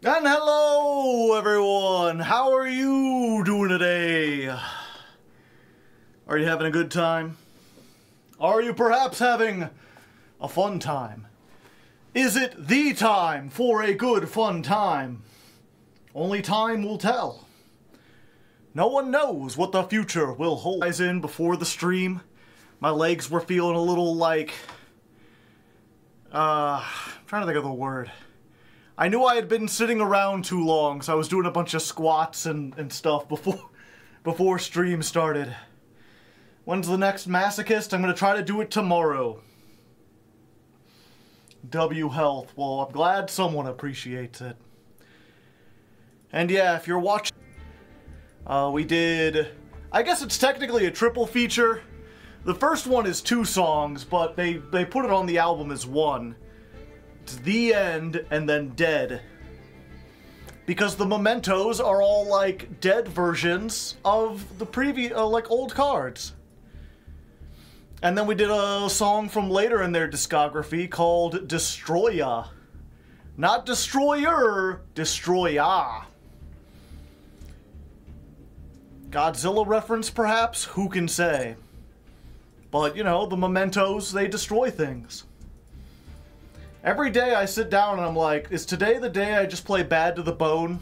And hello, everyone! How are you doing today? Are you having a good time? Are you perhaps having a fun time? Is it the time for a good fun time? Only time will tell. No one knows what the future will hold. Guys, in before the stream, my legs were feeling a little like... I'm trying to think of the word. I knew I had been sitting around too long, so I was doing a bunch of squats and stuff before stream started. When's the next Masochist? I'm gonna try to do it tomorrow. W Health. Well, I'm glad someone appreciates it. And yeah, if you're watching... we did... I guess it's technically a triple feature. The first one is 2 songs, but they put it on the album as 1. It's The End and then Dead. Because the mementos are all like dead versions of the previous, like old cards. And then we did a song from later in their discography called Destroya. Not Destroyer, Destroya. Godzilla reference perhaps? Who can say? But, you know, the mementos, they destroy things. Every day I sit down and I'm like, is today the day I just play Bad to the Bone?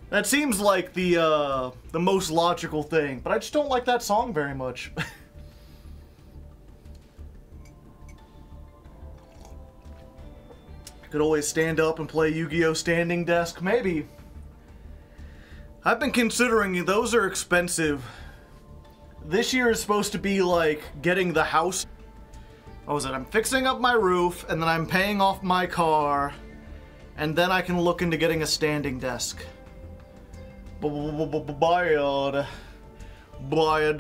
That seems like the most logical thing, but I just don't like that song very much. Could always stand up and play Yu-Gi-Oh! Standing Desk, maybe. I've been considering, those are expensive. This year is supposed to be like getting the house. What was it? I'm fixing up my roof, and then I'm paying off my car, and then I can look into getting a standing desk. Bad to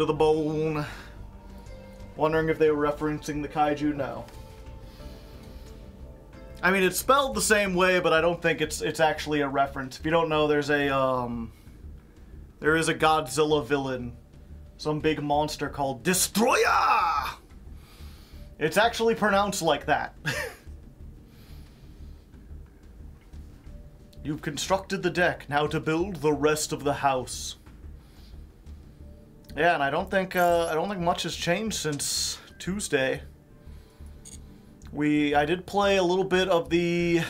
the bone. Wondering if they were referencing the kaiju? No. I mean, it's spelled the same way, but I don't think it's actually a reference. If you don't know, there is a Godzilla villain. Some big monster called Destroya! It's actually pronounced like that. You've constructed the deck, now to build the rest of the house. Yeah, and I don't think much has changed since Tuesday. I did play a little bit of the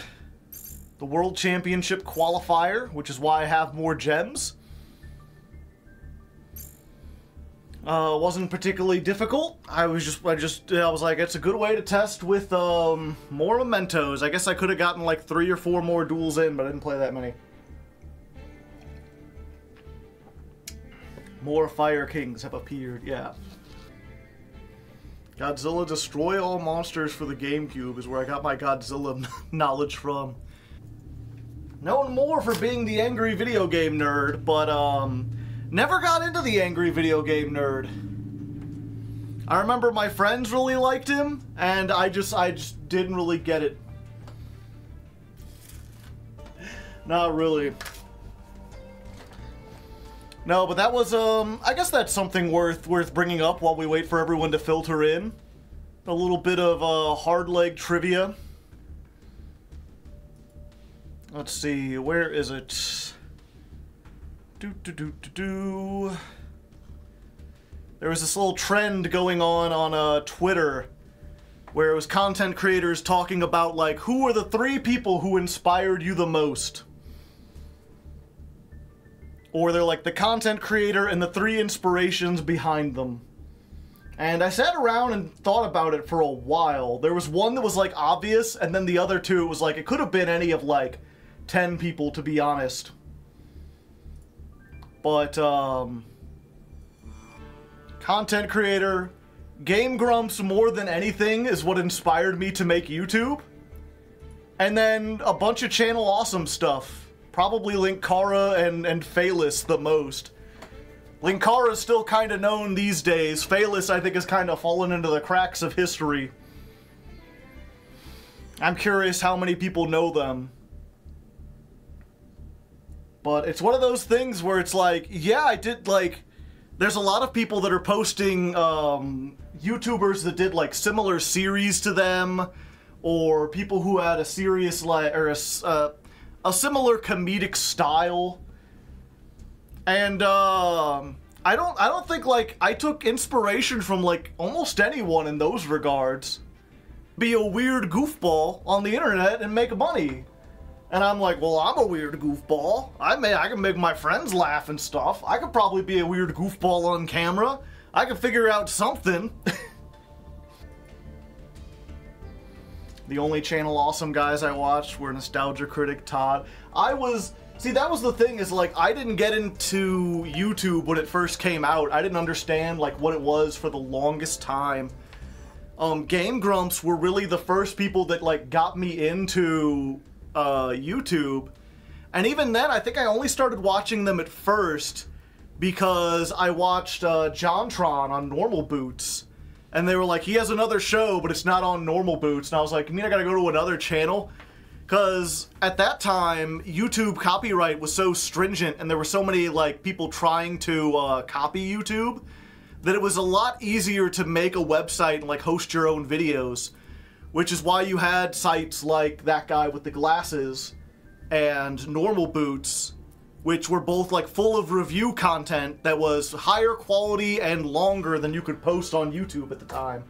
World Championship qualifier, which is why I have more gems. Wasn't particularly difficult. I was like, it's a good way to test with, more mementos. I guess I could have gotten like 3 or 4 more duels in, but I didn't play that many. More Fire Kings have appeared, yeah. Godzilla Destroy All Monsters for the GameCube is where I got my Godzilla knowledge from. Known more for being the angry video game nerd, but, never got into the angry video game nerd. I remember my friends really liked him, and I just didn't really get it. Not really. No, but that was, I guess that's something worth bringing up while we wait for everyone to filter in. A little bit of, hard leg trivia. Let's see, where is it? There was this little trend going on Twitter where it was content creators talking about, like, who are the 3 people who inspired you the most? Or they're like the content creator and the 3 inspirations behind them. And I sat around and thought about it for a while. There was one that was, like, obvious, and then the other 2, it was like, it could have been any of, like, 10 people, to be honest. But, content creator, Game Grumps more than anything is what inspired me to make YouTube. And then a bunch of Channel Awesome stuff. Probably Linkara and Phalis the most. Linkara is still kind of known these days. Phalis, I think, has kind of fallen into the cracks of history. I'm curious how many people know them. But it's one of those things where it's like, yeah, I did, like, there's a lot of people that are posting, YouTubers that did, like, similar series to them, or people who had a serious, like, or a similar comedic style. And I don't think, like, I took inspiration from, like, almost anyone in those regards. Be a weird goofball on the internet and make money. And I'm like, well, I'm a weird goofball. I can make my friends laugh and stuff. I could probably be a weird goofball on camera. I could figure out something. The only Channel Awesome guys I watched were Nostalgia Critic Todd. See, that was the thing, is like, I didn't get into YouTube when it first came out. I didn't understand, like, what it was for the longest time. Game Grumps were really the first people that, like, got me into YouTube. And even then, I think I only started watching them at first because I watched JonTron on Normal Boots. And they were like, he has another show, but it's not on Normal Boots. And I was like, you mean I gotta go to another channel? Because at that time, YouTube copyright was so stringent and there were so many, like, people trying to copy YouTube that it was a lot easier to make a website and, like, host your own videos. Which is why you had sites like That Guy with the Glasses and Normal Boots, which were both, like, full of review content that was higher quality and longer than you could post on YouTube at the time.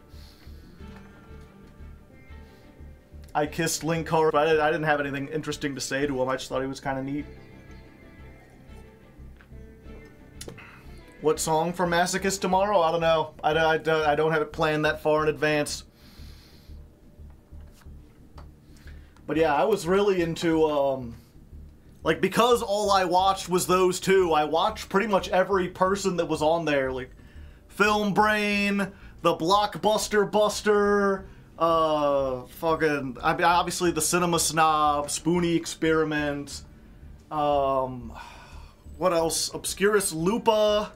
I kissed Link Car, but I didn't have anything interesting to say to him. I just thought he was kind of neat. What song for Masochist tomorrow? I don't know. I don't have it planned that far in advance. But yeah, I was really into, like, because all I watched was those two, I watched pretty much every person that was on there. Like, Film Brain, the Blockbuster Buster, fucking, I mean, obviously the Cinema Snob, Spoonie Experiment, what else? Obscurus Lupa,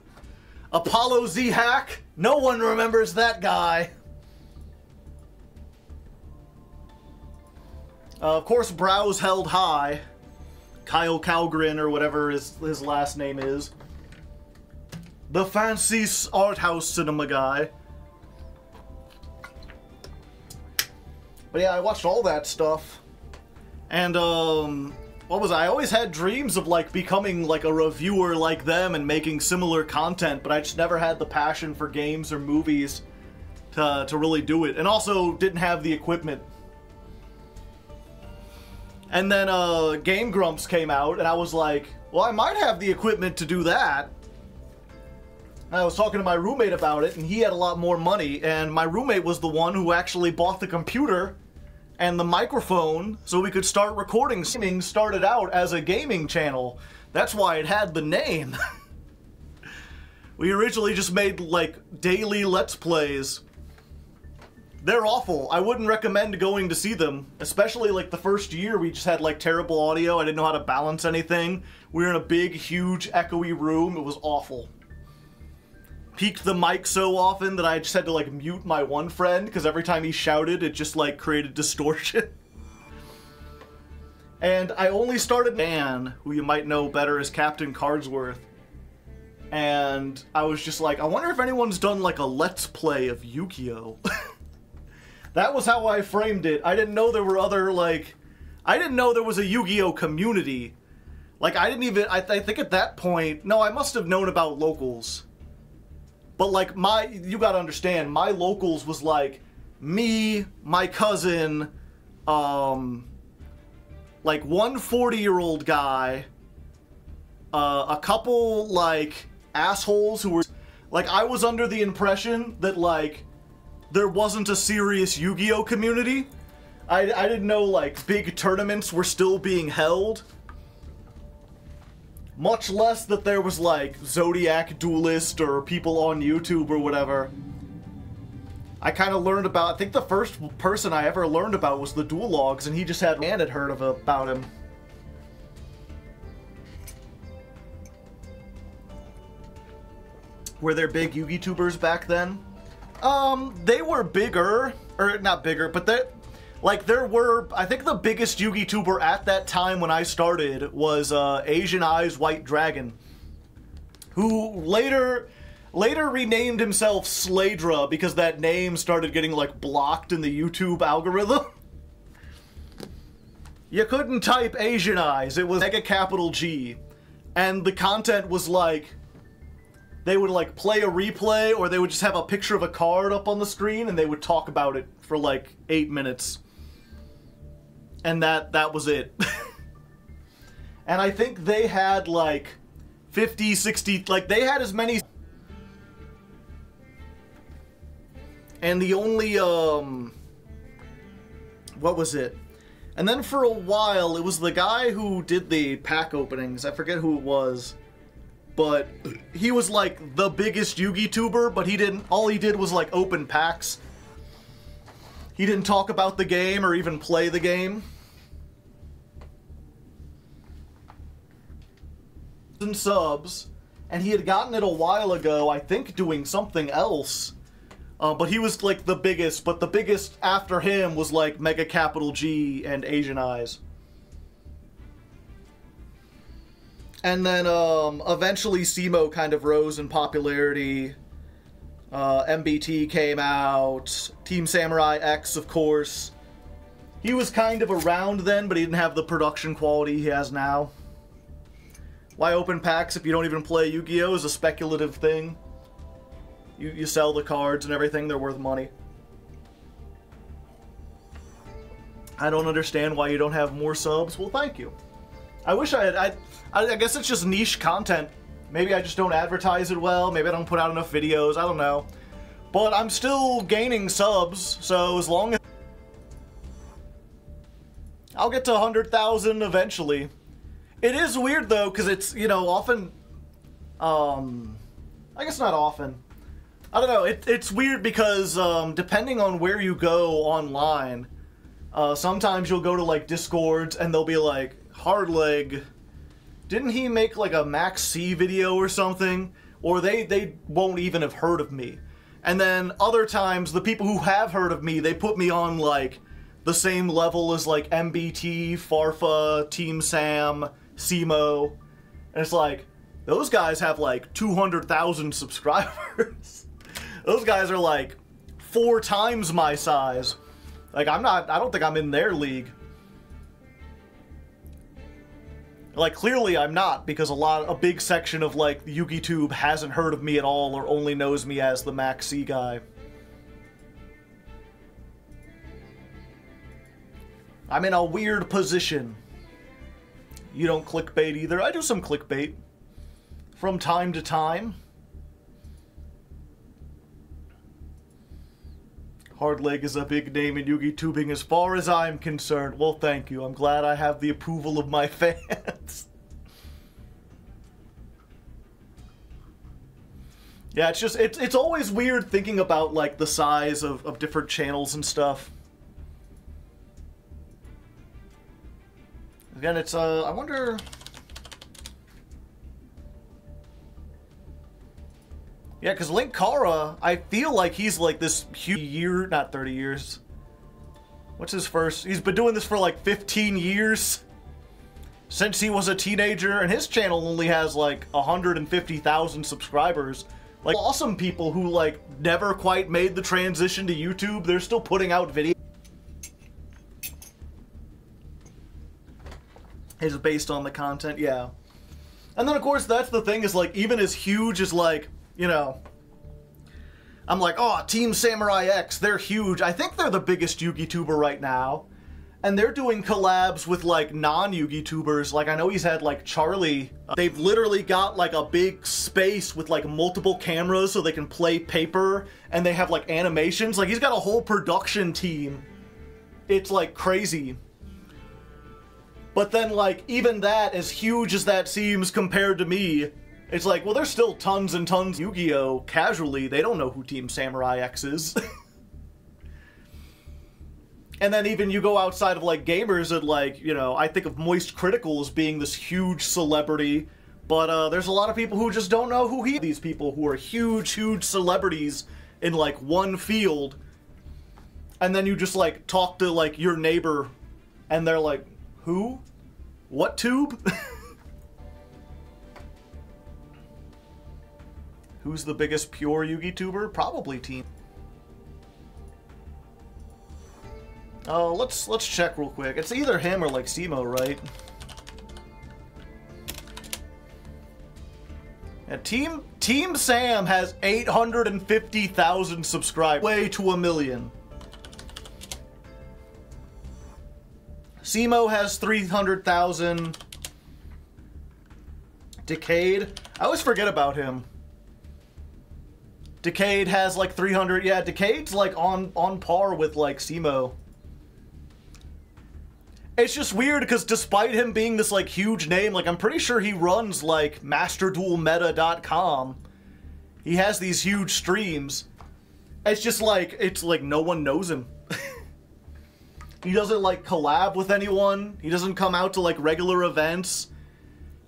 Apollo Z Hack. No one remembers that guy. Of course, Brows Held High. Kyle Calgren, or whatever his last name is. The fancy art house cinema guy. But yeah, I watched all that stuff. And, what was I always had dreams of, like, becoming, like, a reviewer like them and making similar content, but I just never had the passion for games or movies to really do it. And also didn't have the equipment. And then, Game Grumps came out, and I was like, well, I might have the equipment to do that. And I was talking to my roommate about it, and he had a lot more money, and my roommate was the one who actually bought the computer and the microphone so we could start recording. Streaming started out as a gaming channel. That's why it had the name. We originally just made, like, daily Let's Plays. They're awful. I wouldn't recommend going to see them. Especially, like, the first year we just had, like, terrible audio. I didn't know how to balance anything. We were in a big, huge, echoey room. It was awful. Peaked the mic so often that I just had to, like, mute my one friend, because every time he shouted, it just, like, created distortion. And I only started Dan, who you might know better as Captain Cardsworth. And I was just like, I wonder if anyone's done, like, a Let's Play of Yu-Gi-Oh! That was how I framed it. I didn't know there were other, like... I didn't know there was a Yu-Gi-Oh! Community. Like, I didn't even... I think at that point... No, I must have known about locals. But, like, you gotta understand, my locals was, like, me, my cousin, like, one 40-year-old guy, a couple, like, assholes who were... Like, I was under the impression that, like, there wasn't a serious Yu-Gi-Oh! Community. I didn't know, like, big tournaments were still being held. Much less that there was, like, Zodiac Duelist or people on YouTube or whatever. I kind of learned about... I think the first person I ever learned about was the Duel Logs, and he just had heard about him. Were there big Yu-Gi tubers back then? They were bigger, or not bigger, but there were, I think the biggest Yu-Gi tuber at that time when I started was, Asian Eyes White Dragon, who later renamed himself Slaydra because that name started getting, like, blocked in the YouTube algorithm. you couldn't type Asian Eyes, it was mega capital G. And the content was like, they would like play a replay, or they would just have a picture of a card up on the screen and they would talk about it for like 8 minutes. And that was it. And I think they had like 50, 60, like they had as many. And the only, what was it? And then for a while, it was the guy who did the pack openings. I forget who it was. But he was like the biggest Yu-Gi tuber, but he didn't, all he did was like open packs. He didn't talk about the game or even play the game. And subs, and he had gotten it a while ago, I think doing something else. But he was like the biggest, but the biggest after him was like Mega Capital G and Asian Eyes. And then eventually Simo kind of rose in popularity. MBT came out. Team Samurai X, of course. He was kind of around then, but he didn't have the production quality he has now. Why open packs if you don't even play Yu-Gi-Oh! Is a speculative thing. You sell the cards and everything, they're worth money. I don't understand why you don't have more subs. Well, thank you. I wish I had. I guess it's just niche content. Maybe I just don't advertise it well. Maybe I don't put out enough videos. I don't know. But I'm still gaining subs, so as long as... I'll get to 100,000 eventually. It is weird, though, because it's, you know, often... I guess not often. I don't know, it's weird because, depending on where you go online, sometimes you'll go to, like, Discords, and they'll be like, Hardleg, didn't he make, like, a Max C video or something? Or they won't even have heard of me. And then other times, the people who have heard of me, they put me on, like, the same level as, like, MBT, Farfa, Team Sam, Simo. And it's like, those guys have, like, 200,000 subscribers. Those guys are, like, 4 times my size. Like, I don't think I'm in their league. Like, clearly I'm not, because a big section of, like, YugiTube hasn't heard of me at all, or only knows me as the Max C guy. I'm in a weird position. You don't clickbait either. I do some clickbait. From time to time. Hardleg is a big name in Yu-Gi-Tubing as far as I'm concerned. Well, thank you. I'm glad I have the approval of my fans. Yeah, it's just, it's always weird thinking about, like, the size of different channels and stuff. Again, it's, I wonder... Yeah, because Linkara, I feel like he's like this huge year, not 30 years. What's his first? He's been doing this for like 15 years. Since he was a teenager, and his channel only has like 150,000 subscribers. Like, awesome people who like never quite made the transition to YouTube, they're still putting out videos. It's based on the content, yeah. And then of course that's the thing, is like, even as huge as like, you know, I'm like, oh, Team Samurai X, they're huge. I think they're the biggest Yu-Gi-Tuber right now. And they're doing collabs with, like, non-Yu-Gi-Tubers. Like, I know he's had, like, Charlie. They've literally got, like, a big space with, like, multiple cameras so they can play paper. And they have, like, animations. Like, he's got a whole production team. It's, like, crazy. But then, like, even that, as huge as that seems compared to me... It's like, well, there's still tons and tons of Yu-Gi-Oh! Casually. They don't know who Team Samurai X is. And then even you go outside of, like, gamers and, like, you know, I think of Moist Critical as being this huge celebrity. But, there's a lot of people who just don't know who he is. These people who are huge, huge celebrities in, like, one field. And then you just, like, talk to, like, your neighbor. And they're like, who? What tube? Who's the biggest pure Yu-Gi-Tuber? Probably Team. Let's check real quick. It's either him or like Simo, right? And Team Sam has 850,000 subscribers, way to 1 million. Simo has 300,000. Decade, I always forget about him. Decade has like 300. Yeah, Decade's like on par with like Simo. It's just weird because despite him being this like huge name, like I'm pretty sure he runs like MasterDuelMeta.com. He has these huge streams. It's just like, it's like no one knows him. He doesn't like collab with anyone. He doesn't come out to like regular events.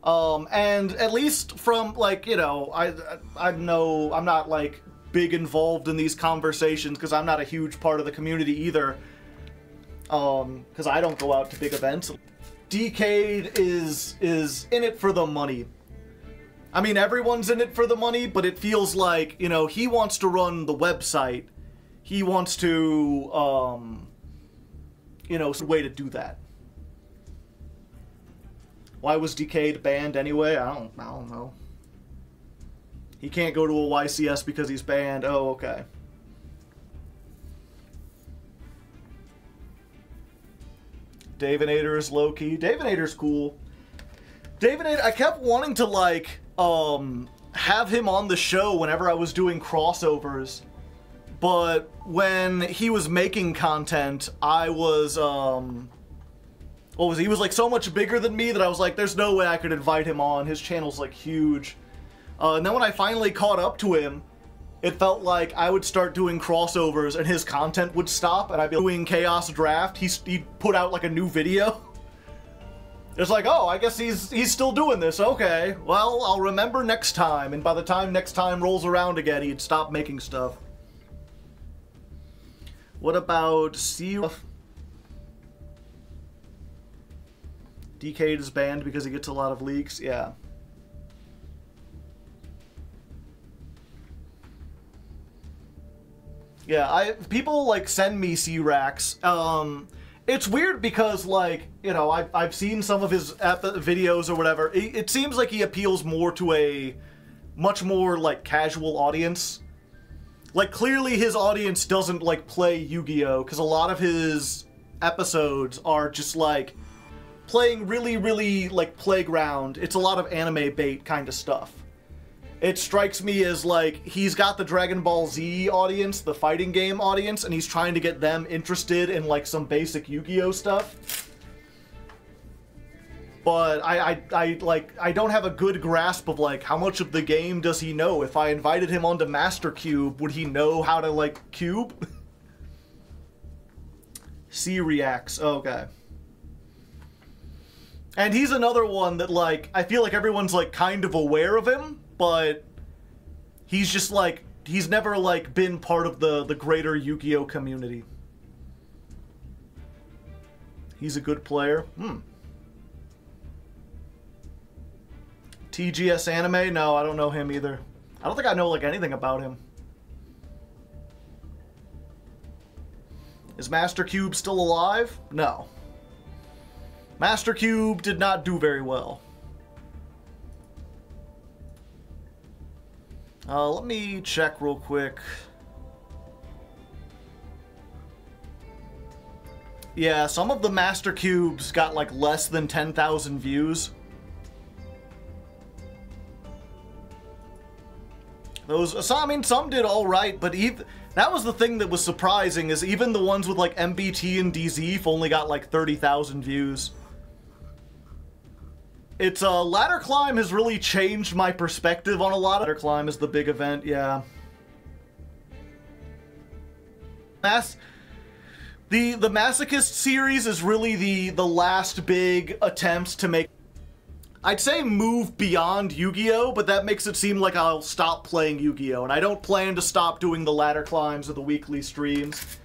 And at least from like, you know, I'm not like big involved in these conversations because I'm not a huge part of the community either. Because I don't go out to big events. Decade is in it for the money. I mean, everyone's in it for the money, but it feels like, you know, he wants to run the website. He wants to, you know, way to do that. Why was Decade banned anyway? I don't know. He can't go to a YCS because he's banned. Oh, okay. Davinator is low-key. Davinator's cool. Davinator, I kept wanting to, like, have him on the show whenever I was doing crossovers. But when he was making content, I was, he was like so much bigger than me that I was like, there's no way I could invite him on. His channel's like huge. And then when I finally caught up to him, it felt like I would start doing crossovers and his content would stop and I'd be doing Chaos Draft. He'd put out like a new video. It's like, oh, I guess he's still doing this. Okay, well, I'll remember next time. And by the time next time rolls around again, he'd stop making stuff. What about Decade is banned because he gets a lot of leaks? Yeah. Yeah, people like send me C-Racks. It's weird because, like, you know, I've seen some of his videos or whatever. It seems like he appeals more to a much more like casual audience. Like, clearly his audience doesn't like play Yu-Gi-Oh! Because a lot of his episodes are just like playing really like playground. It's a lot of anime bait kind of stuff. It strikes me as like he's got the Dragon Ball Z audience, the fighting game audience, and he's trying to get them interested in like some basic Yu-Gi-Oh stuff. But I don't have a good grasp of like how much of the game does he know. If I invited him onto Master Cube, would he know how to like cube? C-Reacts, okay. And he's another one that like I feel like everyone's like kind of aware of him. But he's just like, he's never like been part of the greater Yu-Gi-Oh community. He's a good player. TGS Anime? No, I don't know him either. I don't think I know like anything about him. Is Master Cube still alive? No. Master Cube did not do very well. Let me check real quick. Yeah, some of the Master Cubes got like less than 10,000 views. I mean, some did all right, but that was the thing that was surprising is even the ones with like MBT and DZ only got like 30,000 views. It's, Ladder Climb has really changed my perspective on a lot. Ladder Climb is the big event, yeah. The Masochist series is really the last big attempt to make, I'd say, move beyond Yu-Gi-Oh, but that makes it seem like I'll stop playing Yu-Gi-Oh, and I don't plan to stop doing the ladder climbs or the weekly streams.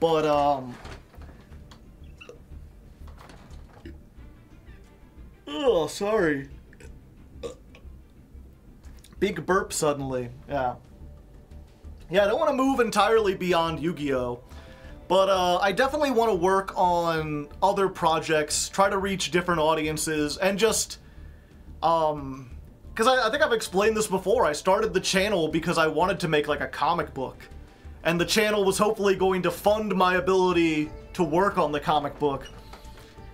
But, oh, sorry. Big burp suddenly. Yeah. Yeah, I don't want to move entirely beyond Yu-Gi-Oh! But I definitely want to work on other projects, try to reach different audiences, and just, because I think I've explained this before, I started the channel because I wanted to make like a comic book. And the channel was hopefully going to fund my ability to work on the comic book.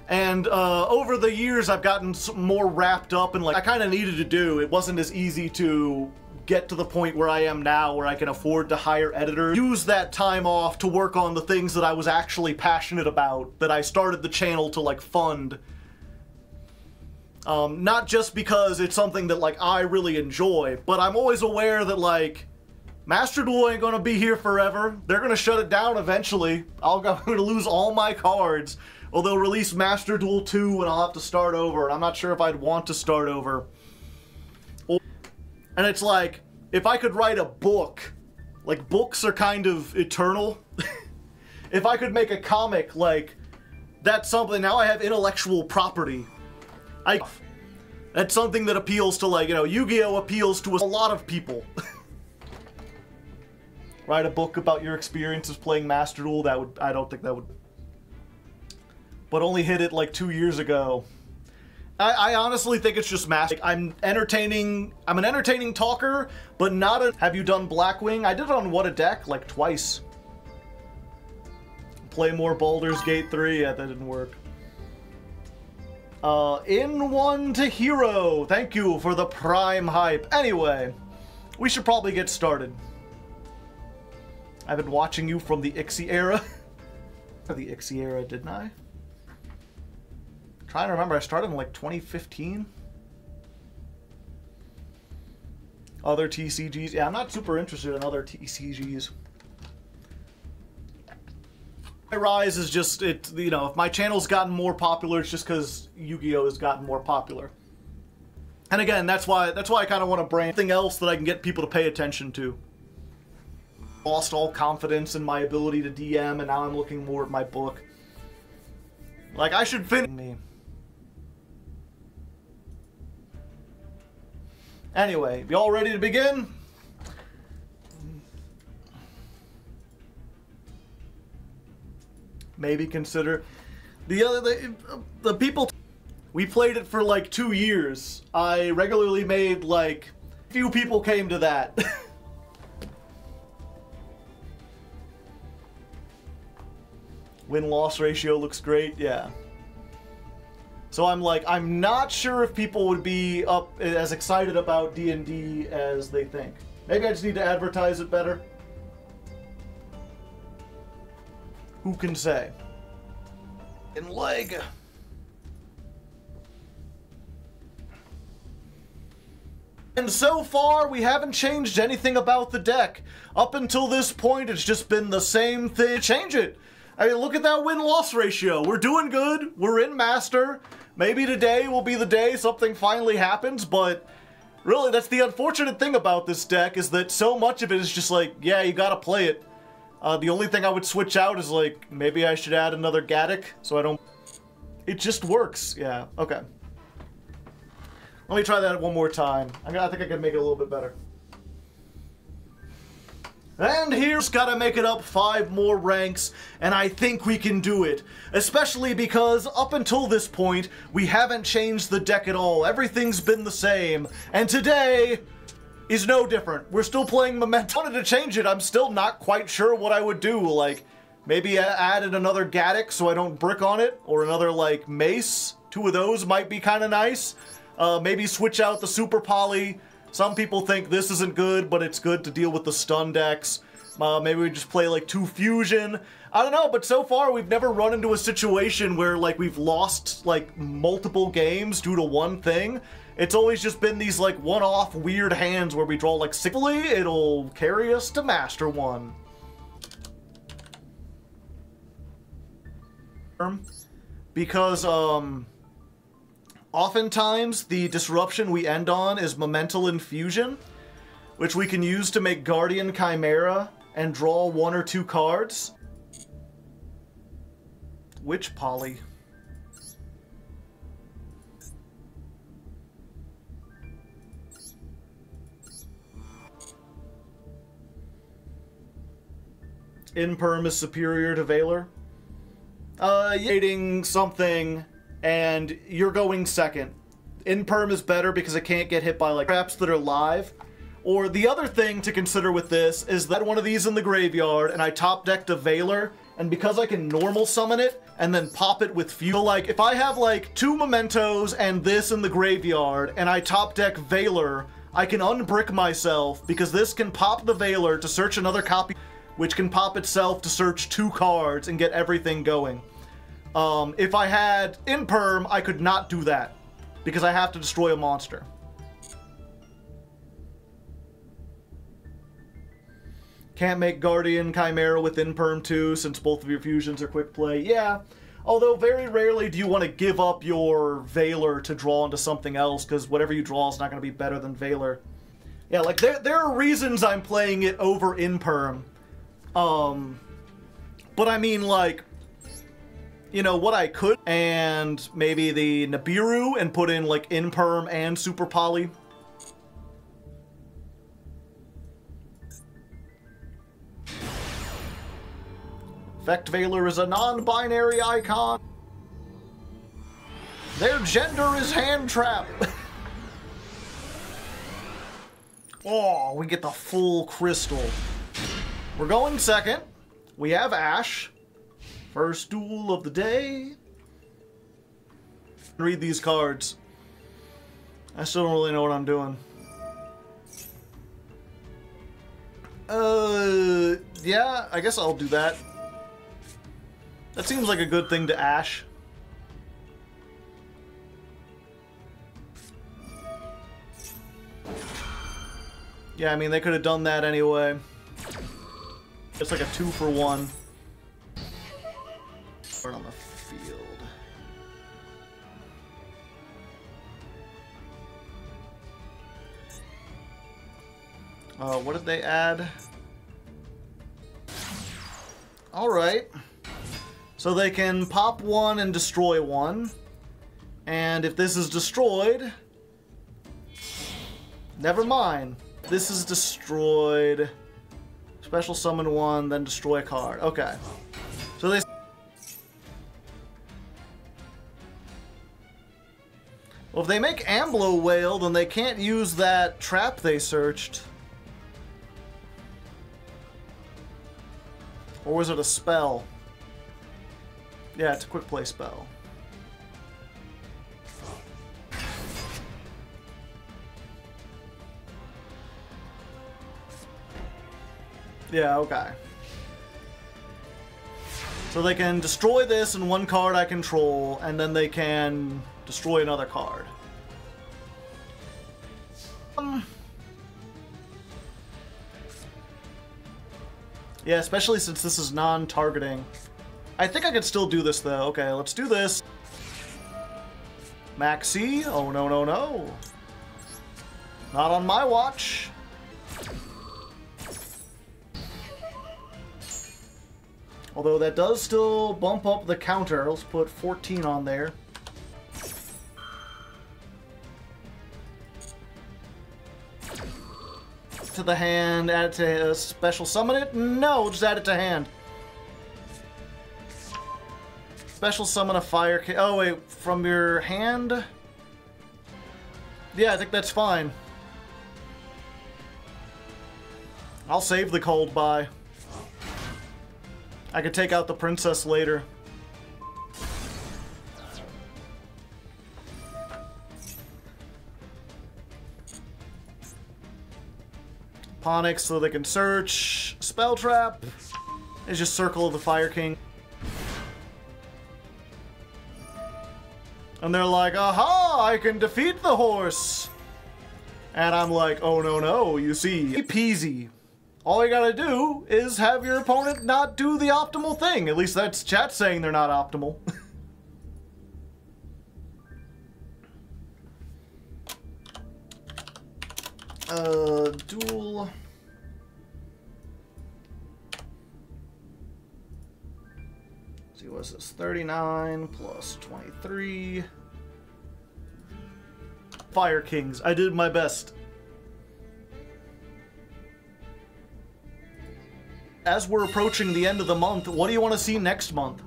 And over the years, I've gotten more wrapped up in like I kind of needed to do. It wasn't as easy to get to the point where I am now, where I can afford to hire editors. Use that time off to work on the things that I was actually passionate about, that I started the channel to like fund. Not just because it's something that like I really enjoy, but I'm always aware that like Master Duel ain't gonna be here forever. They're gonna shut it down eventually. I'm gonna lose all my cards. Or they'll release Master Duel 2 and I'll have to start over, and I'm not sure if I'd want to start over. And it's like, if I could write a book, like books are kind of eternal. If I could make a comic, like, that's something, now I have intellectual property. That's something that appeals to, like, you know, Yu-Gi-Oh! Appeals to a lot of people. Write a book about your experiences playing Master Duel, that would, I don't think that would. But only hit it like 2 years ago. I honestly think it's just Master. I'm an entertaining talker, but not a. Have you done Blackwing? I did it on What a Deck like twice. Play more Baldur's Gate 3. Yeah, that didn't work. In One to Hero. Thank you for the prime hype. Anyway, we should probably get started. I've been watching you from the Ixie era. The Ixie era, didn't I? Trying to remember, I started in like 2015. Other TCGs. Yeah, I'm not super interested in other TCGs. My rise is just, it, you know, if my channel's gotten more popular, it's just because Yu-Gi-Oh! Has gotten more popular. And again, that's why I kind of want to bring something else that I can get people to pay attention to. Lost all confidence in my ability to DM, and now I'm looking more at my book. Like, I should finish me. Anyway, y'all ready to begin? Maybe consider the people. We played it for like 2 years. I regularly made like few people came to that. Win-loss ratio looks great. Yeah. So I'm like, I'm not sure if people would be as excited about D&D as they think. Maybe I just need to advertise it better. Who can say? In leg. And so far, we haven't changed anything about the deck. Up until this point, it's just been the same thing. Change it. I mean, look at that win-loss ratio. We're doing good. We're in Master. Maybe today will be the day something finally happens, but really, that's the unfortunate thing about this deck, is that so much of it is just like, yeah, you gotta play it. The only thing I would switch out is like, maybe I should add another Gaddock, so I don't... It just works. Yeah, okay. Let me try that one more time. I think I can make it a little bit better. And here's gotta make it up 5 more ranks, and I think we can do it. Especially because up until this point, we haven't changed the deck at all. Everything's been the same. And today is no different. We're still playing Memento. I wanted to change it. I'm still not quite sure what I would do. Like, maybe added another Gaddock so I don't brick on it, or another, like, Mace. 2 of those might be kind of nice. Maybe switch out the Super Poly. Some people think this isn't good, but it's good to deal with the stun decks. Maybe we just play like 2 fusion. I don't know, but so far we've never run into a situation where like we've lost like multiple games due to one thing. It's always just been these like one-off weird hands where we draw like 6. It'll carry us to Master 1. Because oftentimes, the disruption we end on is Momental Infusion, which we can use to make Guardian Chimera and draw 1 or 2 cards. Which poly? Imperm is superior to Valor. You're something, and you're going second. Imperm is better because it can't get hit by, like, traps that are live. Or the other thing to consider with this is that one of these in the graveyard, and I top decked a Valor, and because I can normal summon it, and then pop it with fuel, like, if I have, like, 2 Mementos and this in the graveyard, and I top deck Valor, I can unbrick myself, because this can pop the Valor to search another copy, which can pop itself to search 2 cards and get everything going. If I had Imperm, I could not do that, because I have to destroy a monster. Can't make Guardian Chimera with Imperm too, since both of your fusions are quick play. Yeah, although very rarely do you want to give up your Valor to draw into something else, because whatever you draw is not going to be better than Valor. Yeah, like, there are reasons I'm playing it over Imperm. But I mean, like, you know, what I could, and maybe the Nibiru, and put in, like, Imperm and Super Poly. Effect Valor is a non-binary icon. Their gender is hand trap. Oh, we get the full crystal. We're going second. We have Ash. First duel of the day. Read these cards. I still don't really know what I'm doing. Yeah, I guess I'll do that. That seems like a good thing to Ash. Yeah, I mean, they could have done that anyway. It's like a 2-for-1. On the field. What did they add? Alright. So they can pop 1 and destroy 1. And if this is destroyed... Never mind. This is destroyed. Special summon 1, then destroy a card. Okay. So they... Well, if they make Amblo Whale, then they can't use that trap they searched. Or was it a spell? Yeah, it's a quick play spell. Yeah, okay. So they can destroy this in 1 card I control, and then they can destroy another card. Yeah, especially since this is non-targeting. I think I could still do this, though. Okay, let's do this. Maxi. Oh, no, no, no. Not on my watch. Although that does still bump up the counter. Let's put 14 on there. To the hand, add it to special summon it? No, just add it to hand. Special summon a fire king. Oh wait, from your hand? Yeah, I think that's fine. I'll save the cold buy. I could take out the princess later. Ponix so they can search. Spell trap is just Circle of the Fire King. And they're like, aha, I can defeat the horse. And I'm like, oh no, no, you see, peasy. All you gotta do is have your opponent not do the optimal thing. At least that's chat saying they're not optimal. Duel. Let's see, what's this? 39 plus 23. Fire Kings. I did my best. as we're approaching the end of the month, what do you want to see next month?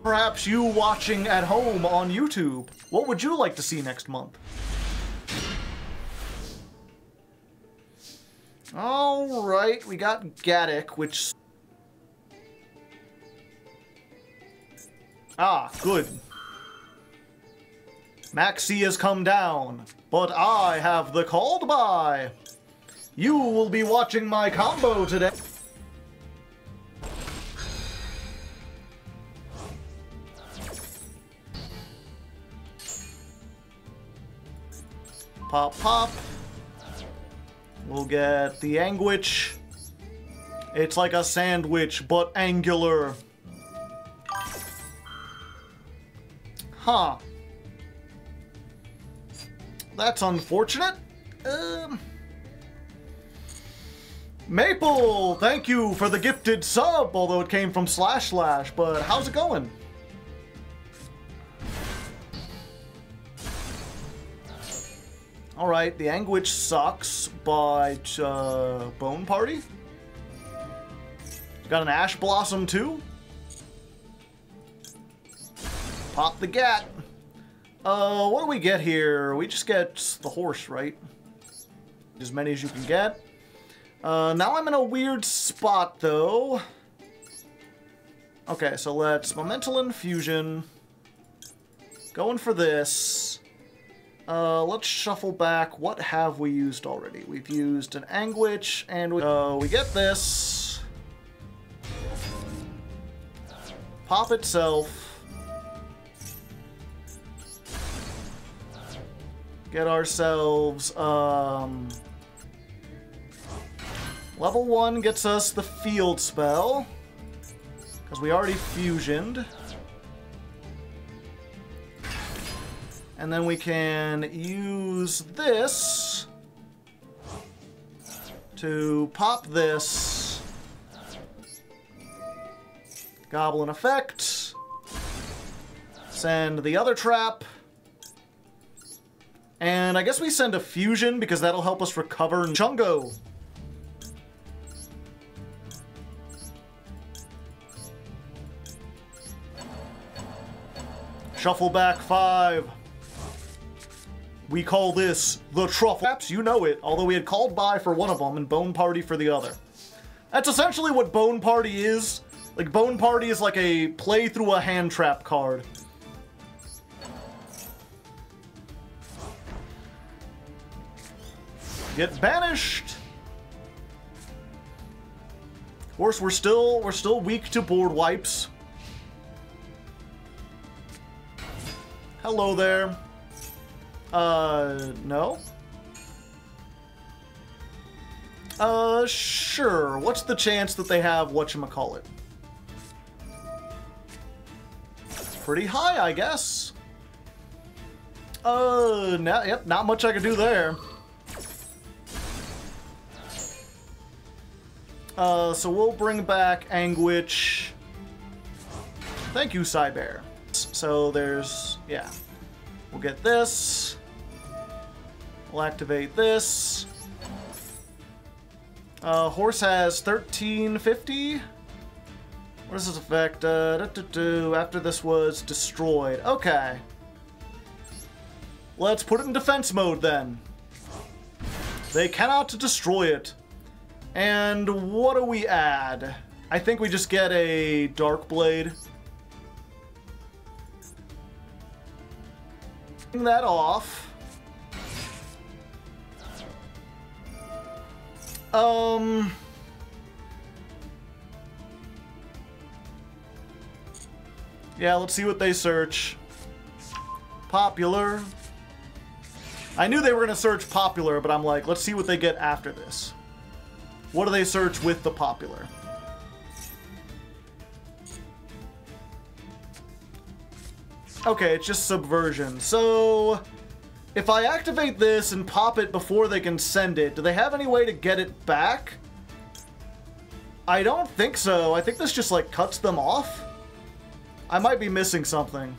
Perhaps you watching at home on YouTube, what would you like to see next month? Alright, we got Gaddock, which... Ah, good. Maxie has come down, but I have the called by. You will be watching my combo today. Pop, pop. We'll get the Anguich. It's like a sandwich, but angular. Huh. That's unfortunate. Maple, thank you for the gifted sub, although it came from Slash Slash, but how's it going? Alright, the Anguich sucks, but Bone Party? Got an Ash Blossom too? Pop the Gat. What do we get here? We just get the horse, right? As many as you can get. Now I'm in a weird spot, though. Okay, so let's Momental Infusion. Going for this. Let's shuffle back. What have we used already? We've used an Anguich, and we get this. Pop itself. Get ourselves, level 1 gets us the field spell, because we already fusioned. And then we can use this to pop this. Goblin effect. Send the other trap. And I guess we send a fusion because that'll help us recover Chungo. Shuffle back 5. We call this the Truffle. Perhaps you know it, although we had called by for one of them and Bone Party for the other. That's essentially what Bone Party is. Like, Bone Party is like a play through a hand trap card. Get banished. Of course, we're still weak to board wipes. Hello there. No. Sure. What's the chance that they have whatchamacallit? Pretty high, I guess. Yep, not much I can do there. So we'll bring back Anguich. Thank you, Cybear. So there's, yeah. We'll get this. We'll activate this. Horse has 1350. What does this affect? After this was destroyed. Okay. Let's put it in defense mode then. They cannot destroy it. And what do we add? I think we just get a Dark Blade. Bring that off. Yeah, let's see what they search. Popular. I knew they were gonna search popular, but I'm like, let's see what they get after this. What do they search with the popular? Okay, it's just subversion. So, if I activate this and pop it before they can send it, do they have any way to get it back? I don't think so. I think this just, like, cuts them off. I might be missing something.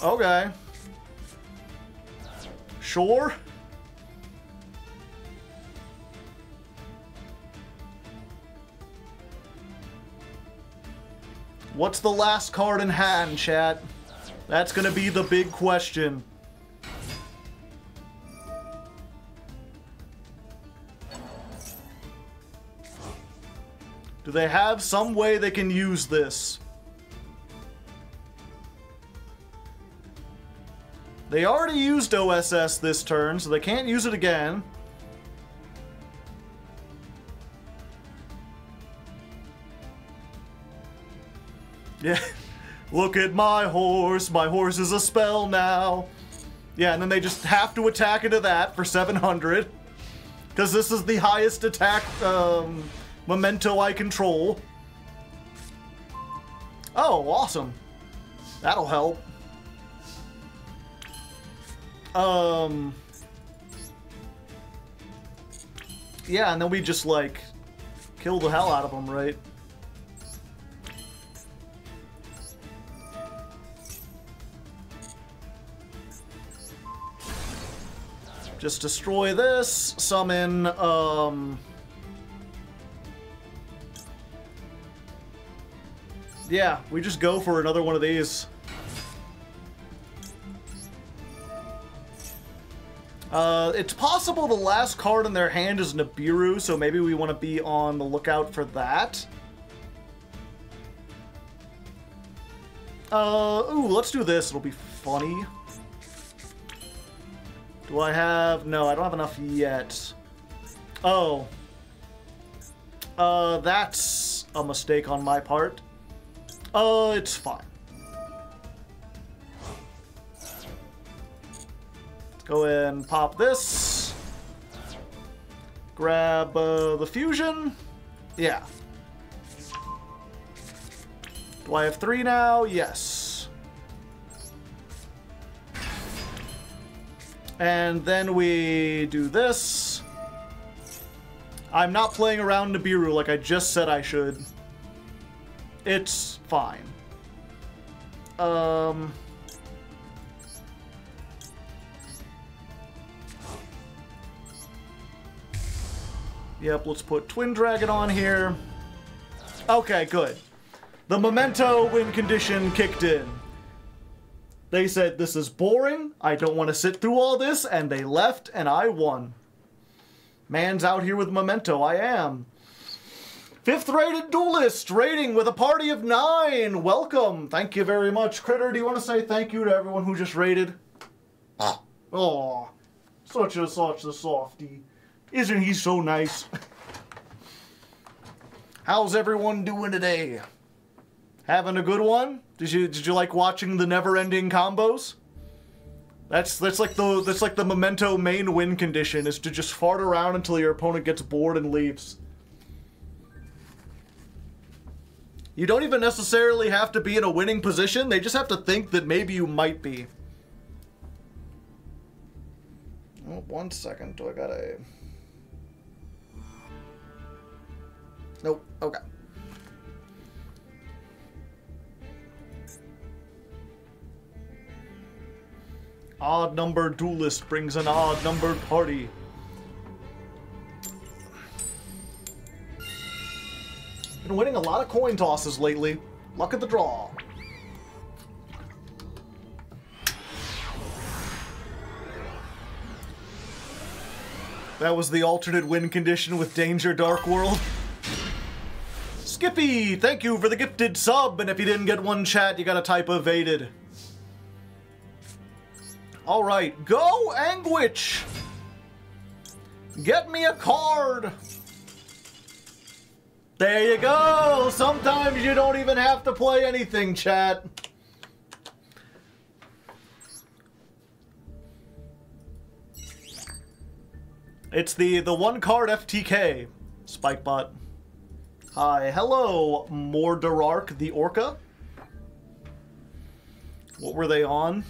Okay. Sure. What's the last card in hand, chat? That's gonna be the big question. Do they have some way they can use this? They already used OSS this turn, so they can't use it again. Yeah, look at my horse. My horse is a spell now. Yeah, and then they just have to attack into that for 700. Because this is the highest attack memento I control. Oh, awesome. That'll help. Yeah, and then we just, like, kill the hell out of them, right? Just destroy this, summon, yeah, we just go for another one of these. It's possible the last card in their hand is Nibiru, so maybe we want to be on the lookout for that. Ooh, let's do this. It'll be funny. Do I have... No, I don't have enough yet. Oh. That's a mistake on my part. It's fine. Go ahead and pop this. Grab the fusion. Yeah. Do I have 3 now? Yes. And then we do this. I'm not playing around Nibiru like I just said I should. It's fine. Yep, let's put Twin Dragon on here. Okay, good. The Memento win condition kicked in. They said, this is boring, I don't want to sit through all this, and they left, and I won. Man's out here with Memento, I am. 5th rated duelist, rating with a party of 9. Welcome, thank you very much. Critter, do you want to say thank you to everyone who just rated? Oh, such a softie. Isn't he so nice? How's everyone doing today? Having a good one? Did you like watching the never-ending combos? That's like the Memento main win condition, is to just fart around until your opponent gets bored and leaves. You don't even necessarily have to be in a winning position, they just have to think that maybe you might be. Oh, 1 second, do I gotta... Nope, okay. Odd-numbered duelist brings an odd-numbered party. Been winning a lot of coin tosses lately. Luck of the draw. That was the alternate win condition with Danger Dark World. Skippy, thank you for the gifted sub, and if you didn't get one chat, you gotta type evaded. Alright, go Anguich! Get me a card! There you go! Sometimes you don't even have to play anything, chat. It's the one card FTK, Spikebot. Hi, hello, Mordarark the Orca. What were they on?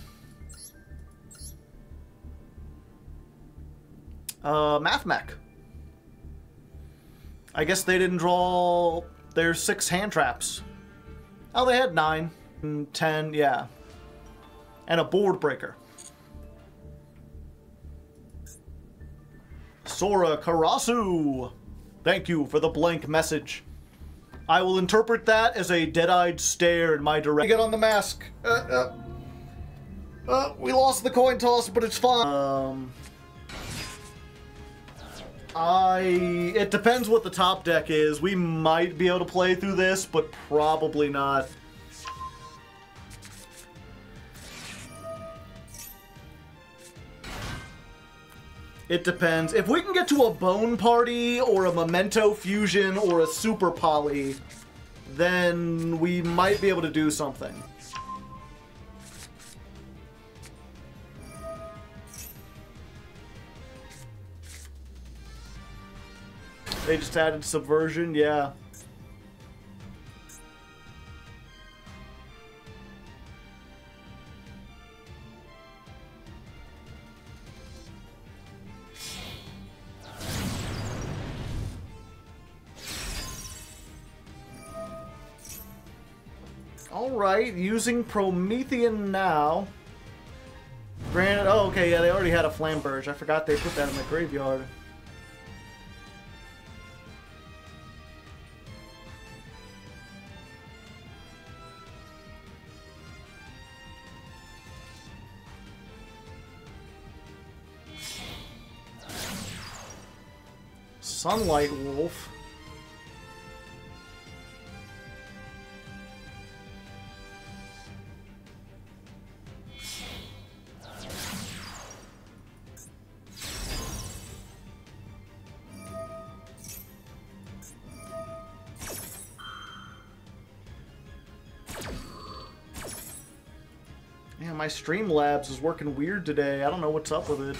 Mathmech. I guess they didn't draw their 6 hand traps. Oh, they had 9 and 10, yeah. and a board breaker. Sora Karasu, thank you for the blank message. I will interpret that as a dead-eyed stare in my direction. Get on the mask. We lost the coin toss, but it's fine. It depends what the top deck is. We might be able to play through this, but probably not. It depends. If we can get to a Bone Party or a Memento Fusion or a Super Poly, then we might be able to do something. They just added Subversion, yeah. Alright, using Promethean now. Granted, oh, okay, yeah, they already had a Flamberge. I forgot they put that in the graveyard. Sunlight Wolf. Yeah, my Streamlabs is working weird today. I don't know what's up with it.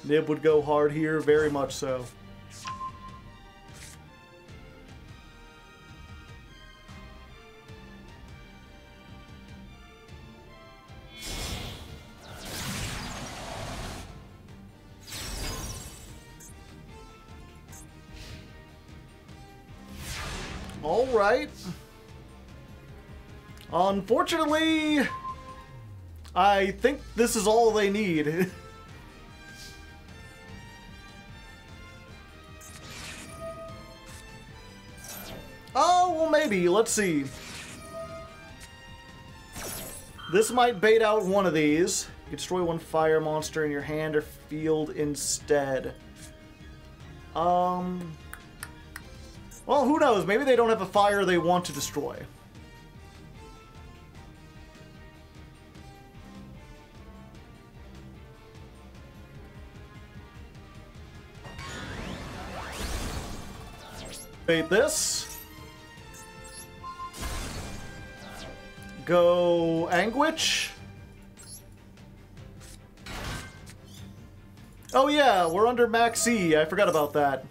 Nib would go hard here, very much so. All right. Unfortunately, I think this is all they need. Oh, well, maybe. Let's see. This might bait out one of these. You destroy one fire monster in your hand or field instead. Well, who knows? Maybe they don't have a fire they want to destroy. Bait this. Go Anguish. Oh yeah, we're under Max E. I forgot about that.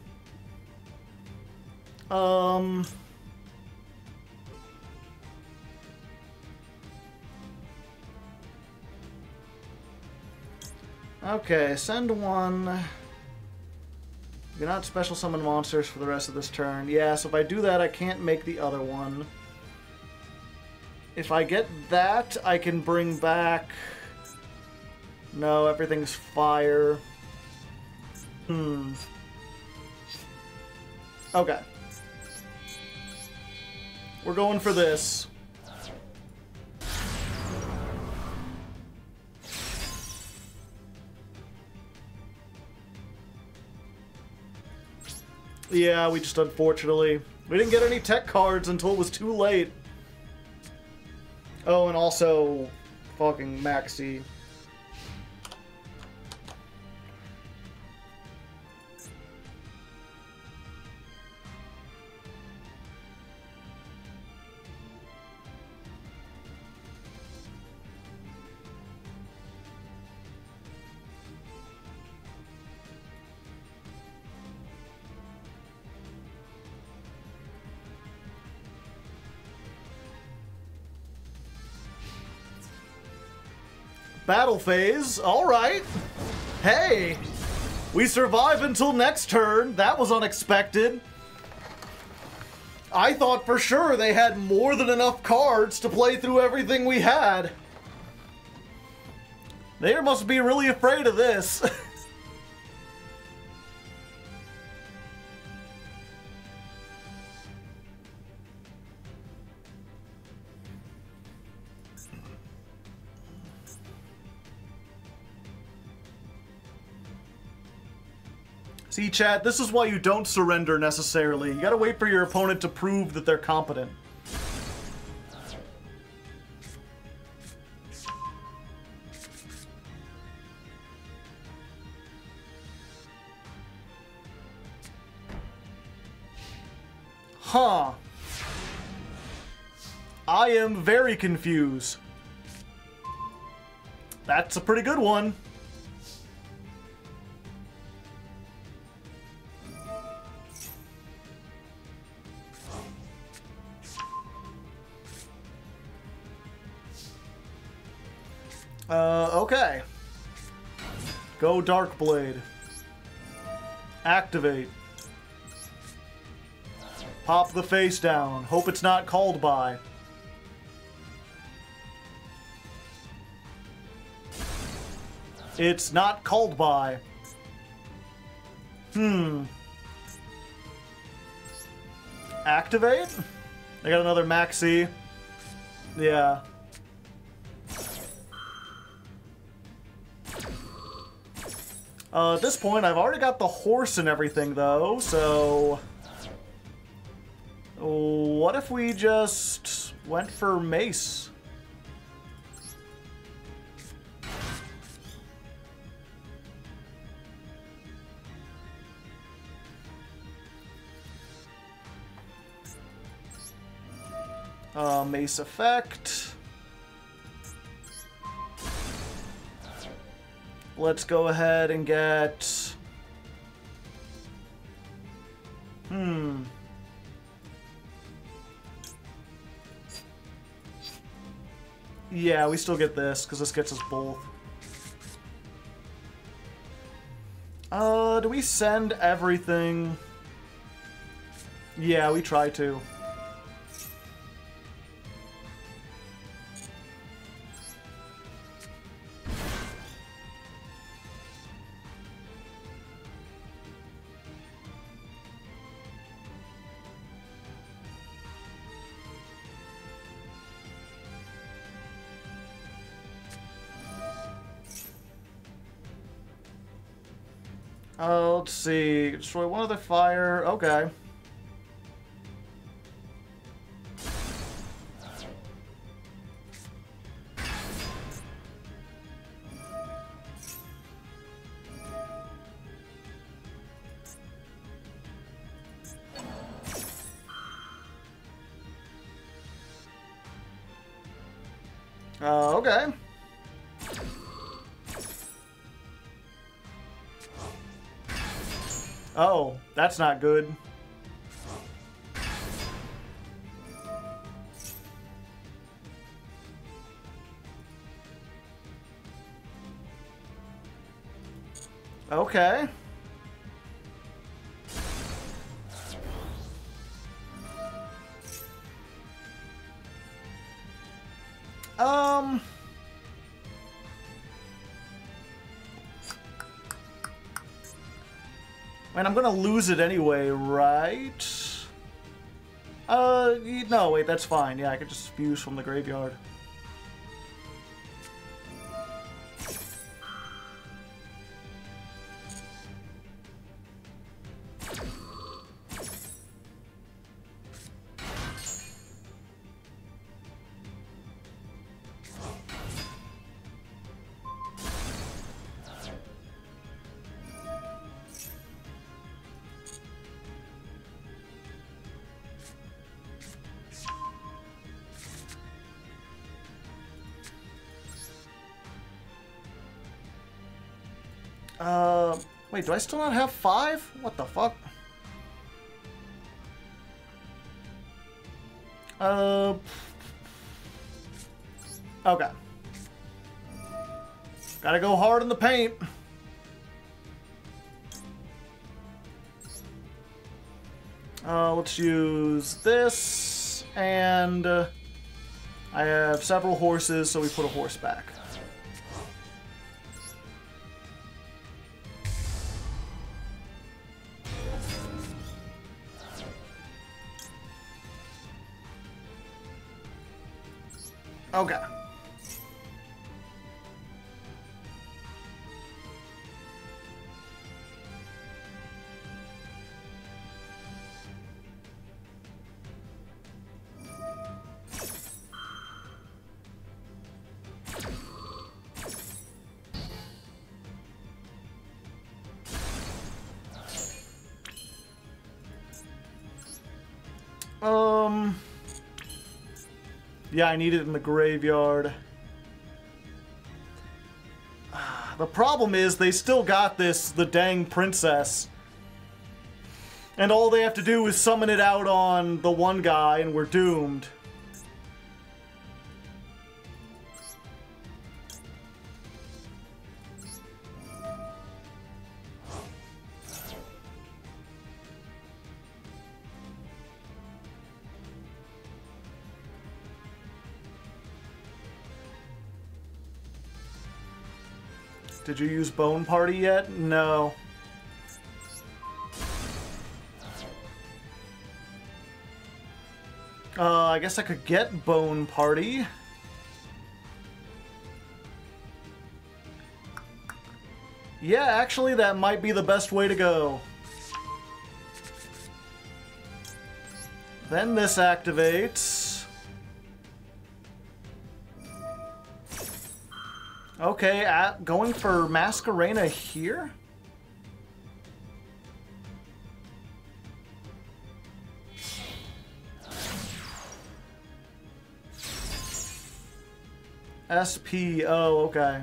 Okay, send one. You cannot special summon monsters for the rest of this turn. Yeah, so if I do that, I can't make the other one. If I get that, I can bring back... No, everything's fire. Okay. We're going for this. Yeah, we just unfortunately... We didn't get any tech cards until it was too late. Oh, and also... fucking Maxi. Battle phase, alright. Hey! We survive until next turn. That was unexpected. I thought for sure they had more than enough cards to play through everything we had. They must be really afraid of this. See, chat, this is why you don't surrender necessarily. You gotta wait for your opponent to prove that they're competent. Huh. I am very confused. That's a pretty good one. Okay. Go Darkblade. Activate. Pop the face down. Hope it's not called by. It's not called by. Activate? I got another Maxi. Yeah. At this point, I've already got the horse and everything, though, so... What if we just went for Mace? Mace effect. Let's go ahead and get... Yeah, we still get this, because this gets us both. Do we send everything? Yeah, we try to. Let's see. Destroy one other fire. Okay. Okay. Oh, that's not good. Okay. And I'm gonna lose it anyway, right? No, wait, that's fine. Yeah, I could just fuse from the graveyard. Wait, do I still not have 5? What the fuck? Okay. Gotta go hard in the paint. Let's use this, and I have several horses, so we put a horse back. Okay. Yeah, I need it in the graveyard. The problem is they still got the dang princess. And all they have to do is summon it out on the one guy and we're doomed. Did you use Bone Party yet? No. I guess I could get Bone Party. Yeah, actually, that might be the best way to go. Then this activates. Okay, going for Masquerena here? SP, oh, okay.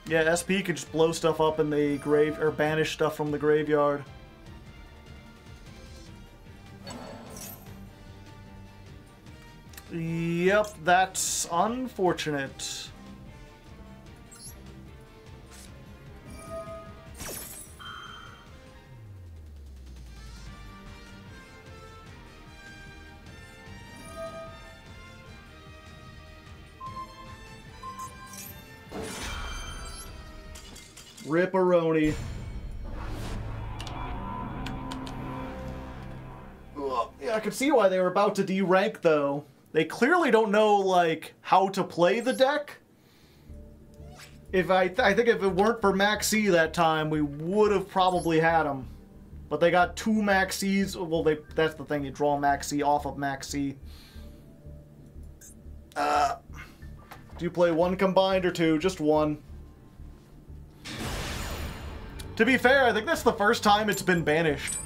Yeah, SP could just blow stuff up in the grave, or banish stuff from the graveyard. Yep, that's unfortunate. Ripperoni. Yeah, I could see why they were about to derank, though. They clearly don't know, like, how to play the deck. I think if it weren't for Maxi that time, we would have probably had them. But they got 2 Maxis. Well, that's the thing. You draw Maxi off of Maxi. Do you play 1 combined or 2? Just 1. To be fair, I think that's the first time it's been banished.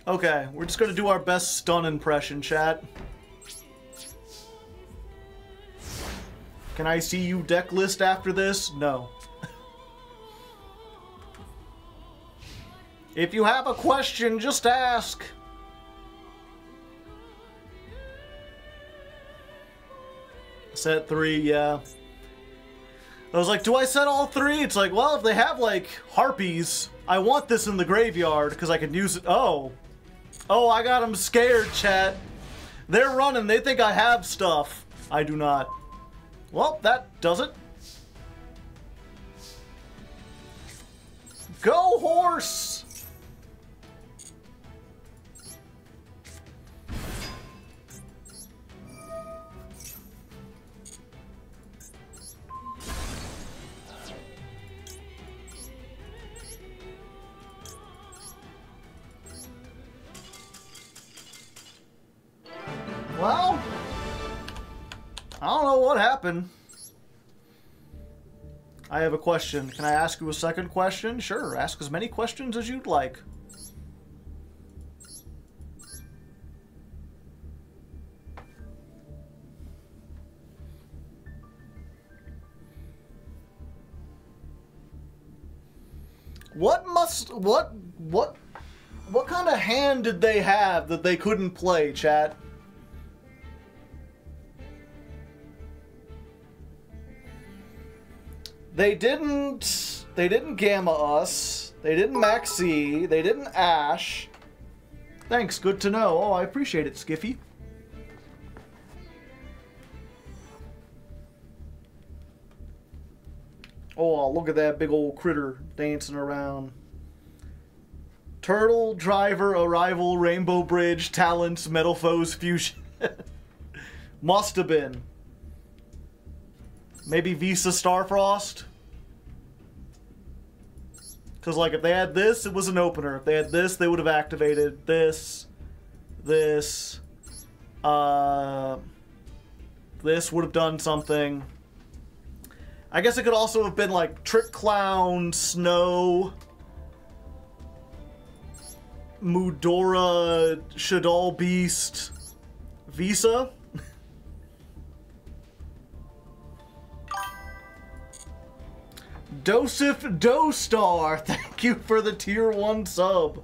Okay, we're just gonna do our best stun impression, chat. Can I see you deck list after this? No. If you have a question, just ask. Set 3, yeah. I was like, do I set all 3? It's like, well, if they have, like, harpies, I want this in the graveyard, because I can use it. Oh. Oh, I got them scared, chat. They're running. They think I have stuff. I do not. Well, that does it. Go, horse! Well, what happened. I have a question. Can I ask you a second question? Sure, ask as many questions as you'd like. What kind of hand did they have that they couldn't play, chat? They didn't Gamma us. They didn't Maxi. They didn't Ash. Thanks, good to know. Oh, I appreciate it, Skiffy. Oh, look at that big old critter dancing around. Turtle, Driver, Arrival, Rainbow Bridge, Talents, Metal Foes, Fusion. Must have been. Maybe Visa Starfrost? Because, like, if they had this, it was an opener. If they had this, they would have activated this. This would have done something. I guess it could also have been, like, Trick Clown, Snow, Mudora, Shaddoll Beast, Visa. Dosif Dostar, thank you for the tier 1 sub.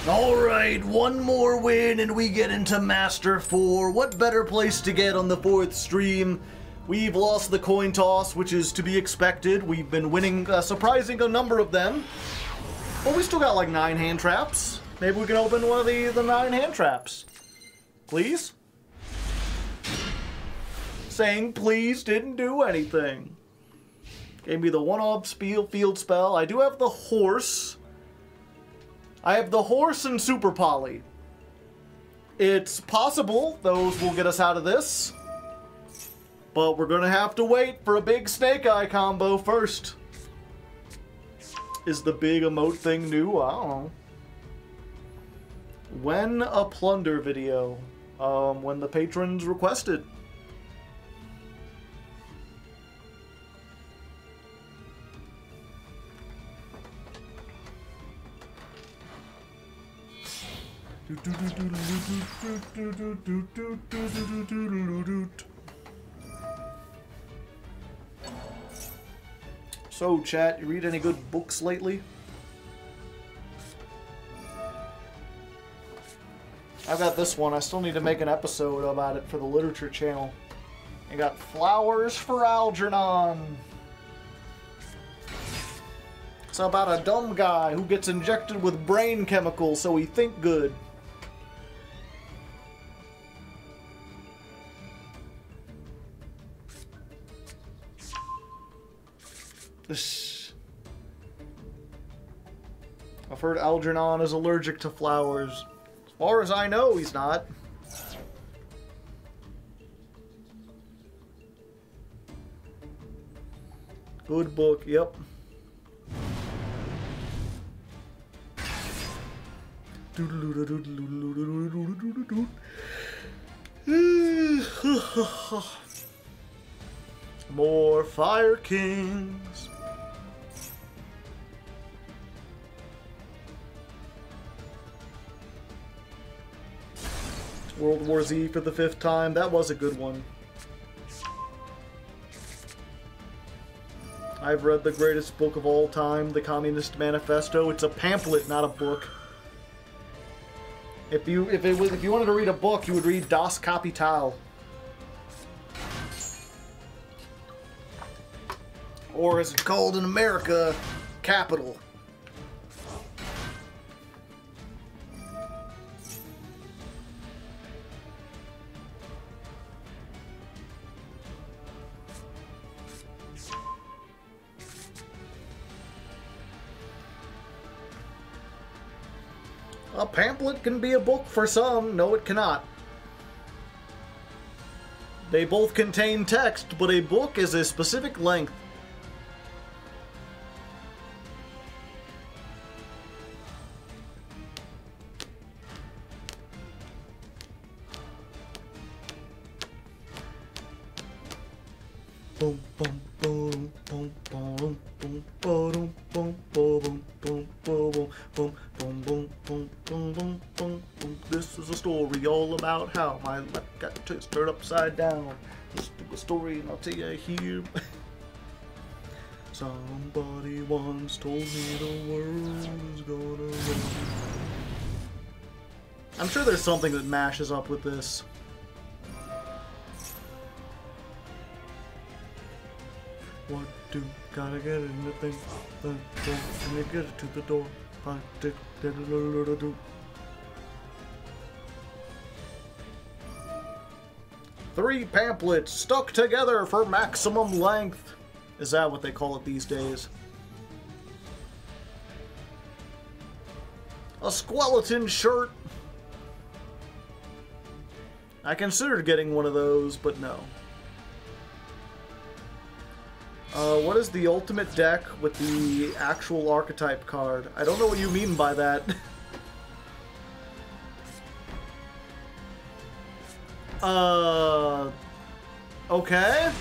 Alright, one more win and we get into Master 4. What better place to get on the 4th stream? We've lost the coin toss, which is to be expected. We've been winning a surprising number of them. But we still got like 9 hand traps. Maybe we can open one of the 9 hand traps. Please? Saying please didn't do anything. Gave me the 1-up field spell. I do have the horse. I have the horse and Super Poly. It's possible those will get us out of this. But we're gonna have to wait for a big Snake Eye combo first. Is the big emote thing new? I don't know. When a plunder video? When the patrons requested. So, chat, you read any good books lately? I've got this one. I still need to make an episode about it for the literature channel. I got Flowers for Algernon. It's about a dumb guy who gets injected with brain chemicals so he think good. I've heard Algernon is allergic to flowers. As far as I know, he's not. Good book, yep. More Fire Kings. World War Z for the 5th time. That was a good one. I've read the greatest book of all time, The Communist Manifesto. It's a pamphlet, not a book. If you wanted to read a book, you would read Das Kapital. Or as it's called in America, Capital. A pamphlet can be a book for some. No, it cannot. They both contain text, but a book is a specific length. boom, boom, boom, boom, boom, boom, boom, boom, boom, boom, boom, boom, boom, boom, boom, boom, boom, boom. This is a story all about how my life got turned upside down. This is a story, and I'll tell you here. Somebody once told me the world was gonna end. I'm sure there's something that mashes up with this. What do gotta get in the thing? Can you get it to the door? Three pamphlets stuck together for maximum length. Is that what they call it these days? A skeleton shirt. I considered getting one of those, but no. What is the ultimate deck with the actual archetype card? I don't know what you mean by that. Okay.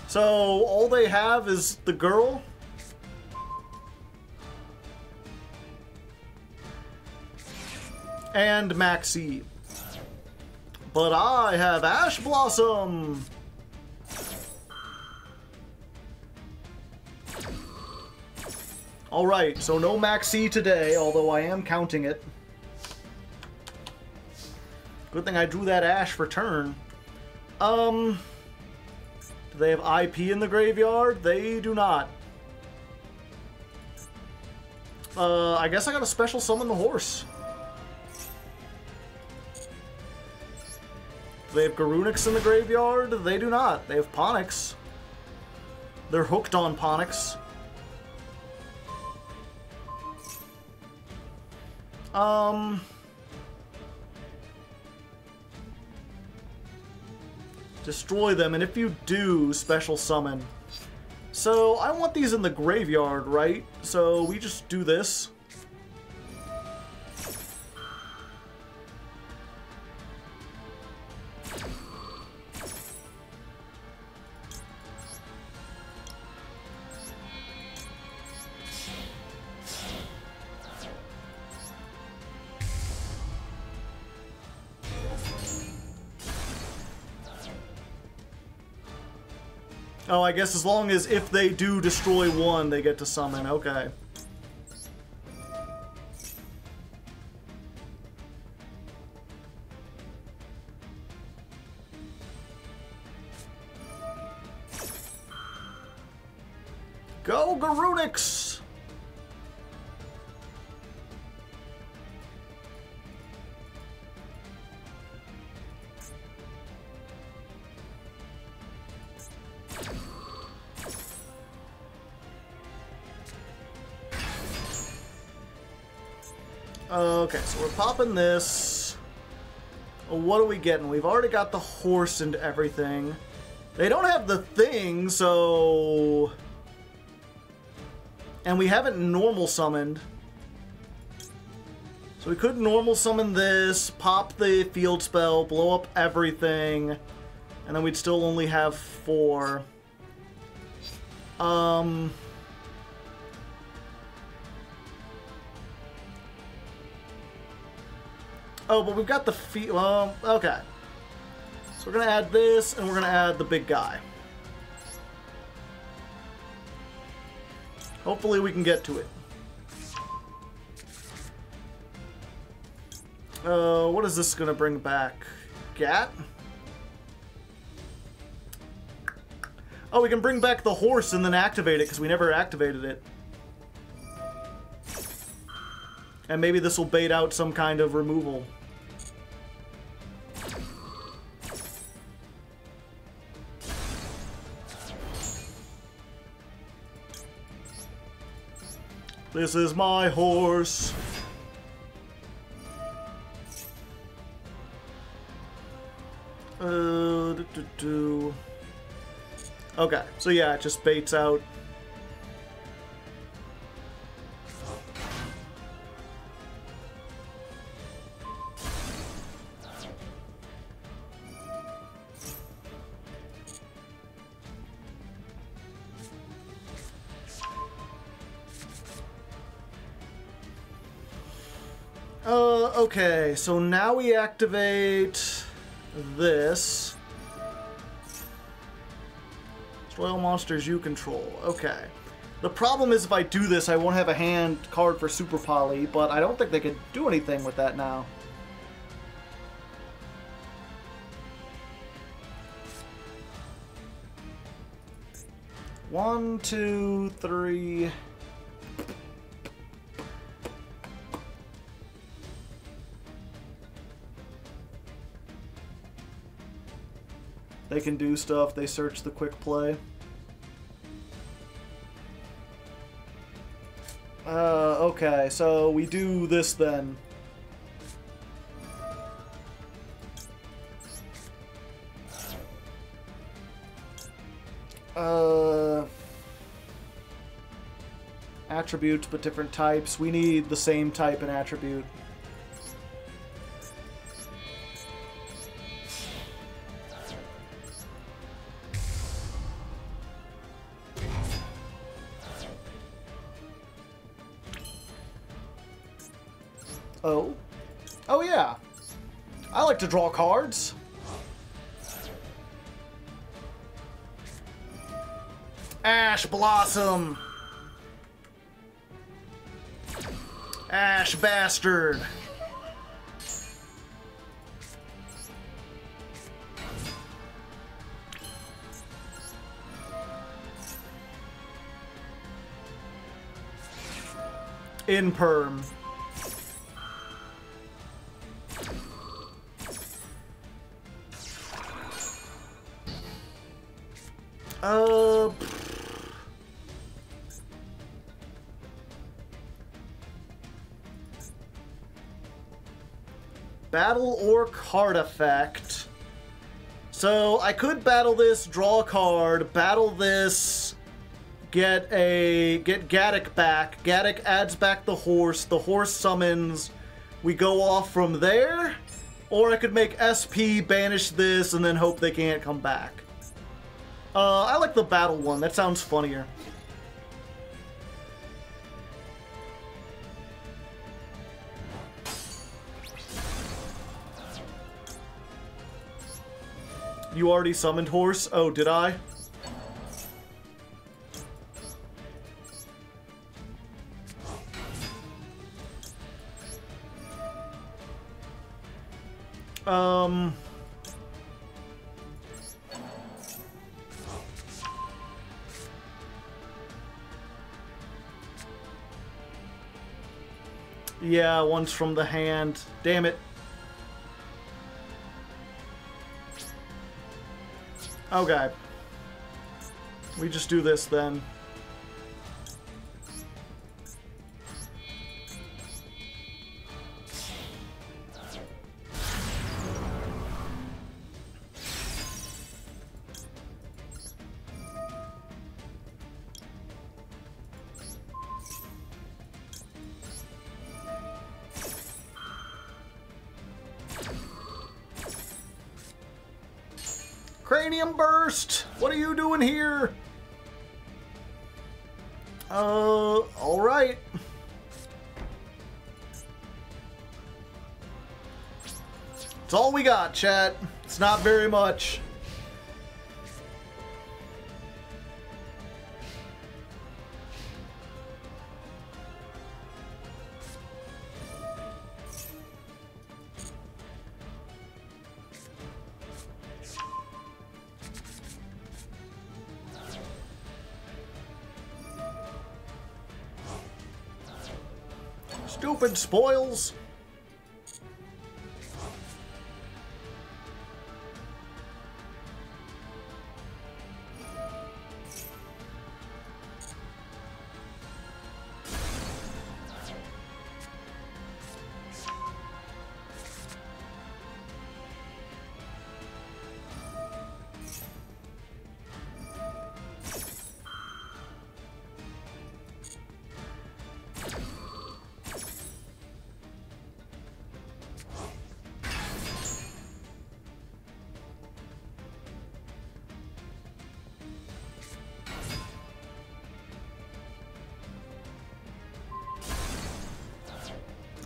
So, all they have is the girl? And Maxie. But I have Ash Blossom! Alright, so no Maxie today, although I am counting it. Good thing I drew that Ash for turn. Do they have IP in the graveyard? They do not. I guess I gotta special summon the horse. Do they have Garunix in the graveyard? They do not. They have Ponix. They're hooked on Ponix. Destroy them, and if you do, special summon. So, I want these in the graveyard, right? So, we just do this. Oh, I guess as long as if they do destroy one, they get to summon. Okay. Go, Garunix! Okay, so we're popping this. What are we getting? We've already got the horse and everything. They don't have the thing, so... And we haven't normal summoned. So we could normal summon this, pop the field spell, blow up everything, and then we'd still only have 4. Oh, but we've got the well, okay. So we're gonna add this, and we're gonna add the big guy. Hopefully we can get to it. What is this gonna bring back? Gat? Oh, we can bring back the horse and then activate it, because we never activated it. And maybe this will bait out some kind of removal. This is my horse. Okay, so yeah, it just baits out. Okay, so now we activate this. Spoil monsters you control. Okay. The problem is if I do this, I won't have a hand card for Super Poly, but I don't think they could do anything with that now. One, two, three. They can do stuff. They search the quick play. Okay, so we do this then. Attributes, but different types. We need the same type and attribute. Oh. Oh yeah. I like to draw cards. Ash Blossom. Ash Bastard. Imperm. Battle or card effect. So I could battle this, draw a card, battle this, get Gaddock back. Gaddock adds back the horse summons, we go off from there. Or I could make SP, banish this, and then hope they can't come back. I like the battle one, that sounds funnier. You already summoned horse? Oh, did I? Yeah, one's from the hand. Damn it. Okay. We just do this then. Cranium Burst! What are you doing here? Alright. It's all we got, chat. It's not very much. Stupid spoils.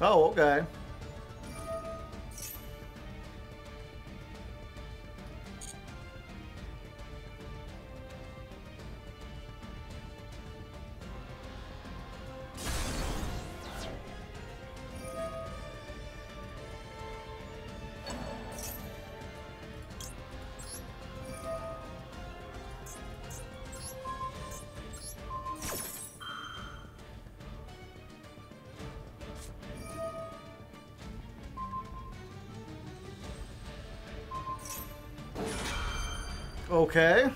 Oh, okay. Okay.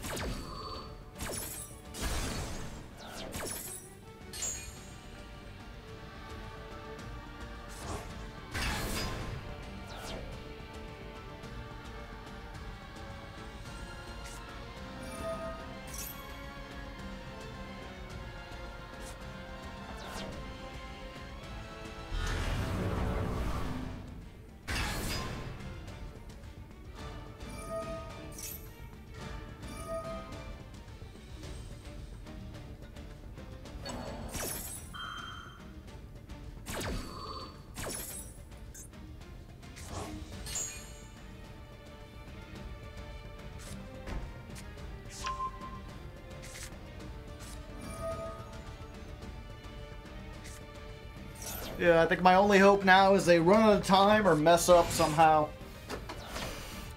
Yeah, I think my only hope now is they run out of time or mess up somehow.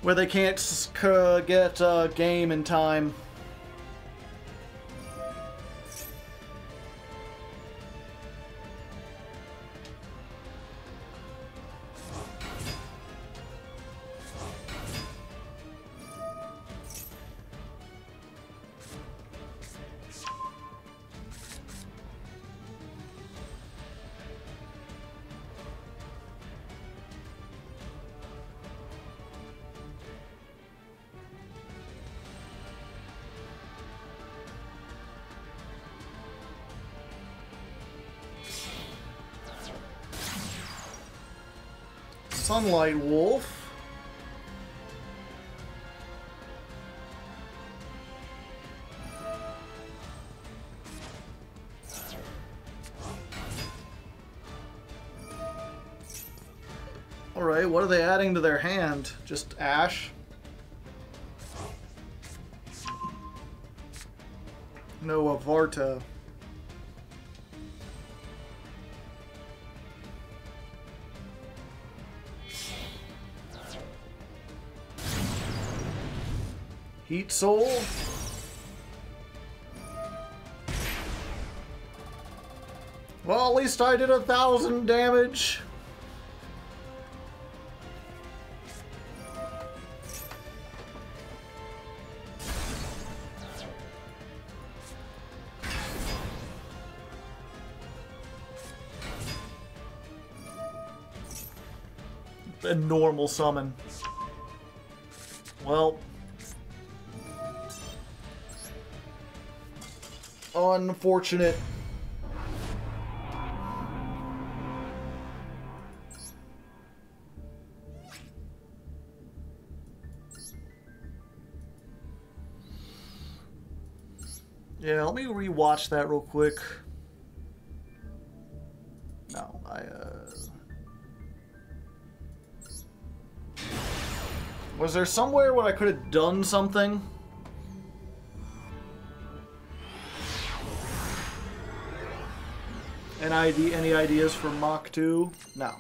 Where they can't get a game in time. Sunlight Wolf. Alright, what are they adding to their hand? Just ash? No, Avarta. Heat Soul. Well, at least I did 1,000 damage. A normal summon. Well, unfortunate. Yeah, let me rewatch that real quick. No, was there somewhere where I could have done something? Any ideas for Mach 2? No.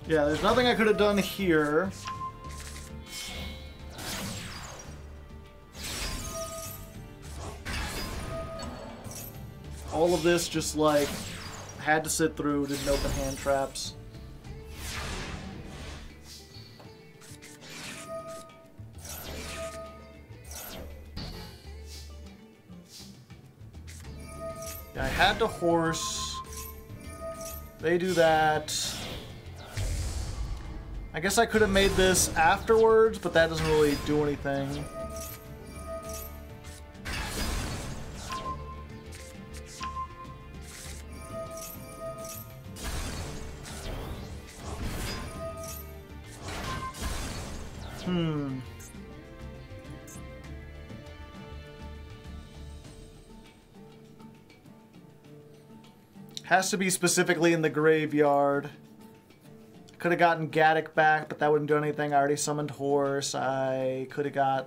Yeah, there's nothing I could have done here. All of this just like had to sit through, didn't open hand traps. Yeah, I had to horse. They do that. I guess I could have made this afterwards, but that doesn't really do anything. Has to be specifically in the graveyard. Could have gotten Gaddock back, but that wouldn't do anything. I already summoned Horse. I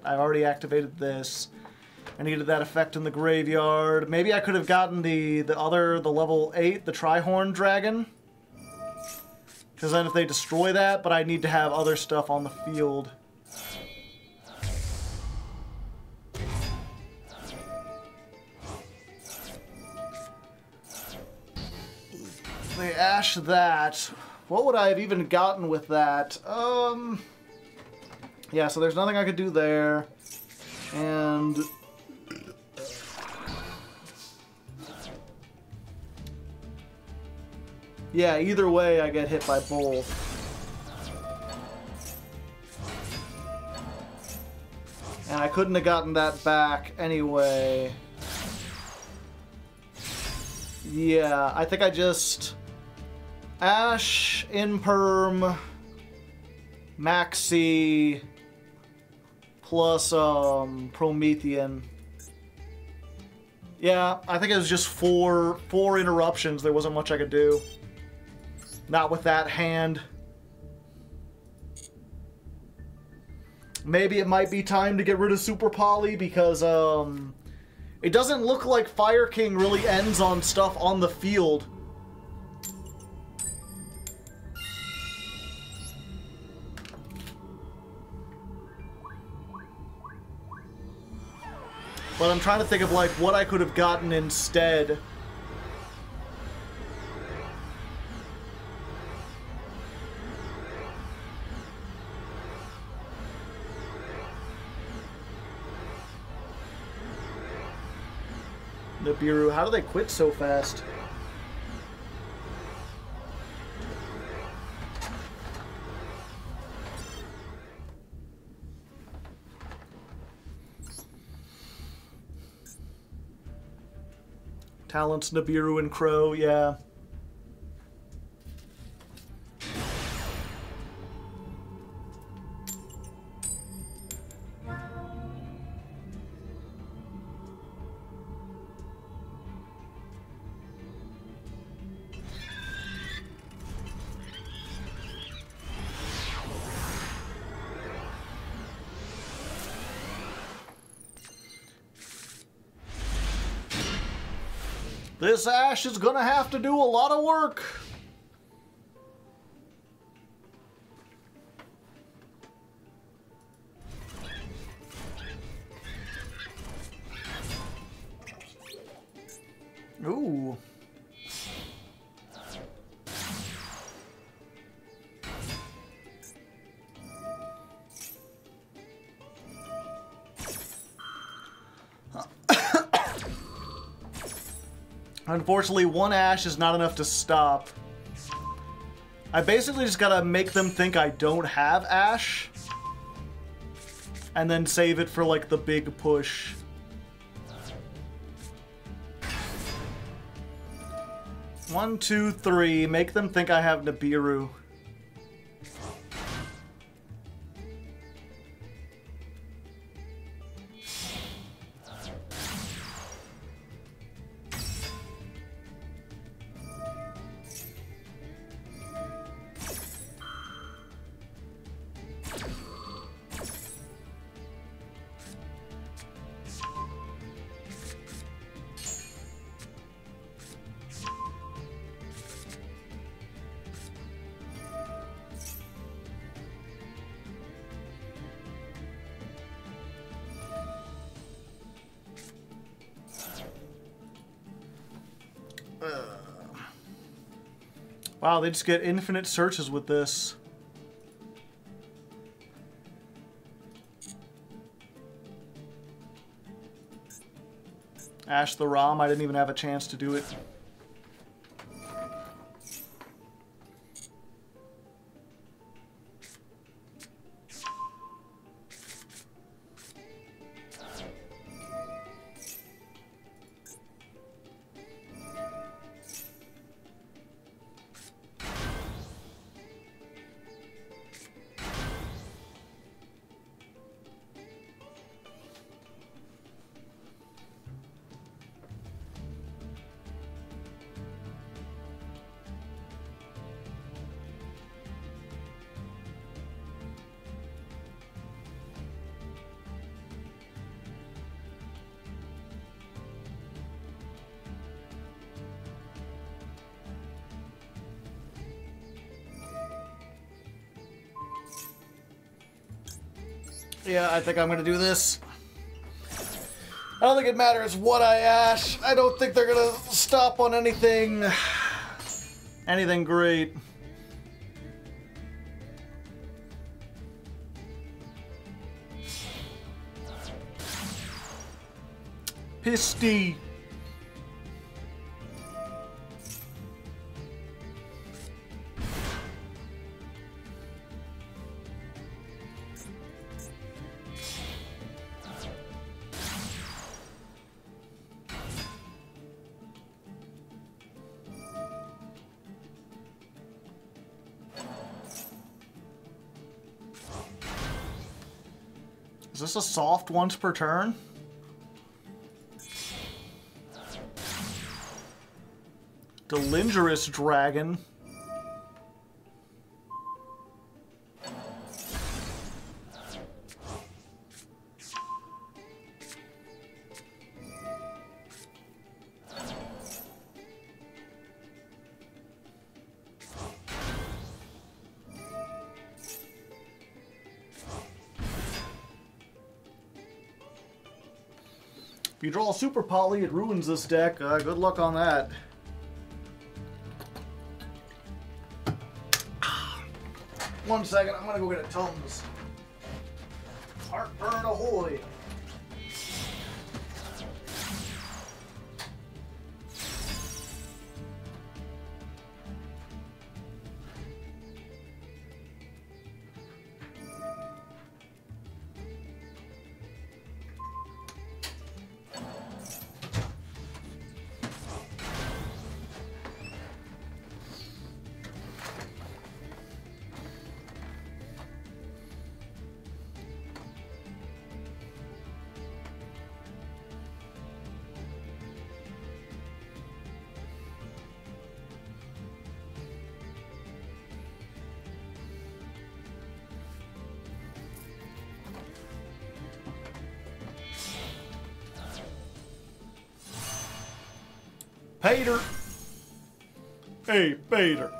already activated this. I needed that effect in the graveyard. Maybe I could have gotten the level 8, the Trihorn Dragon. Because then if they destroy that, but I need to have other stuff on the field. They ash that. What would I have even gotten with that? Yeah, so there's nothing I could do there. And... yeah, either way I get hit by both. And I couldn't have gotten that back anyway. Yeah, I think I just... Ash, Imperm, Maxi, plus Promethean. Yeah, I think it was just four interruptions. There wasn't much I could do. Not with that hand. Maybe it might be time to get rid of Super Poly because it doesn't look like Fire King really ends on stuff on the field. But I'm trying to think of like what I could have gotten instead. Nibiru, how do they quit so fast? Talents, Nibiru and Crow, yeah. This Ash is gonna have to do a lot of work. Ooh. Unfortunately, one Ash is not enough to stop. I basically just gotta make them think I don't have Ash. And then save it for, like, the big push. One, two, three. Make them think I have Nibiru. Wow, they just get infinite searches with this. Ash the Rom, I didn't even have a chance to do it. Yeah, I think I'm gonna do this. I don't think it matters what I ash. I don't think they're gonna stop on anything. Anything great. Pisty. Is this a soft once per turn? Delingerous Dragon. If you draw a Super Poly, it ruins this deck. Good luck on that. One second, I'm gonna go get a Tums. Heartburn ahoy! Pater! Hey, Pater!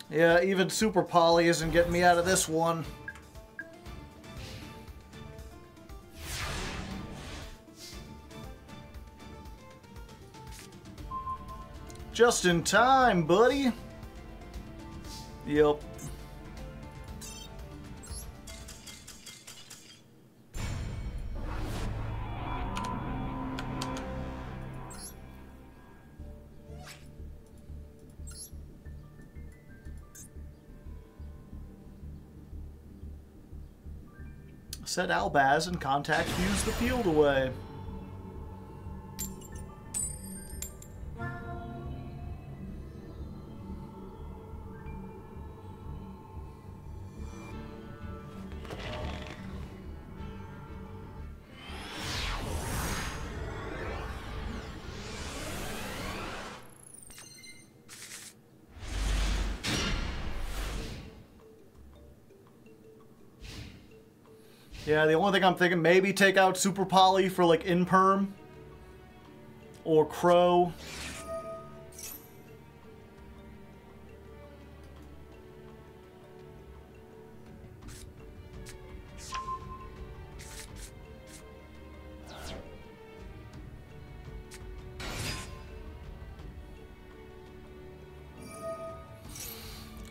Yeah, even Super Poly isn't getting me out of this one. Just in time, buddy. Yep. Set Albaz and contact fuse the field away. Yeah, the only thing I'm thinking, maybe take out Super Poly for like Imperm or Crow.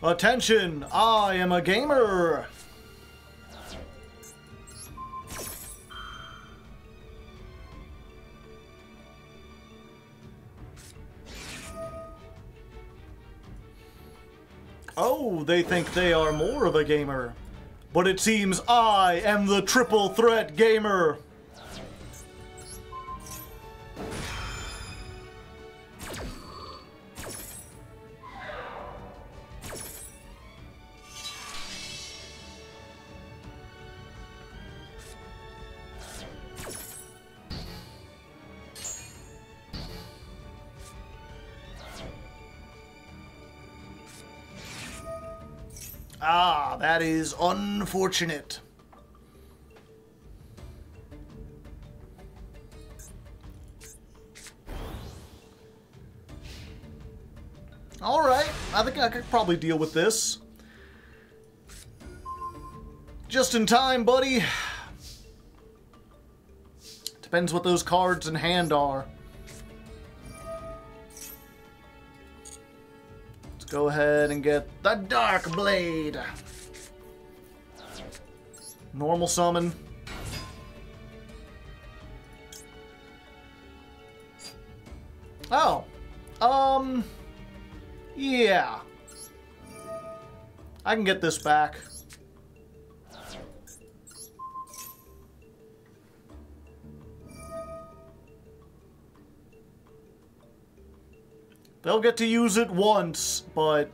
Attention, I am a gamer. Oh, they think they are more of a gamer. But it seems I am the triple threat gamer. Ah, that is unfortunate. Alright, I think I could probably deal with this. Just in time, buddy. Depends what those cards in hand are. Let's go ahead and get the Dark Blade. Normal summon. Oh. Yeah. I can get this back. They'll get to use it once, but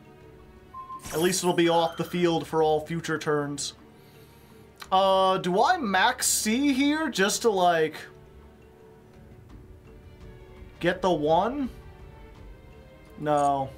at least it'll be off the field for all future turns. Do I max C here just to, like, get the one? No.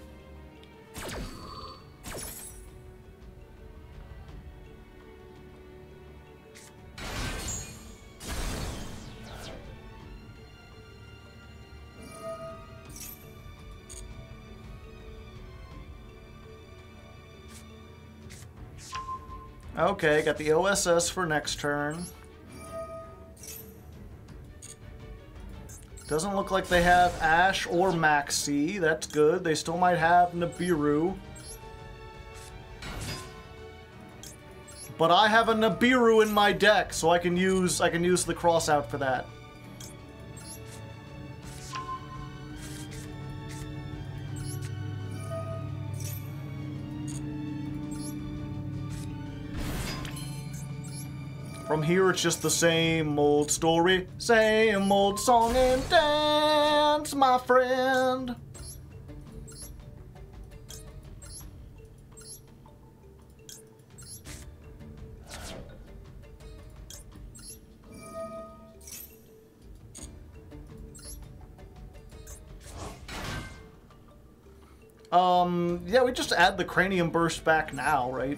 Okay, got the OSS for next turn. Doesn't look like they have Ash or Maxi. That's good. They still might have Nibiru. But I have a Nibiru in my deck, so I can use the cross out for that. From here, it's just the same old story, same old song and dance, my friend. Yeah, we just add the Cranium Burst back now, right?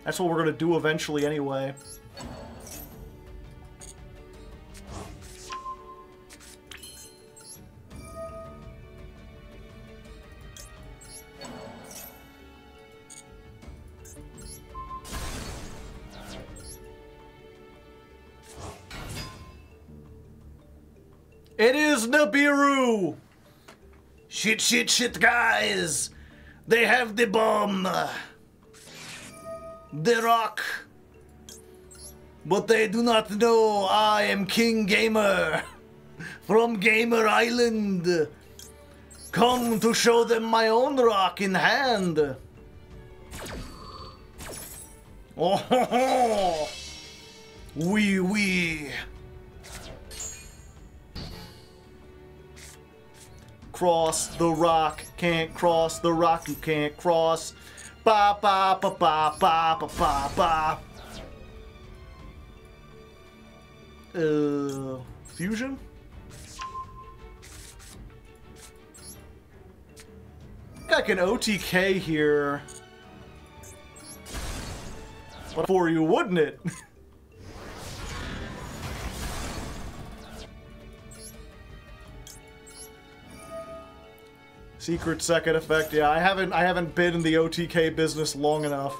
That's what we're gonna do eventually anyway. It is Nibiru! Shit, shit, shit, guys! They have the bomb! The rock! But they do not know I am King Gamer! From Gamer Island! Come to show them my own rock in hand! Oh ho ho! Wee wee! Cross the rock, can't cross the rock, you can't cross. Ba ba ba ba ba ba ba ba. Fusion? I can OTK here. For you, wouldn't it? Secret second effect, yeah, I haven't been in the OTK business long enough.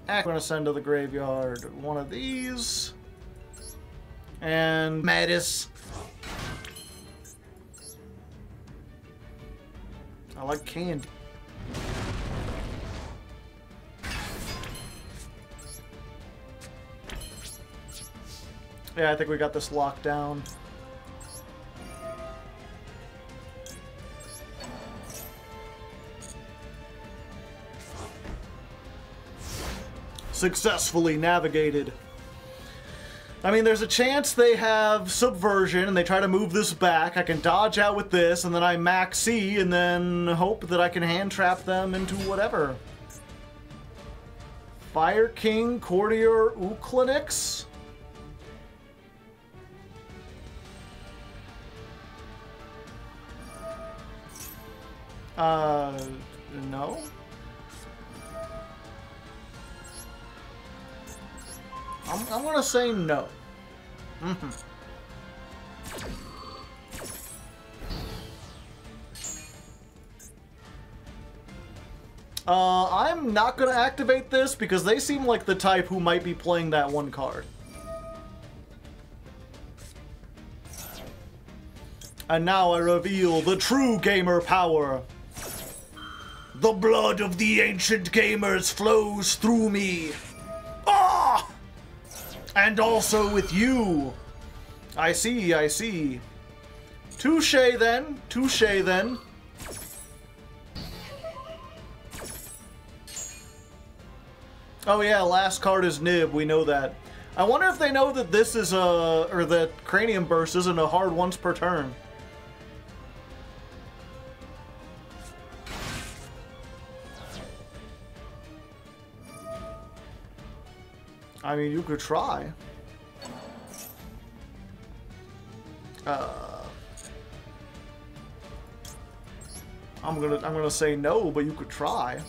I'm gonna send to the graveyard one of these. And Mattis. I like candy. Yeah, I think we got this locked down. Successfully navigated. I mean, there's a chance they have Subversion and they try to move this back. I can dodge out with this, and then I max C, and then hope that I can hand trap them into whatever. Fire King, Courtier, Uklanix? No. I'm gonna say no. I'm not gonna activate this because they seem like the type who might be playing that one card. And now I reveal the true gamer power. The blood of the ancient gamers flows through me. Ah! And also with you. I see, I see. Touche then, touche then. Oh yeah, last card is Nib, we know that. I wonder if they know that this is or that Cranium Burst isn't a hard once per turn. I mean, you could try. I'm gonna say no, but you could try.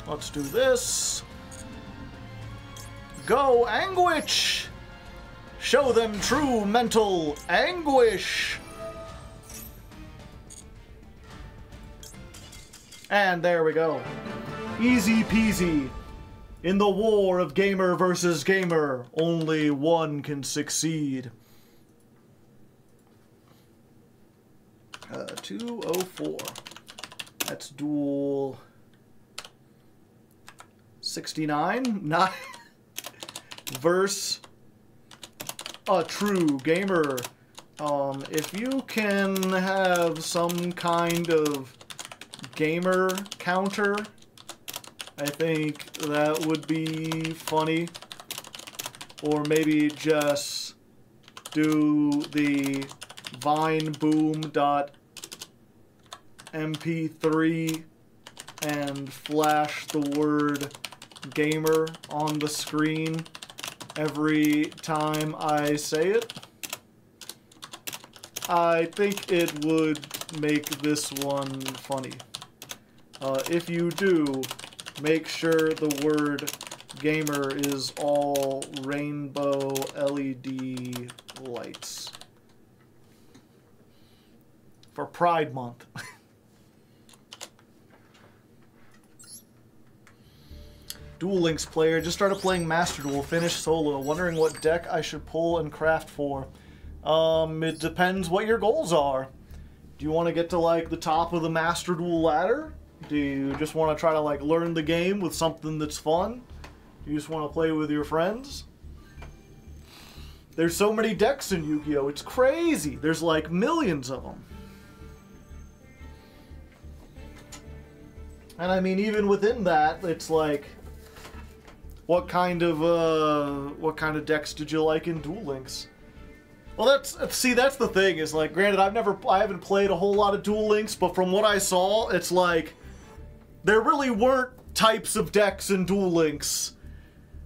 Let's do this. Go, Anguish! Show them true mental anguish! And there we go. Easy peasy. In the war of gamer versus gamer, only one can succeed. 204. That's duel 69? 9? Verse a true gamer. If you can have some kind of gamer counter, I think that would be funny. Or maybe just do the vineboom.mp3 and flash the word gamer on the screen every time I say it. I think it would make this one funny. If you do, make sure the word gamer is all rainbow LED lights. For Pride Month. Duel Links player, just started playing Master Duel, finished solo, wondering what deck I should pull and craft for. It depends what your goals are. Do you want to get to like the top of the Master Duel ladder? Do you just want to try to like learn the game with something that's fun? Do you just want to play with your friends? There's so many decks in Yu-Gi-Oh! It's crazy! There's like millions of them. And I mean, even within that, it's like, what kind of decks did you like in Duel Links? Well, that's the thing, is like, granted, I haven't played a whole lot of Duel Links, but from what I saw, it's like, there really weren't types of decks in Duel Links.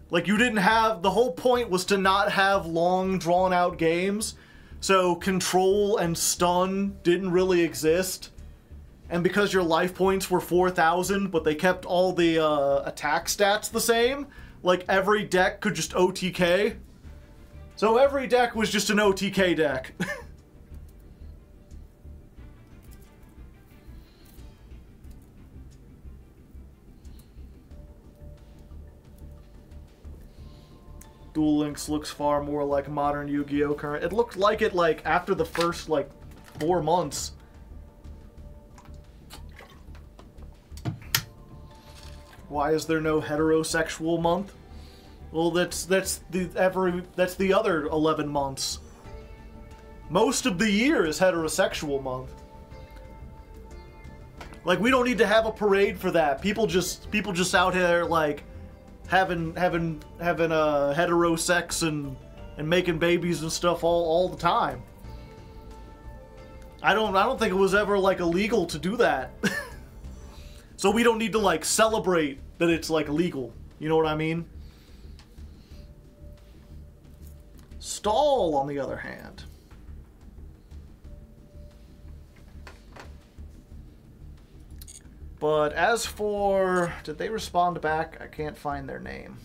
Like, you didn't have, the whole point was to not have long, drawn-out games, so control and stun didn't really exist. And because your life points were 4,000, but they kept all the attack stats the same, like every deck could just OTK. So every deck was just an OTK deck. Duel Links looks far more like modern Yu-Gi-Oh! Current. It looked like it like after the first like 4 months. Why is there no heterosexual month? Well, that's the other 11 months. Most of the year is heterosexual month. Like, we don't need to have a parade for that. People just out here like having hetero sex and making babies and stuff all the time. I don't think it was ever like illegal to do that. So we don't need to like celebrate that it's like illegal. You know what I mean? Stall, on the other hand. But as for... Did they respond back? I can't find their name.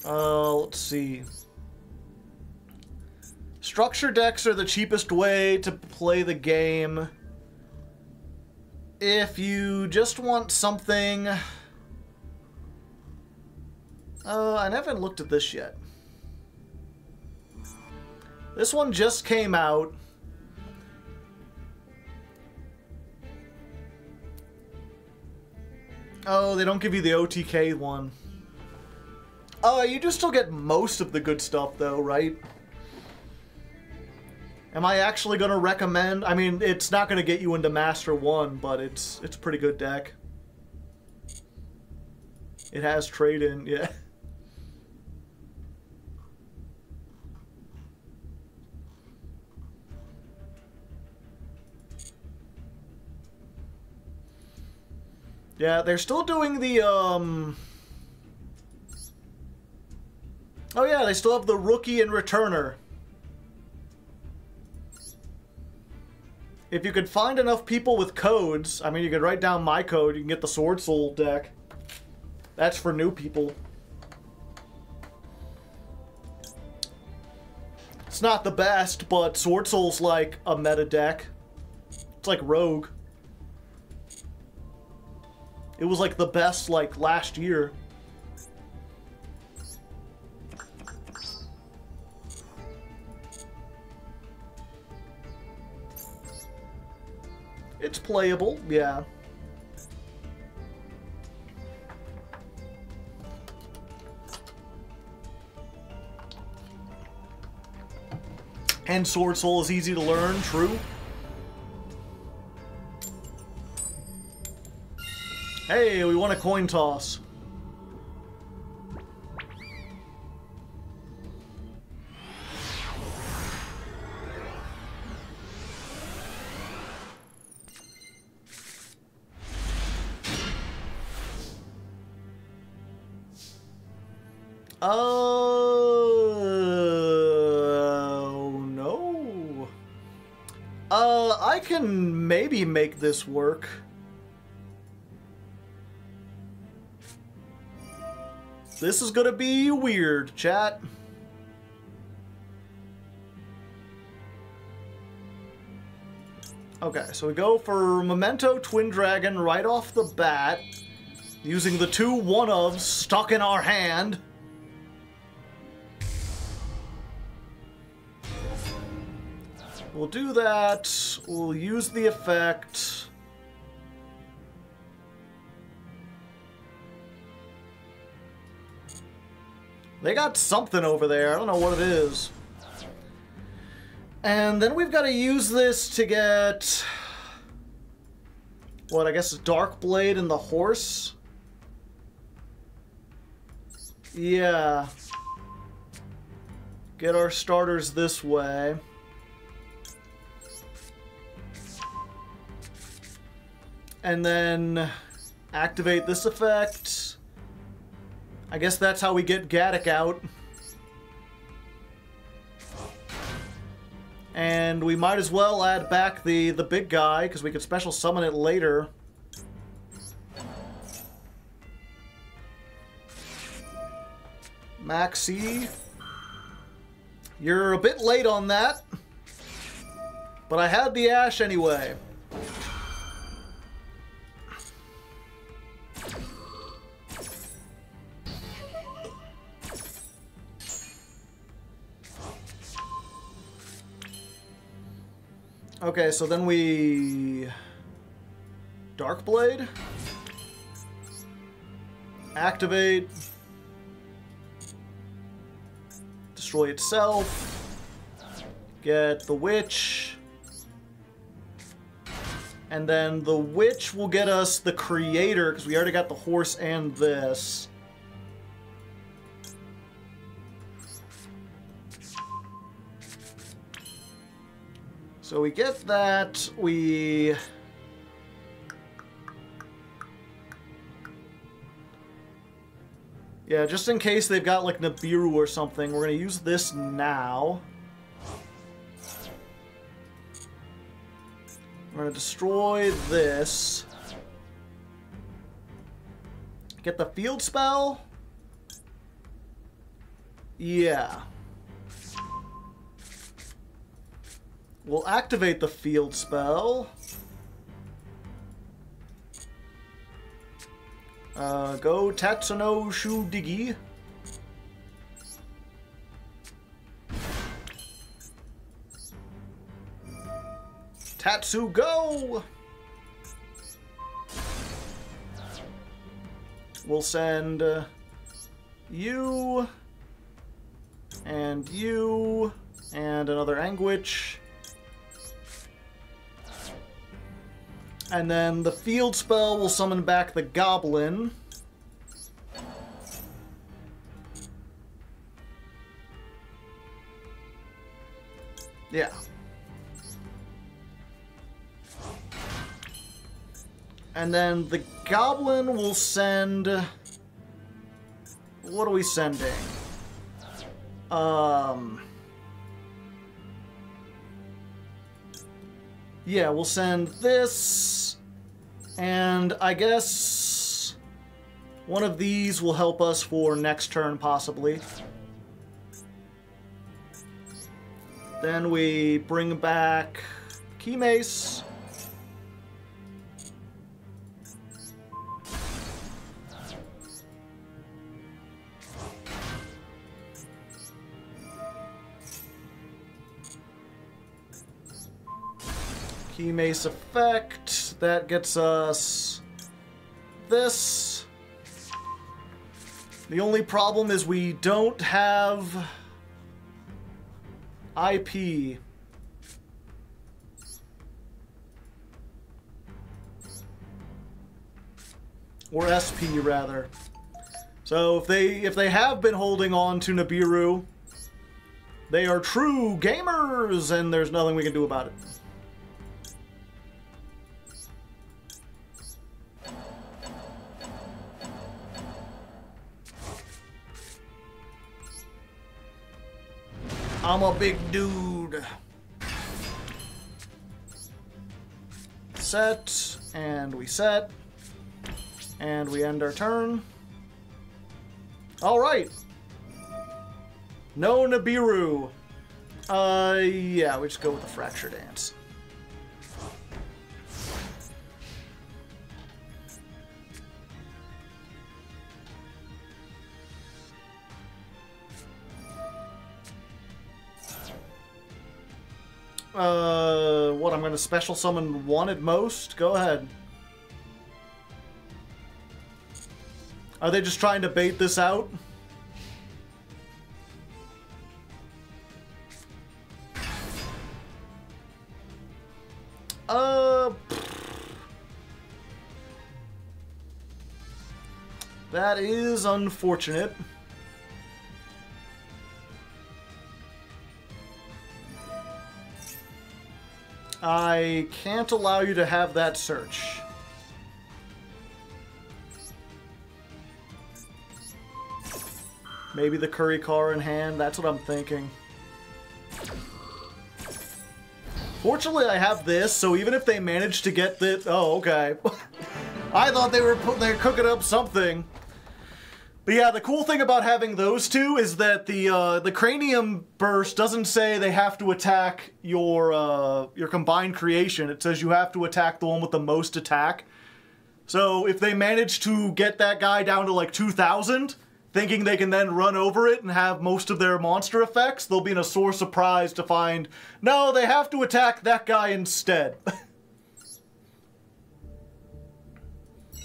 Let's see. Structure decks are the cheapest way to play the game. If you just want something... I haven't looked at this yet. This one just came out. Oh, they don't give you the OTK one. You do still get most of the good stuff, though, right? Am I actually going to recommend... I mean, it's not going to get you into Master 1, but it's a pretty good deck. It has trade-in, yeah. Yeah, they're still doing the, Oh yeah, they still have the Rookie and Returner. If you could find enough people with codes, I mean, you could write down my code, you can get the Sword Soul deck. That's for new people. It's not the best, but Sword Soul's like a meta deck. It's like Rogue. It was like the best, like, last year. It's playable, yeah. And Sword Soul is easy to learn, true. Hey, we won a coin toss. Oh, no. I can maybe make this work. This is gonna be weird, chat. Okay, so we go for Memento Twin Dragon right off the bat, using the two one-ofs stuck in our hand. We'll do that. We'll use the effect. They got something over there. I don't know what it is. And then we've got to use this to get... what, I guess Dark Blade and the horse? Yeah. Get our starters this way. And then activate this effect. I guess that's how we get Gaddock out. And we might as well add back the big guy, because we could special summon it later. Maxi. You're a bit late on that. But I had the Ash anyway. Okay, so then we... Dark Blade. Activate. Destroy itself. Get the Witch. And then the Witch will get us the Creator, because we already got the horse and this. So we get that, we Yeah, just in case they've got like Nibiru or something, we're gonna use this now. We're gonna destroy this. Get the field spell? Yeah. We'll activate the field spell. Go Tatsuno Shudigi. Tatsu, go! We'll send you, and another Anguich. And then the field spell will summon back the Goblin. Yeah. And then the Goblin will send... What are we sending? Yeah, we'll send this, and I guess one of these will help us for next turn, possibly. Then we bring back Keymace. Keymace effect, that gets us this. The only problem is we don't have IP. Or SP, rather. So if they have been holding on to Nibiru, they are true gamers, and there's nothing we can do about it. I'm a big dude. Set, and we set. And we end our turn. Alright. No Nibiru. Yeah, we just go with the Fracture Dance. What, I'm gonna special summon one at most? Go ahead. Are they just trying to bait this out? That is unfortunate. I can't allow you to have that search. Maybe the Kurikara in hand, that's what I'm thinking. Fortunately, I have this, so even if they manage to get the... Oh, okay. I thought they're cooking up something. But yeah, the cool thing about having those two is that the Cranium Burst doesn't say they have to attack your combined creation. It says you have to attack the one with the most attack. So if they manage to get that guy down to like 2,000, thinking they can then run over it and have most of their monster effects, they'll be in a sore surprise to find, no, they have to attack that guy instead.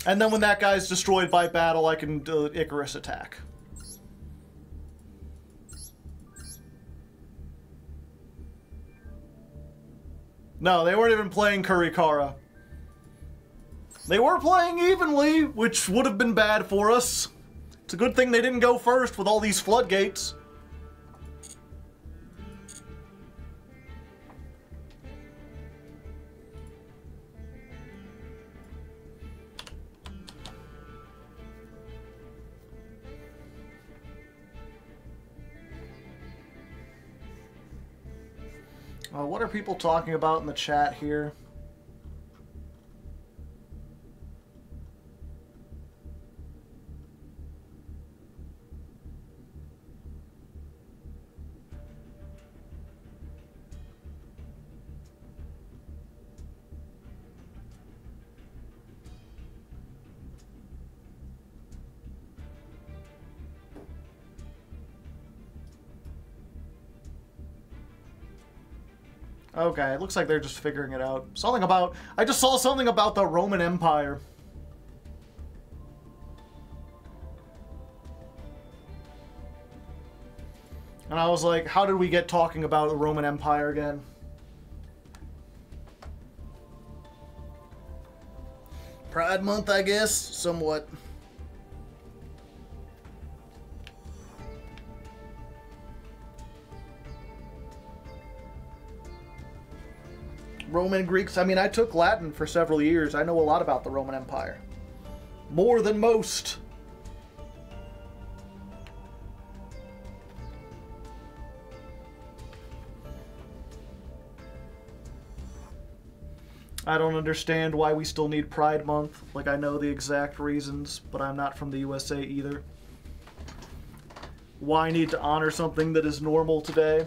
And then when that guy's destroyed by battle, I can do Icarus attack. No, they weren't even playing Kurikara. They were playing evenly, which would have been bad for us. It's a good thing they didn't go first with all these floodgates. What are people talking about in the chat here? Okay, it looks like they're just figuring it out. Something about... I just saw something about the Roman Empire. And I was like, how did we get talking about the Roman Empire again? Pride Month, I guess? Somewhat. Roman Greeks. I mean, I took Latin for several years. I know a lot about the Roman Empire. More than most. I don't understand why we still need Pride Month. Like, I know the exact reasons, but I'm not from the USA either. Why need to honor something that is normal today?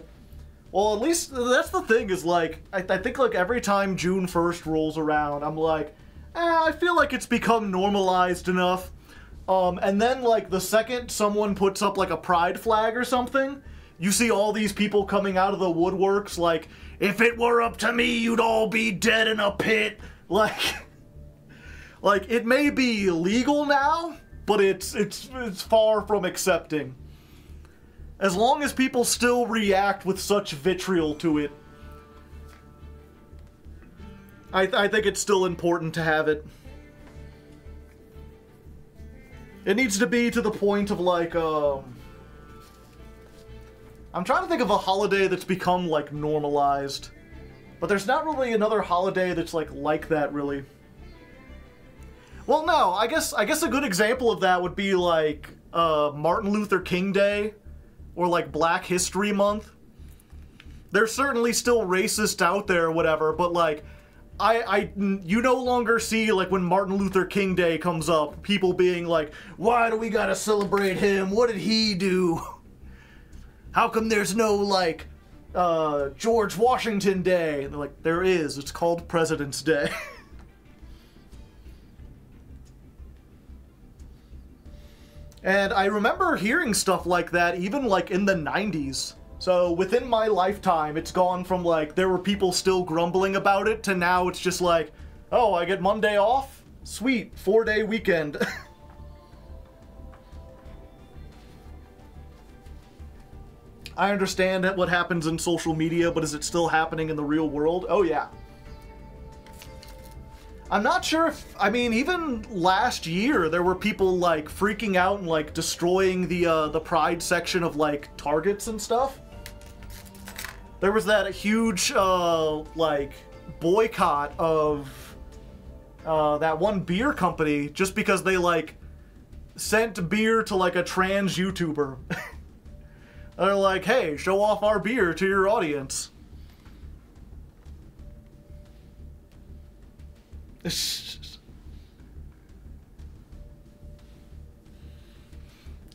Well, at least that's the thing is, like, I think, like, every time June 1st rolls around, I'm like, I feel like it's become normalized enough. And then, like, the second someone puts up, like, a pride flag or something, you see all these people coming out of the woodworks, like, if it were up to me, you'd all be dead in a pit. Like, it may be illegal now, but it's far from accepting. As long as people still react with such vitriol to it, I think it's still important to have it. It needs to be to the point of, like, I'm trying to think of a holiday that's become, like, normalized. But there's not really another holiday that's, like that, really. Well, no, I guess a good example of that would be, like, Martin Luther King Day. Or, like, Black History Month. There's certainly still racists out there or whatever, but, like, you no longer see, like, when Martin Luther King Day comes up, people being like, why do we gotta celebrate him? What did he do? How come there's no, like, George Washington Day? And they're like, there is. It's called President's Day. And I remember hearing stuff like that even, like, in the 90s. So within my lifetime, it's gone from, like, there were people still grumbling about it to now it's just like, oh, I get Monday off? Sweet, 4-day weekend. I understand what happens in social media, but is it still happening in the real world? Oh, yeah. I'm not sure if, I mean, even last year, there were people, like, freaking out and, like, destroying the Pride section of, like, Targets and stuff. There was that huge, like, boycott of that one beer company just because they, like, sent beer to, like, a trans YouTuber. They're like, hey, show off our beer to your audience.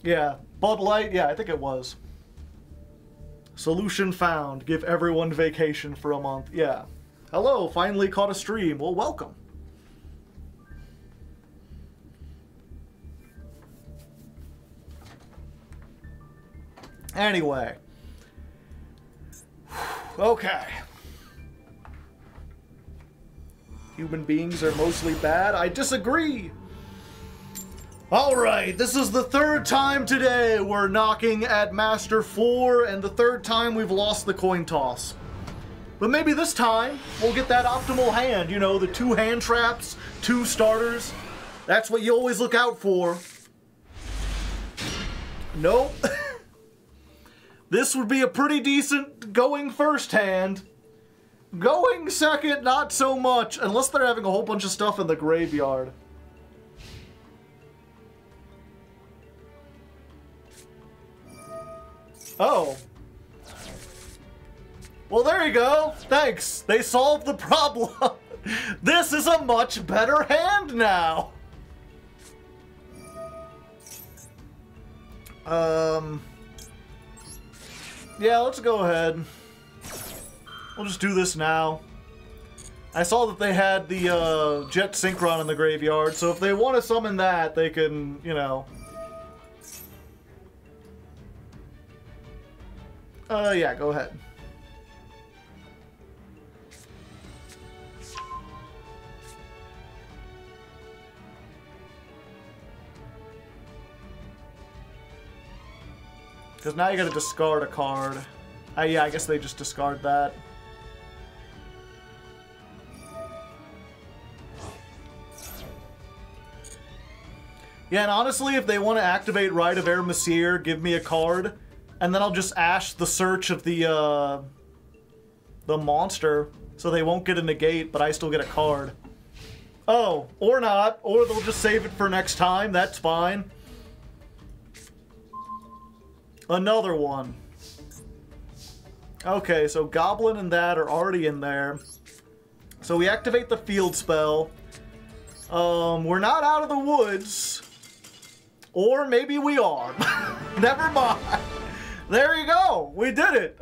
Yeah, Bud Light, yeah, I think it was. Solution found. Give everyone vacation for a month. Yeah. Hello, finally caught a stream. Well, welcome. Anyway. Okay. Human beings are mostly bad. I disagree. Alright, this is the third time today we're knocking at Master 4, and the third time we've lost the coin toss. But maybe this time, we'll get that optimal hand, you know, the 2 hand traps, 2 starters. That's what you always look out for. Nope. This would be a pretty decent going first hand. Going second, not so much, unless they're having a whole bunch of stuff in the graveyard. Oh. Well, there you go. Thanks. They solved the problem. This is a much better hand now. Yeah, let's go ahead. We'll just do this now. I saw that they had the Jet Synchron in the graveyard, so if they want to summon that, they can, you know. Yeah, go ahead. Because now you gotta discard a card. Yeah, I guess they just discard that. Yeah, and honestly, if they want to activate Rite of Air Messier, give me a card, and then I'll just Ash the search of the monster, so they won't get a negate, but I still get a card. Oh, or not, or they'll just save it for next time, that's fine. Another one. Okay, so Goblin and that are already in there. So we activate the field spell. We're not out of the woods. Or maybe we are. Never mind. There you go. We did it.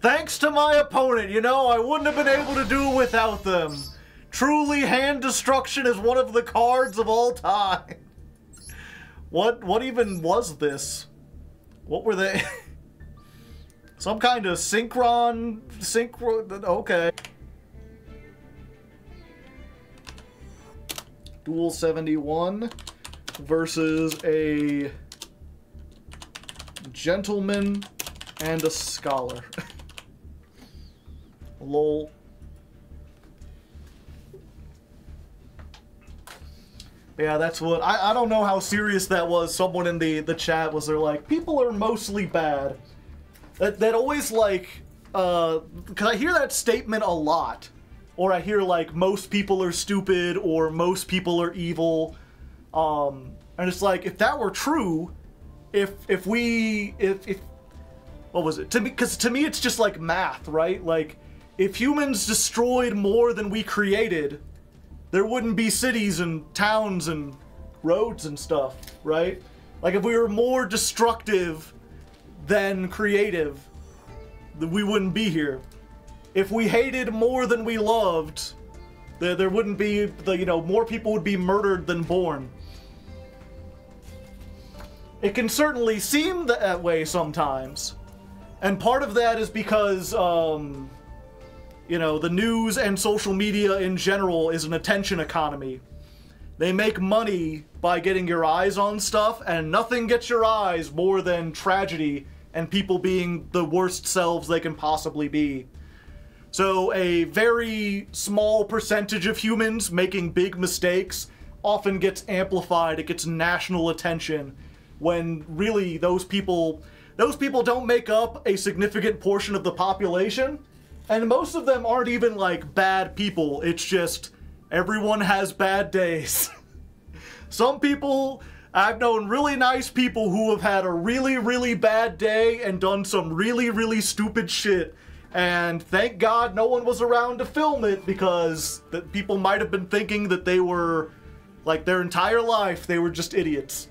Thanks to my opponent. You know, I wouldn't have been able to do it without them. Truly, hand destruction is one of the cards of all time. What even was this? What were they? Some kind of synchro, okay. Duel 71 versus a gentleman and a scholar. Lol. Yeah, that's what, I don't know how serious that was. Someone in the chat was there like, people are mostly bad. That always like, cause I hear that statement a lot. Or I hear like, most people are stupid, or most people are evil. And it's like, if that were true, if what was it? To me, cause to me it's just like math, right? Like, if humans destroyed more than we created, there wouldn't be cities and towns and roads and stuff, right? Like, if we were more destructive than creative, we wouldn't be here. If we hated more than we loved, there wouldn't be, you know, more people would be murdered than born. It can certainly seem that way sometimes. And part of that is because, you know, the news and social media in general is an attention economy. They make money by getting your eyes on stuff, and nothing gets your eyes more than tragedy and people being the worst selves they can possibly be. So a very small percentage of humans making big mistakes often gets amplified, it gets national attention, when really those people don't make up a significant portion of the population. And most of them aren't even, like, bad people. It's just, everyone has bad days. Some people, I've known really nice people who have had a really, really bad day and done some really, really stupid shit. And thank God no one was around to film it, because people might have been thinking that they were, like, their entire life, they were just idiots.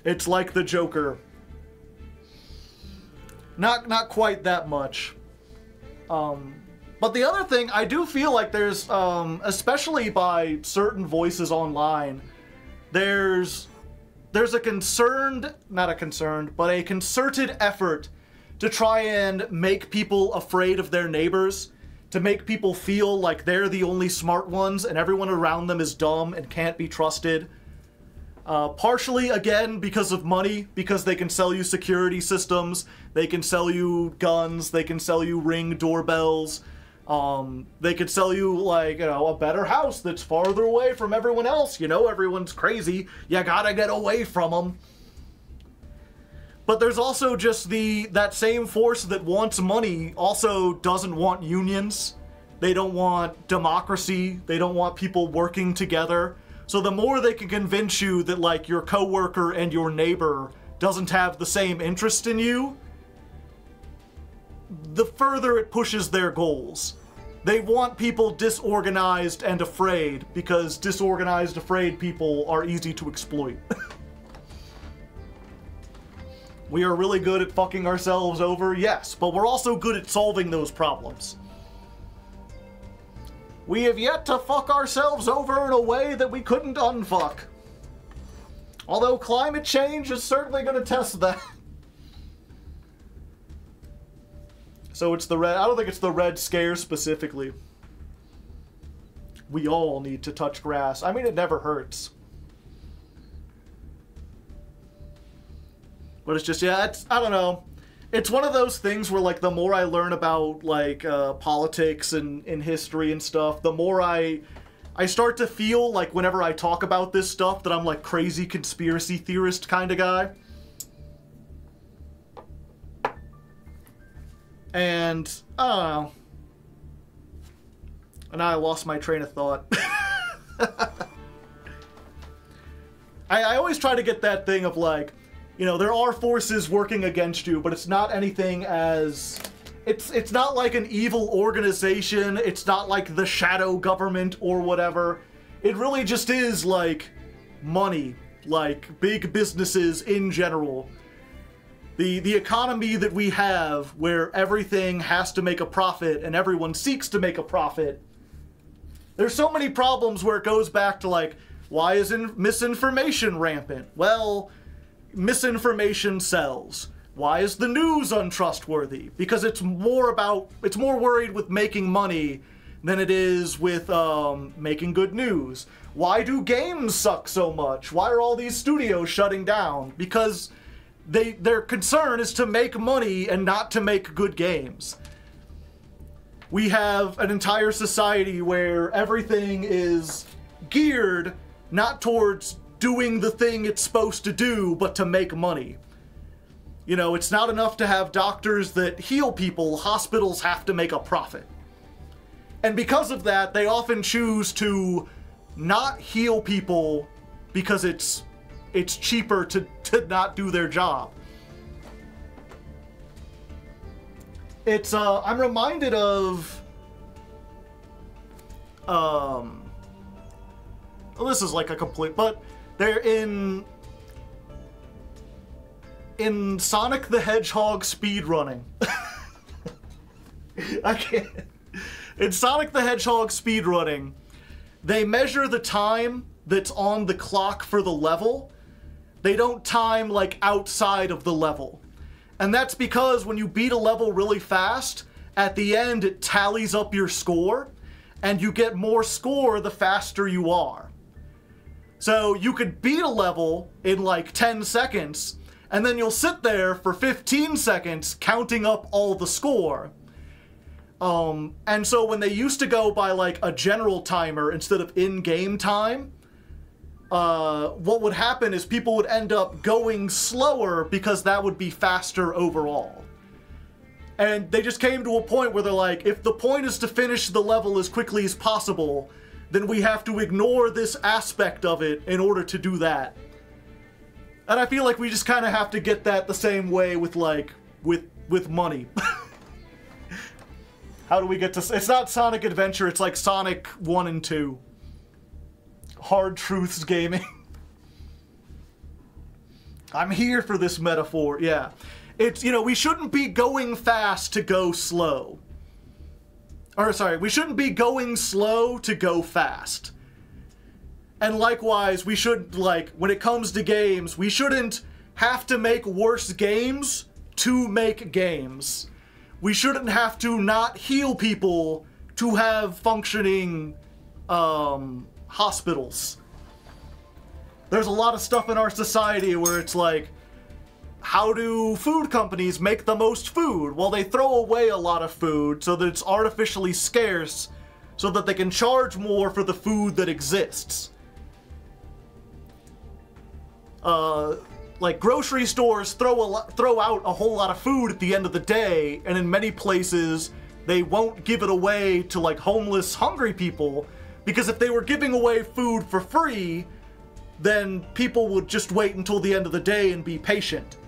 It's like the Joker. Not quite that much. But the other thing, I do feel like there's, especially by certain voices online, there's a concerted effort to try and make people afraid of their neighbors, to make people feel like they're the only smart ones and everyone around them is dumb and can't be trusted. Partially, again, because of money, because they can sell you security systems, they can sell you guns, they can sell you Ring doorbells, they could sell you, like, you know, a better house that's farther away from everyone else. You know, everyone's crazy, you gotta get away from them. But there's also just that same force that wants money also doesn't want unions. They don't want democracy, they don't want people working together. So the more they can convince you that, like, your coworker and your neighbor doesn't have the same interest in you, the further it pushes their goals. They want people disorganized and afraid, because disorganized, afraid people are easy to exploit. We are really good at fucking ourselves over, yes, but we're also good at solving those problems. We have yet to fuck ourselves over in a way that we couldn't unfuck. Although climate change is certainly going to test that. So it's the red. I don't think it's the Red Scare specifically. We all need to touch grass. I mean, it never hurts. But it's just, yeah, I don't know. It's one of those things where, like, the more I learn about, like, politics and history and stuff, the more I start to feel like whenever I talk about this stuff that I'm, like, crazy conspiracy theorist kind of guy. And, I don't know. And I lost my train of thought. I always try to get that thing of, like, you know, there are forces working against you, but it's not anything as... It's not like an evil organization, it's not like the shadow government or whatever. It really just is, like, money. Like, big businesses in general. The economy that we have, where everything has to make a profit and everyone seeks to make a profit. There's so many problems where it goes back to, like, why is misinformation rampant? Well, misinformation sells. Why is the news untrustworthy? Because it's more worried with making money than it is with making good news. Why do games suck so much? Why are all these studios shutting down? Because their concern is to make money and not to make good games. We have an entire society where everything is geared not towards doing the thing it's supposed to do, but to make money. You know, it's not enough to have doctors that heal people, hospitals have to make a profit. And because of that, they often choose to not heal people because it's cheaper to not do their job. It's, I'm reminded of, well, this is like a complete, but they're in Sonic the Hedgehog speedrunning. I can't. In Sonic the Hedgehog speedrunning, they measure the time that's on the clock for the level. They don't time, like, outside of the level. And that's because when you beat a level really fast, at the end it tallies up your score, and you get more score the faster you are. So you could beat a level in like 10 seconds, and then you'll sit there for 15 seconds counting up all the score. And so when they used to go by like a general timer instead of in-game time, what would happen is people would end up going slower because that would be faster overall. And they just came to a point where they're like, if the point is to finish the level as quickly as possible, then we have to ignore this aspect of it in order to do that. And I feel like we just kind of have to get that the same way with, like, with money. How do we get to... It's not Sonic Adventure, it's like Sonic 1 and 2. Hard Truths Gaming. I'm here for this metaphor, yeah. It's, you know, we shouldn't be going fast to go slow. Or, sorry, we shouldn't be going slow to go fast. And likewise, we should, like, when it comes to games, we shouldn't have to make worse games to make games. We shouldn't have to not heal people to have functioning, hospitals. There's a lot of stuff in our society where it's like, how do food companies make the most food? Well, they throw away a lot of food so that it's artificially scarce so that they can charge more for the food that exists. Like grocery stores throw out a whole lot of food at the end of the day, and in many places they won't give it away to like homeless, hungry people, because if they were giving away food for free, then people would just wait until the end of the day and be patient.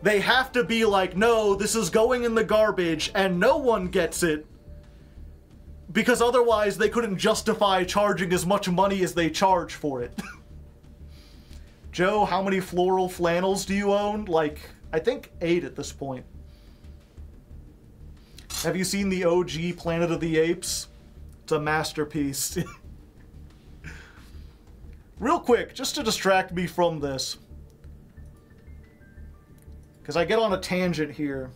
They have to be like, no, this is going in the garbage and no one gets it. Because otherwise they couldn't justify charging as much money as they charge for it. Joe, how many floral flannels do you own? Like, I think 8 at this point. Have you seen the OG Planet of the Apes? It's a masterpiece. Real quick, just to distract me from this, because I get on a tangent here.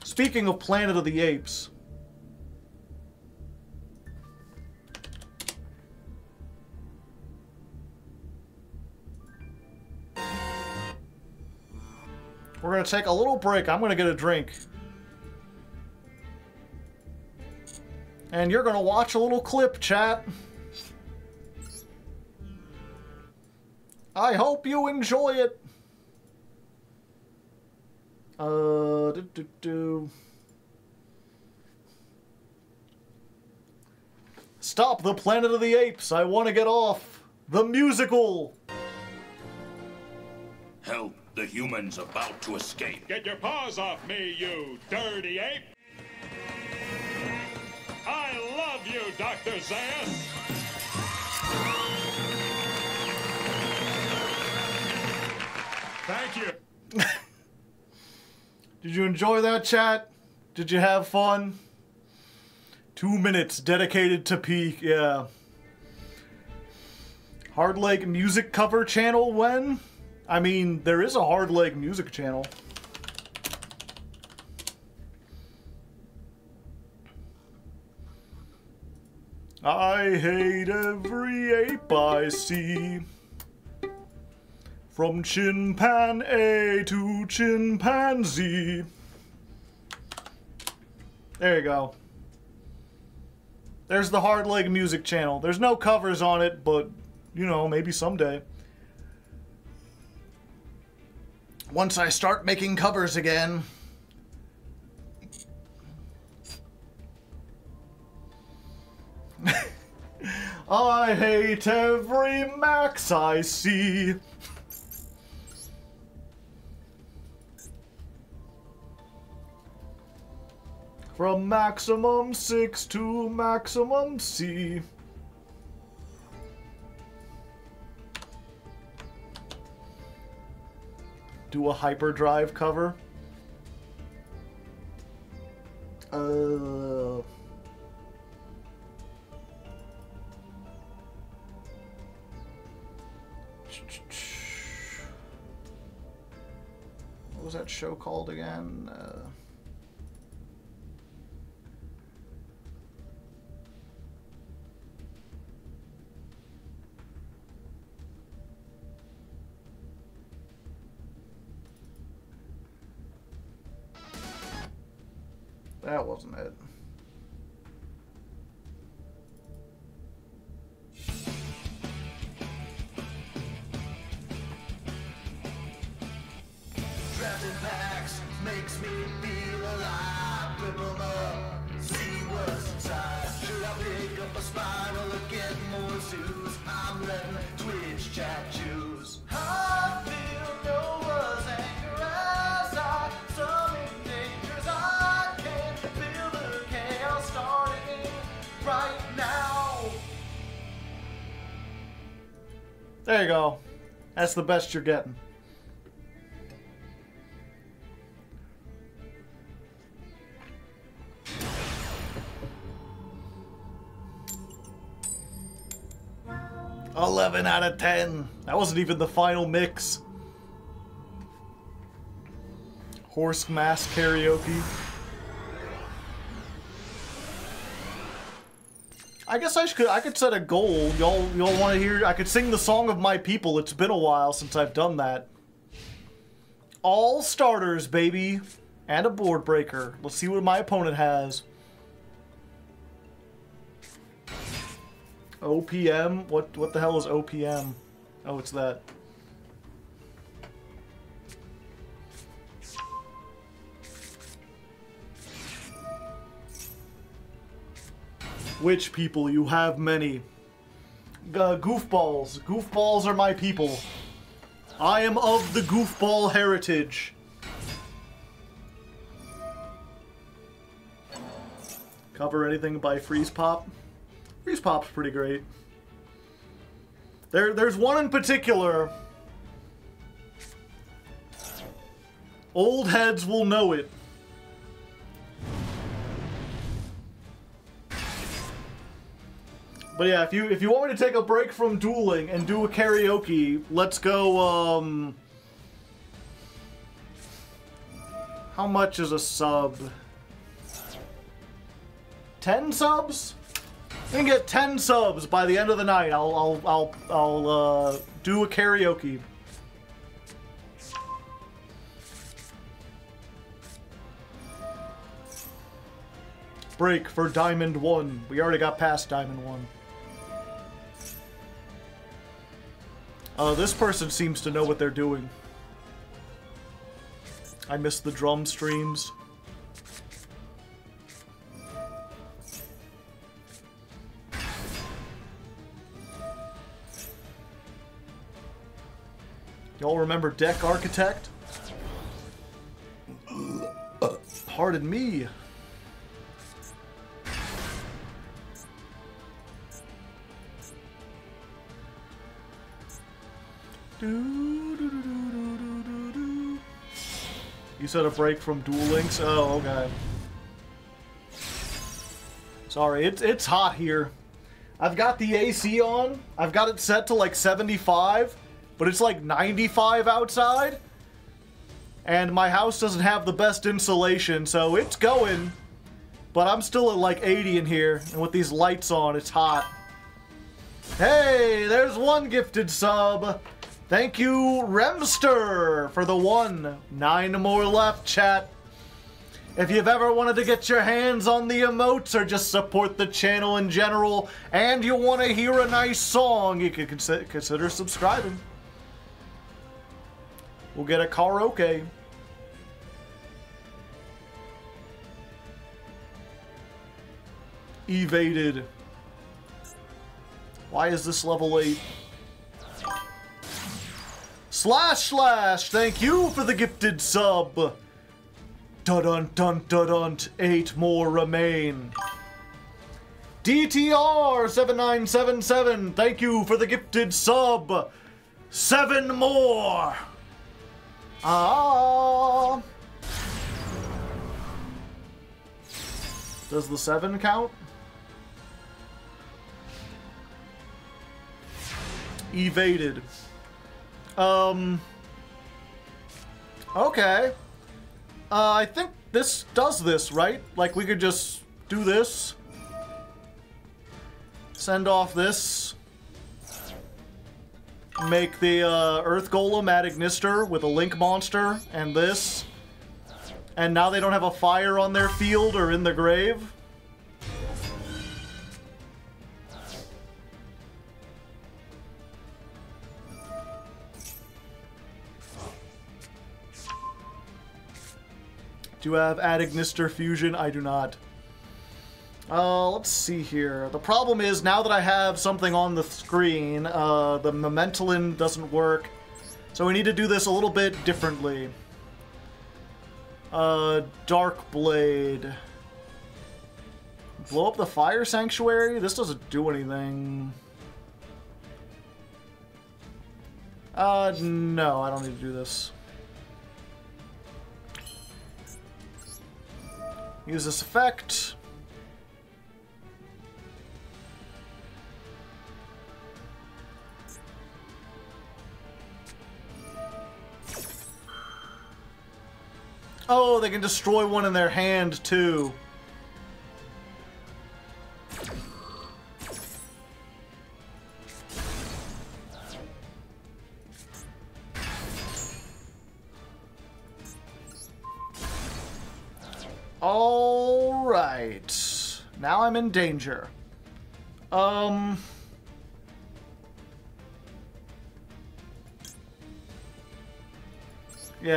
Speaking of Planet of the Apes, we're going to take a little break. I'm going to get a drink. And you're going to watch a little clip, chat. I hope you enjoy it. Stop the Planet of the Apes. I want to get off. The musical. Help the humans about to escape. Get your paws off me, you dirty ape! I love you, Dr. Zaius! Thank you. Did you enjoy that, chat? Did you have fun? 2 minutes dedicated to Peak, yeah. Hard Leg Music cover channel when? I mean, there is a Hard Leg Music channel. I hate every ape I see. From chimpan A to chimpanzee. There you go. There's the Hard Leg Music channel. There's no covers on it, but, you know, maybe someday. Once I start making covers again. I hate every Max I see. From maximum 6 to maximum C. Do a hyperdrive cover. What was that show called again? That wasn't it. Drafting packs makes me feel alive. Rip 'em up, see what's inside. Should I pick up a spine or look at more zoos? I'm letting Twitch chat choose. I feel Noah's anger as I summon dangers. I can feel the chaos starting right now. There you go. That's the best you're getting. $11 out of 10. That wasn't even the final mix. Horse mask karaoke. I guess I could set a goal. Y'all want to hear? I could sing the song of my people. It's been a while since I've done that. All starters, baby, and a board breaker. Let's see what my opponent has. OPM? What the hell is OPM? Oh, it's that. Which people? You have many. Goofballs. Goofballs are my people. I am of the goofball heritage. Cover anything by Freeze Pop? Freeze Pop's pretty great. There's one in particular. Old heads will know it. But yeah, if you want me to take a break from dueling and do a karaoke, let's go, how much is a sub? 10 subs? I can get 10 subs by the end of the night. I'll do a karaoke. Break for Diamond 1. We already got past Diamond 1. This person seems to know what they're doing. I missed the drum streams. Y'all remember Deck Architect? Pardon me. You said a break from Duel Links? Oh, okay. Sorry, it's hot here. I've got the AC on. I've got it set to like 75, but it's like 95 outside. And my house doesn't have the best insulation, so it's going. But I'm still at like 80 in here, and with these lights on, it's hot. Hey, there's one gifted sub. Thank you, Remster, for the 1. 9 more left, chat. If you've ever wanted to get your hands on the emotes or just support the channel in general, and you want to hear a nice song, you can consider subscribing. We'll get a karaoke. Evaded. Why is this level 8? Slash, thank you for the gifted sub. Dun-dun-dun-dun-dun, 8 more remain. DTR7977, thank you for the gifted sub. 7 more. Ah. Does the 7 count? Evaded. Okay. I think this does this, right? Like, we could just do this. Send off this. Make the, Earth Golem add Ignister with a Link Monster, and this. And now they don't have a fire on their field or in the grave. Do you have Add Ignister Fusion? I do not. Let's see here. The problem is, now that I have something on the screen, the Momentalin doesn't work. So we need to do this a little bit differently. Dark Blade. Blow up the Fire Sanctuary? This doesn't do anything. No, I don't need to do this. Use this effect. Oh, they can destroy one in their hand, too. Alright. Now I'm in danger. Yeah,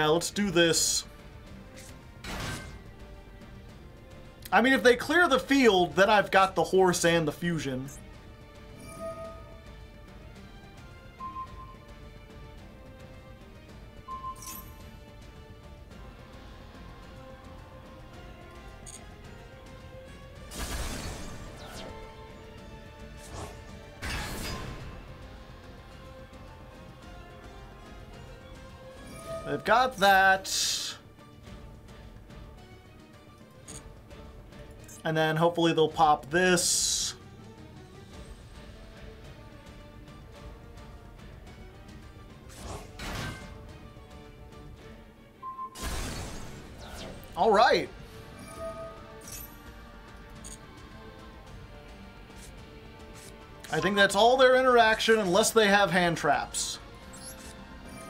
let's do this. I mean, if they clear the field, then I've got the horse and the fusion. They've got that. And then hopefully they'll pop this. All right. I think that's all their interaction unless they have hand traps.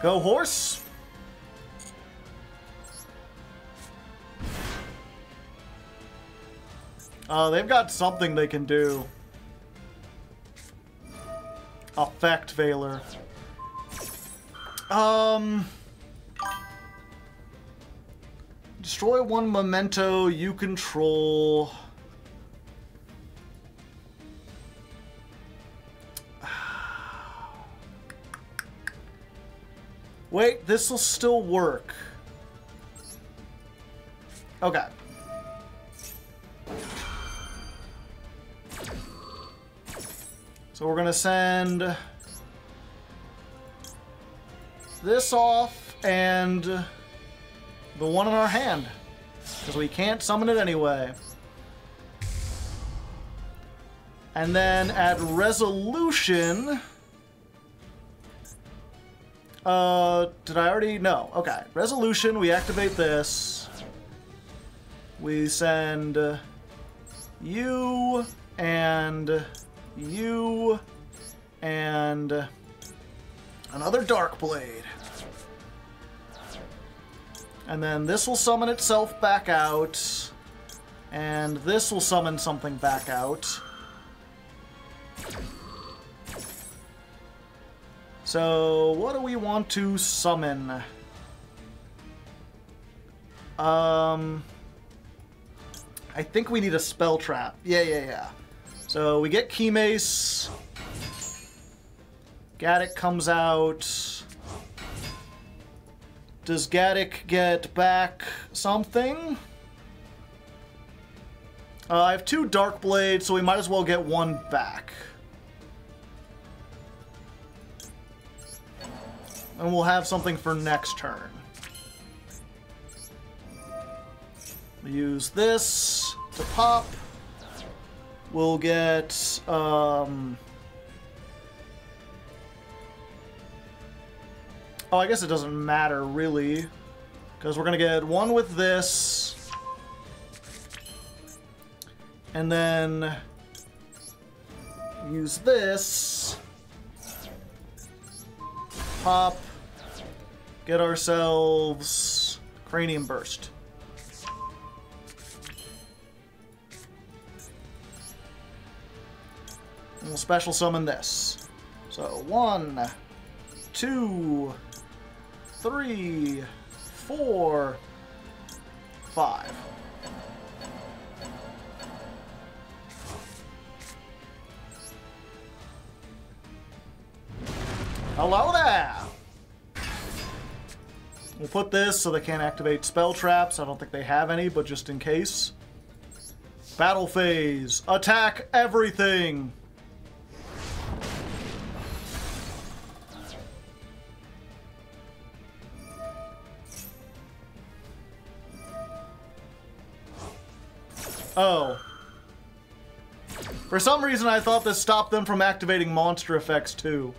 Go horse. They've got something they can do. Effect Veiler. Destroy one memento you control. Wait, this will still work. Okay. So we're gonna send this off and the one in our hand, because we can't summon it anyway. And then at resolution, did I already? No. Okay. Resolution, we activate this. We send you and you and another Darkblade. And then this will summon itself back out. And this will summon something back out. So, what do we want to summon? I think we need a spell trap. Yeah. So, we get Keymace. Gaddock comes out. Does Gaddock get back something? I have 2 Darkblades, so we might as well get one back. And we'll have something for next turn. We use this to pop. We'll get, oh, I guess it doesn't matter, really. Because we're going to get one with this. And then use this. Pop. Get ourselves Cranium Burst. And we'll special summon this. So 1, 2, 3, 4, 5. Hello there! We'll put this so they can't activate spell traps. I don't think they have any, but just in case. Battle phase. Attack everything! Oh. For some reason I thought this stopped them from activating monster effects too.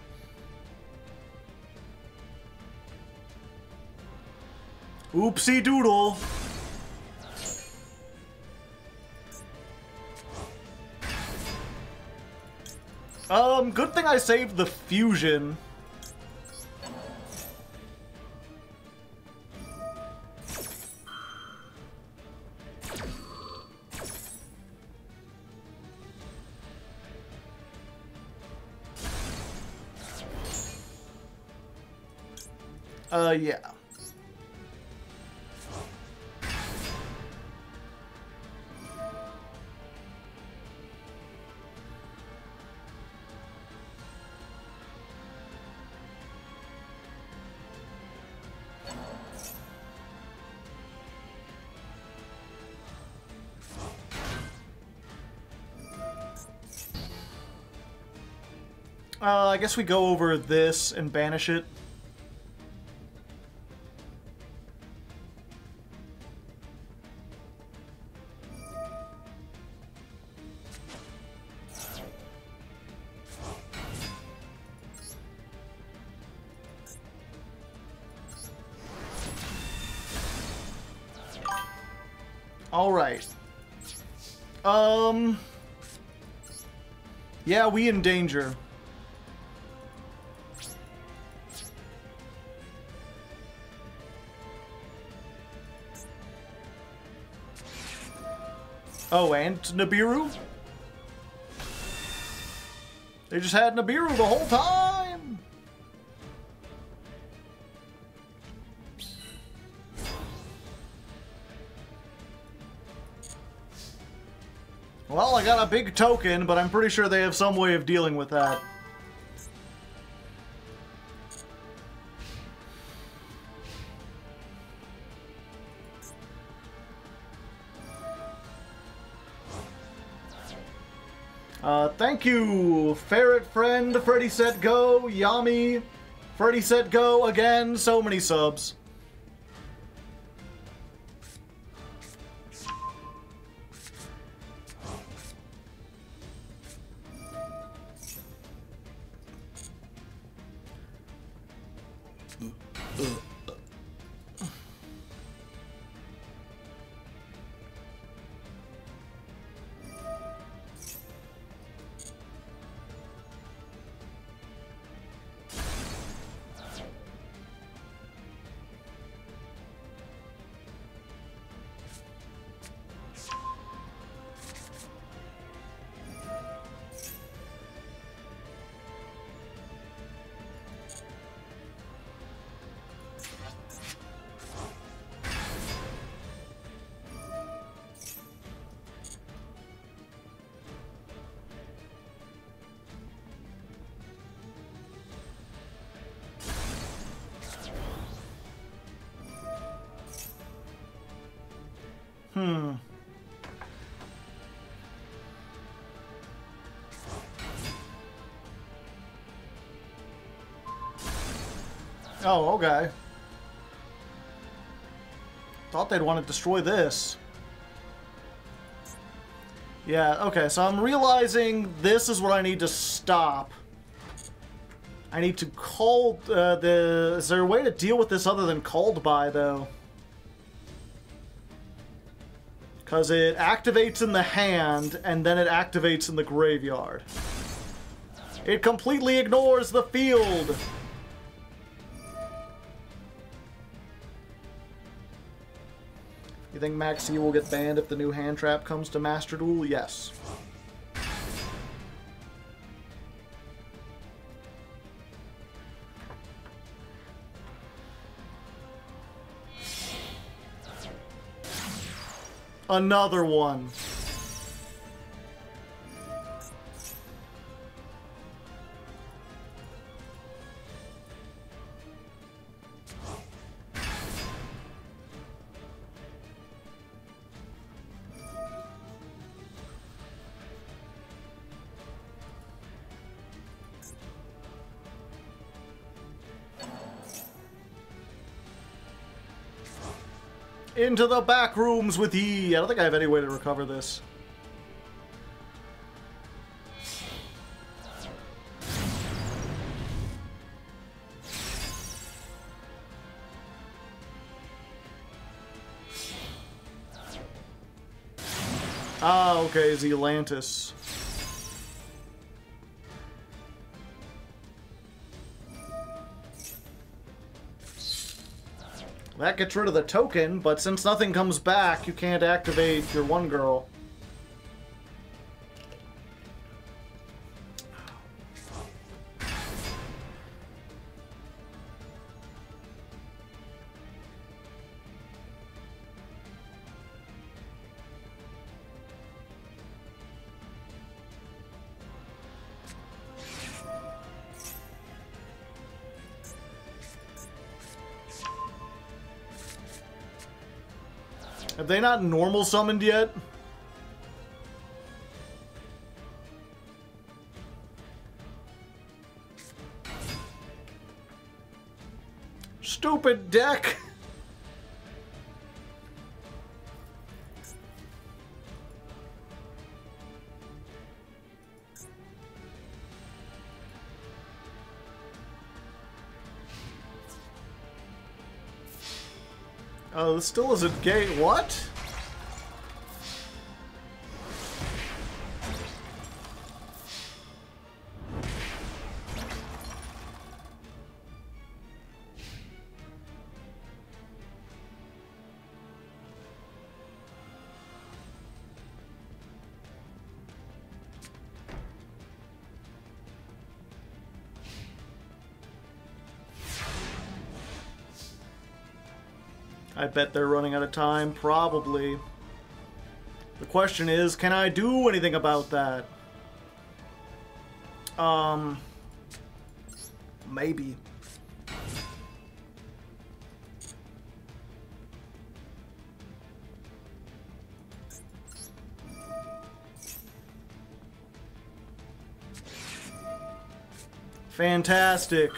Oopsie doodle. Good thing I saved the fusion. Yeah. I guess we go over this and banish it. Alright. Yeah, we in danger. Oh, and Nibiru? They just had Nibiru the whole time! Well, I got a big token, but I'm pretty sure they have some way of dealing with that. Thank you, Ferret Friend, Freddy Set Go, Yami, Freddy Set Go, again, so many subs. Oh, okay. Thought they'd want to destroy this. Yeah, okay, so I'm realizing this is what I need to stop. I need to call is there a way to deal with this other than called by, though? Because it activates in the hand, and then it activates in the graveyard. It completely ignores the field! You think Maxi will get banned if the new hand trap comes to Master Duel? Yes. Another one. Into the back rooms with ye. I don't think I have any way to recover this. Ah, okay, Zealantis. That gets rid of the token, but since nothing comes back, you can't activate your one girl. Have they not normal summoned yet? Stupid deck! Oh, this still isn't gay. What? I bet they're running out of time. Probably. The question is, can I do anything about that? Maybe. Fantastic.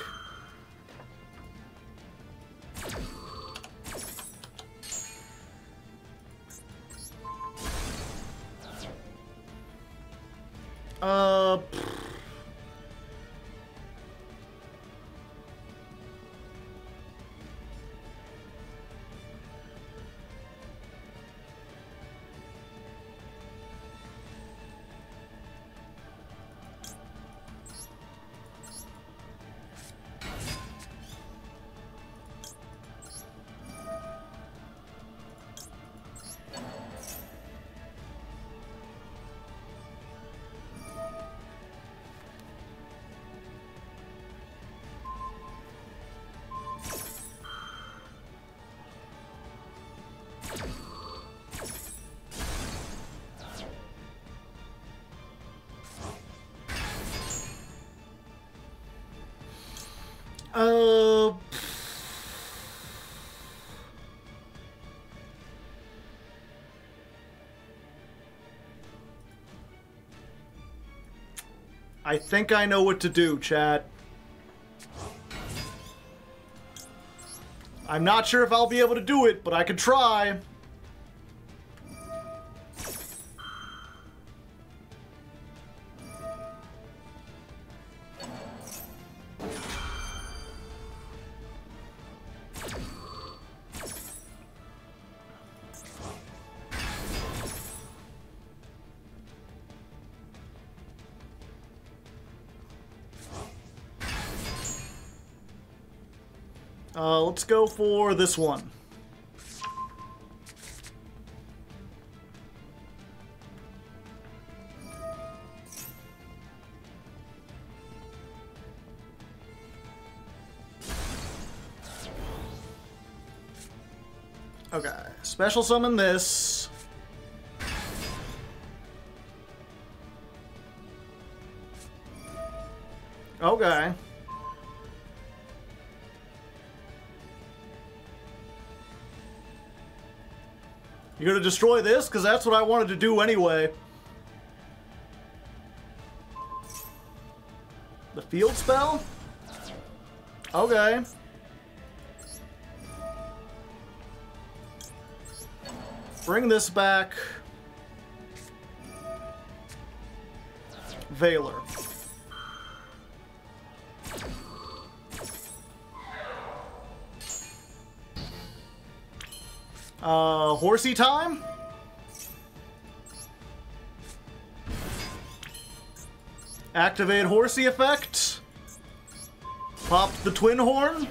I think I know what to do, chat. I'm not sure if I'll be able to do it, but I could try. Let's go for this one. Okay, special summon this. Okay. You're gonna destroy this? Because that's what I wanted to do anyway. The field spell? Okay. Bring this back. Valor. Horsey time? Activate Horsey effect. Pop the Twin Horn.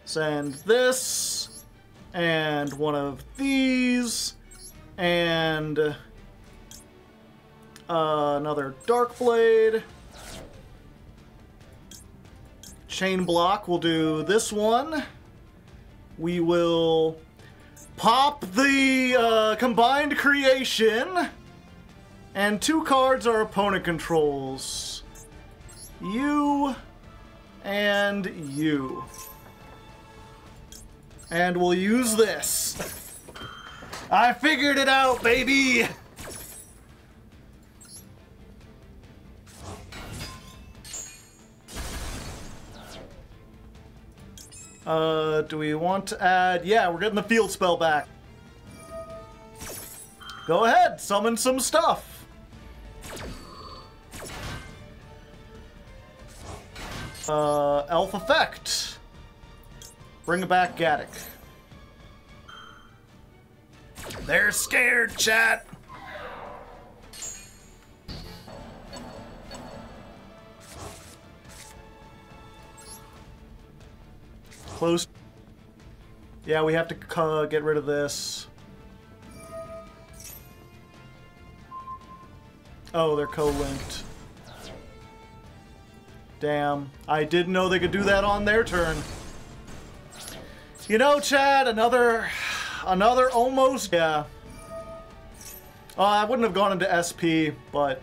Send this. And one of these. And another Dark Blade. Chain block, we'll do this one. We will pop the combined creation, and 2 cards our opponent controls. You and you. And we'll use this. I figured it out, baby! Do we want to add... Yeah, we're getting the field spell back. Go ahead, summon some stuff. Elf effect. Bring back Gaddock. They're scared, chat. Close. Yeah, we have to get rid of this. Oh, they're co-linked. Damn. I didn't know they could do that on their turn. You know, Chad, another almost, yeah. I wouldn't have gone into SP, but...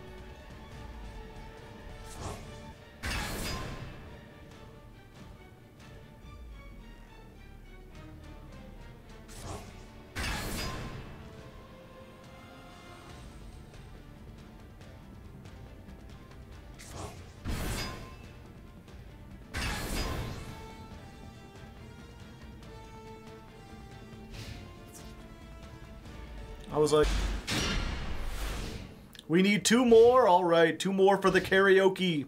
I was like, we need 2 more? Alright, 2 more for the karaoke.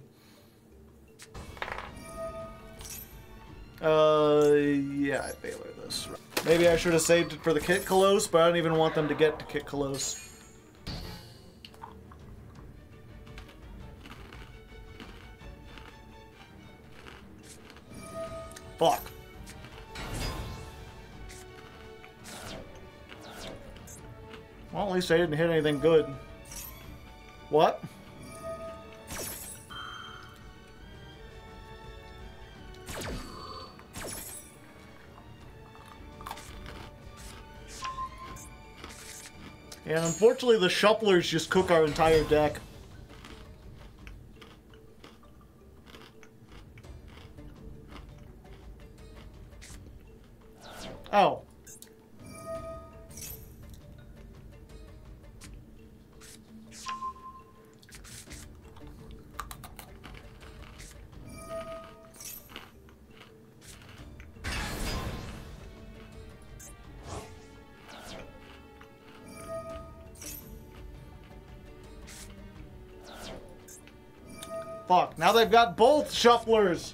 Yeah, I failed this. Maybe I should have saved it for the Kit Kalos, but I don't even want them to get to Kit Kalos. Fuck. Well, at least I didn't hit anything good. What? And unfortunately, the shufflers just cook our entire deck. Oh. Fuck, now they've got both shufflers!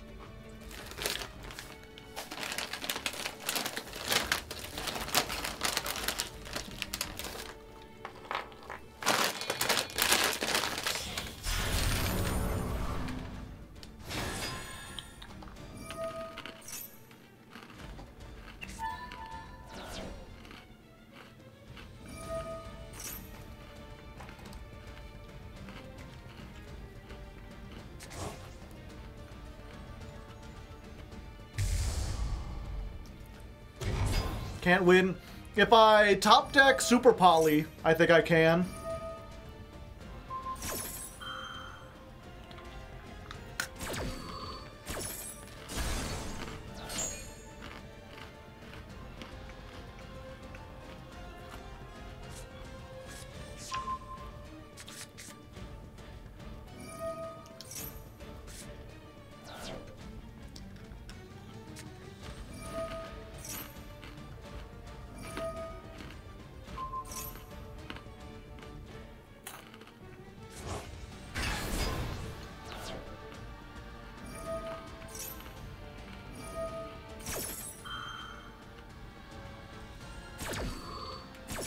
Can't win. If I top deck Super Poly, I think I can.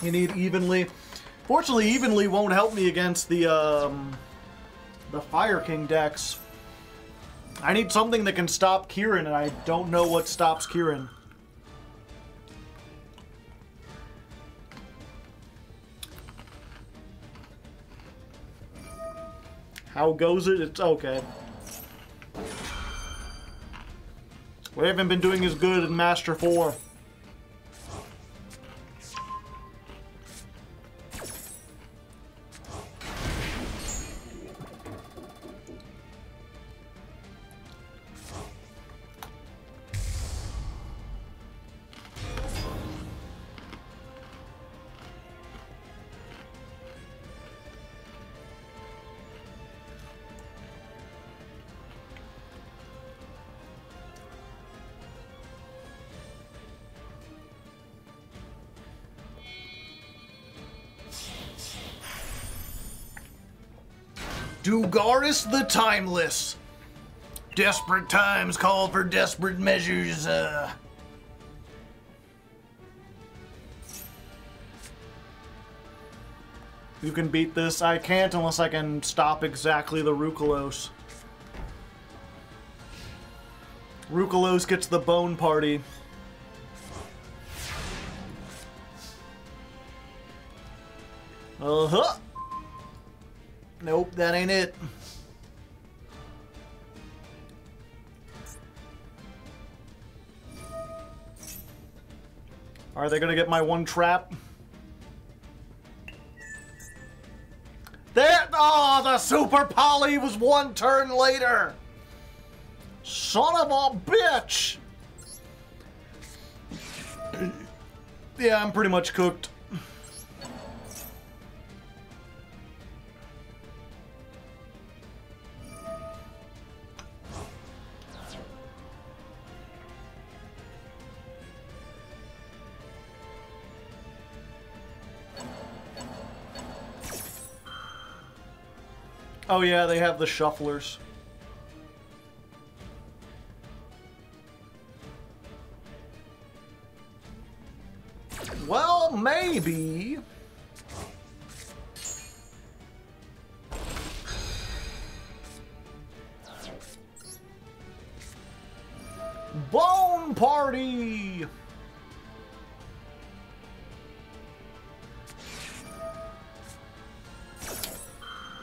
You need Evenly. Fortunately, Evenly won't help me against the Fire King decks. I need something that can stop Kieran, and I don't know what stops Kieran. How goes it? It's okay. We haven't been doing as good in Master 4. Dugaris the Timeless. Desperate times call for desperate measures. You can beat this. I can't unless I can stop exactly the Rukalos. Rukalos gets the Bone Party. Uh-huh. Nope, that ain't it. Are they gonna get my one trap? There! Oh, the Super Poly was one turn later! Son of a bitch! Yeah, I'm pretty much cooked. Oh yeah, they have the shufflers. Well, maybe. Bone Party!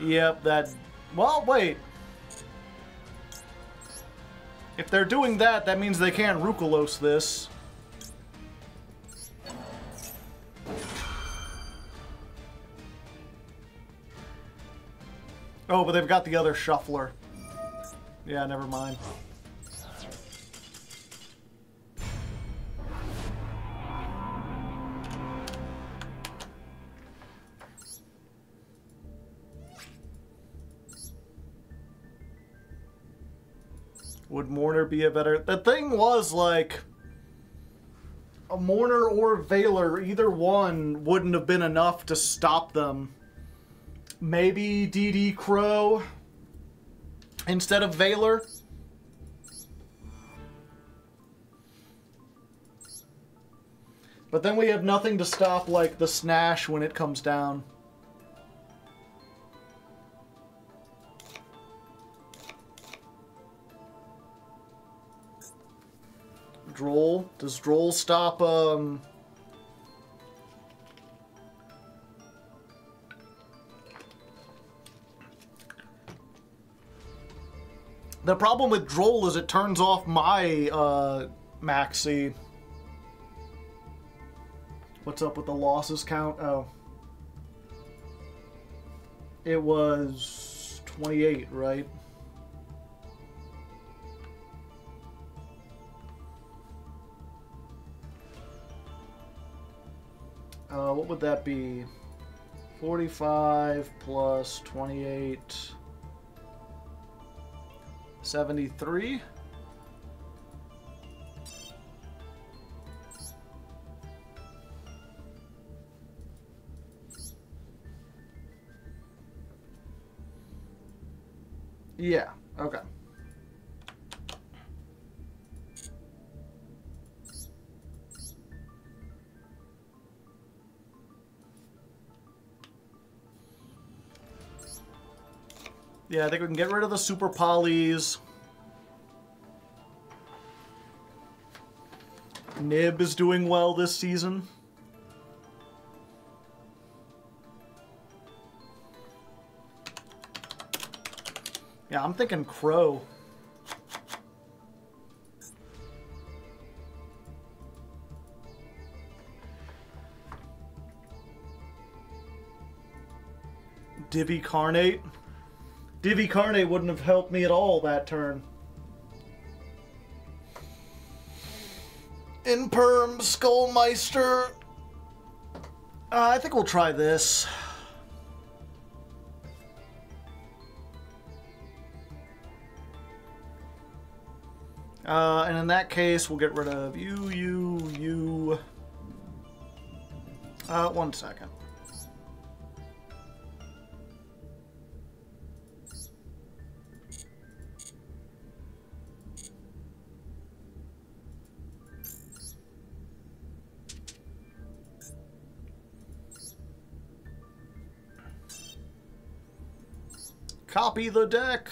Yep, that... Well, wait. If they're doing that, that means they can't Rukulos this. Oh, but they've got the other shuffler. Yeah, never mind. Would Mourner be a better... The thing was, like... A Mourner or Veiler, either one wouldn't have been enough to stop them. Maybe DD Crow instead of Veiler. But then we have nothing to stop, like, the Snash when it comes down. Droll? Does Droll stop, The problem with Droll is it turns off my, Maxi. What's up with the losses count? Oh. It was 28, right? What would that be? 45 plus 28... 73? Yeah, okay. Yeah, I think we can get rid of the Super Polys. Nib is doing well this season. Yeah, I'm thinking Crow. Divi Carnate. Divi Carnate wouldn't have helped me at all that turn. Imperm Skullmeister. I think we'll try this. And in that case, we'll get rid of you. 1 second. Copy the deck.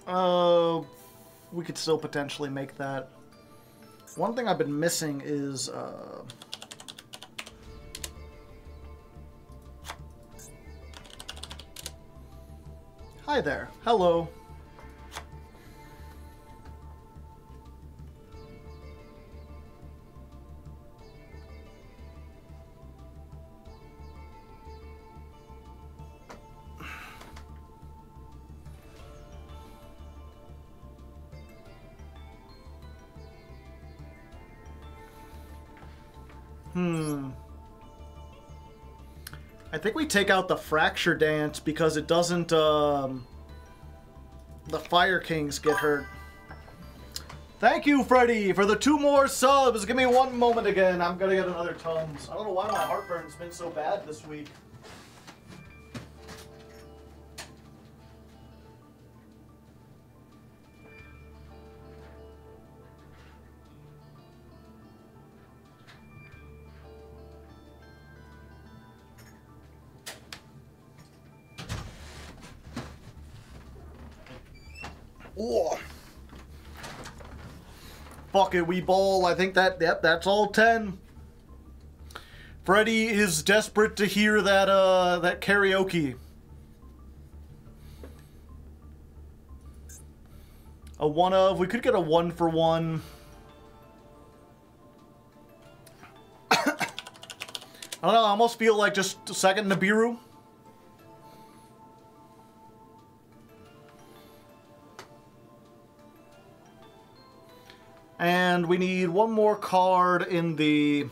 We could still potentially make that. One thing I've been missing is, Hi there. Hello. I think we take out the Fracture Dance because it doesn't, the Fire Kings get hurt. Thank you, Freddy, for the 2 more subs. Give me 1 moment again. I'm gonna get another Tums. I don't know why my heartburn's been so bad this week. Oh. Fuck it, we ball. I think that, yep, that's all 10. Freddy is desperate to hear that, that karaoke. A 1 of, we could get a 1 for 1. I don't know, I almost feel like just a second Nibiru. And we need 1 more card in the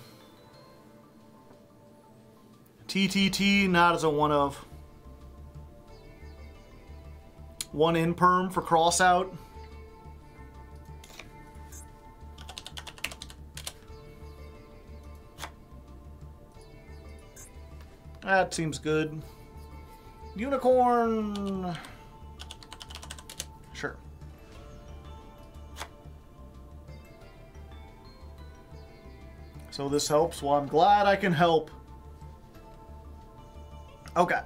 TTT, not as a 1 of. 1 in perm for cross out. That seems good. Unicorn. Sure. So this helps. Well, I'm glad I can help. Okay.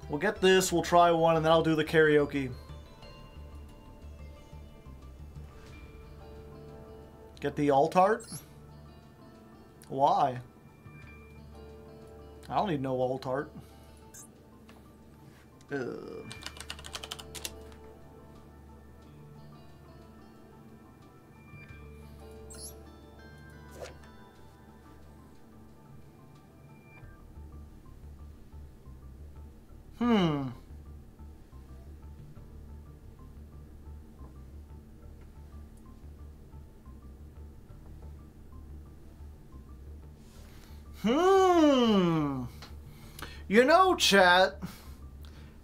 We'll get this, we'll try 1, and then I'll do the karaoke. Get the alt-art? Why? I don't need no alt-art. You know, chat,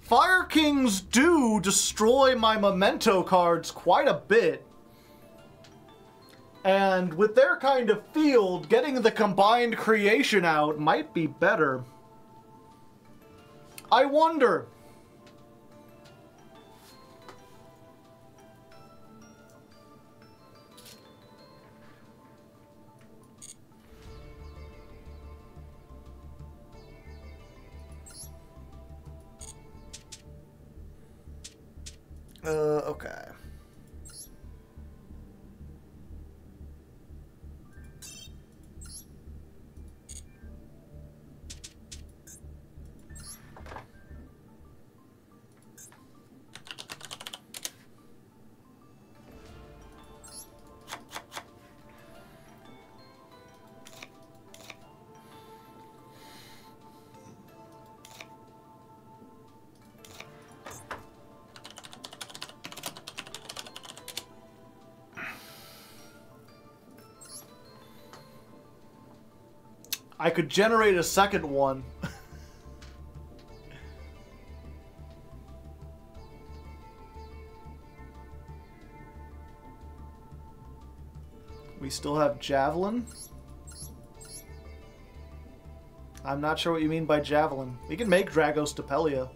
Fire Kings do destroy my memento cards quite a bit. And with their kind of field, getting the combined creation out might be better. I wonder. Okay. I could generate a second one. We still have Javelin. I'm not sure what you mean by Javelin. We can make Dragos Depelia.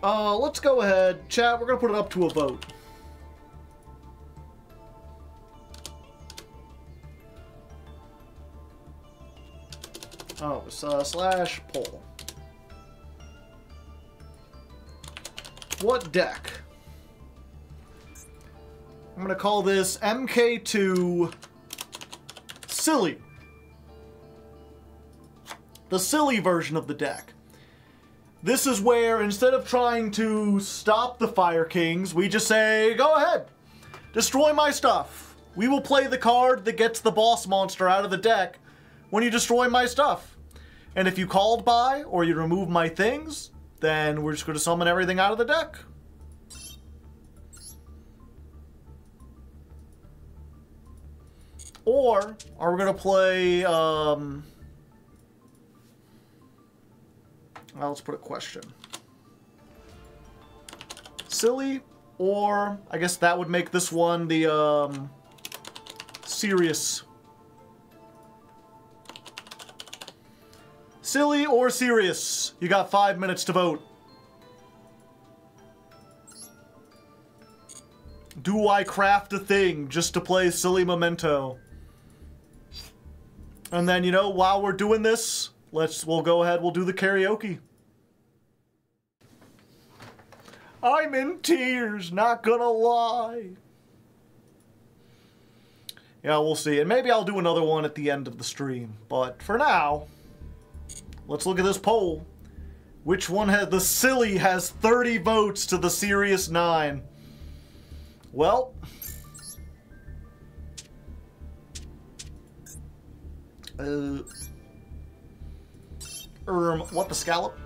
Let's go ahead. Chat, we're gonna put it up to a vote. slash poll. What deck? I'm gonna call this MK2 Silly. The silly version of the deck. This is where, instead of trying to stop the Fire Kings, we just say, go ahead, destroy my stuff. We will play the card that gets the boss monster out of the deck when you destroy my stuff. And if you called by, or you remove my things, then we're just going to summon everything out of the deck. Or, are we going to play, well, let's put a question. Silly, or I guess that would make this one the serious. Silly or serious? You got 5 minutes to vote. Do I craft a thing just to play Silly Memento? And then, you know, while we're doing this, we'll go ahead, we'll do the karaoke. I'm in tears, not gonna lie. Yeah, we'll see. And maybe I'll do another one at the end of the stream. But for now, let's look at this poll. Which one has... The Silly has 30 votes to the Serious 9. Well... what the scallop?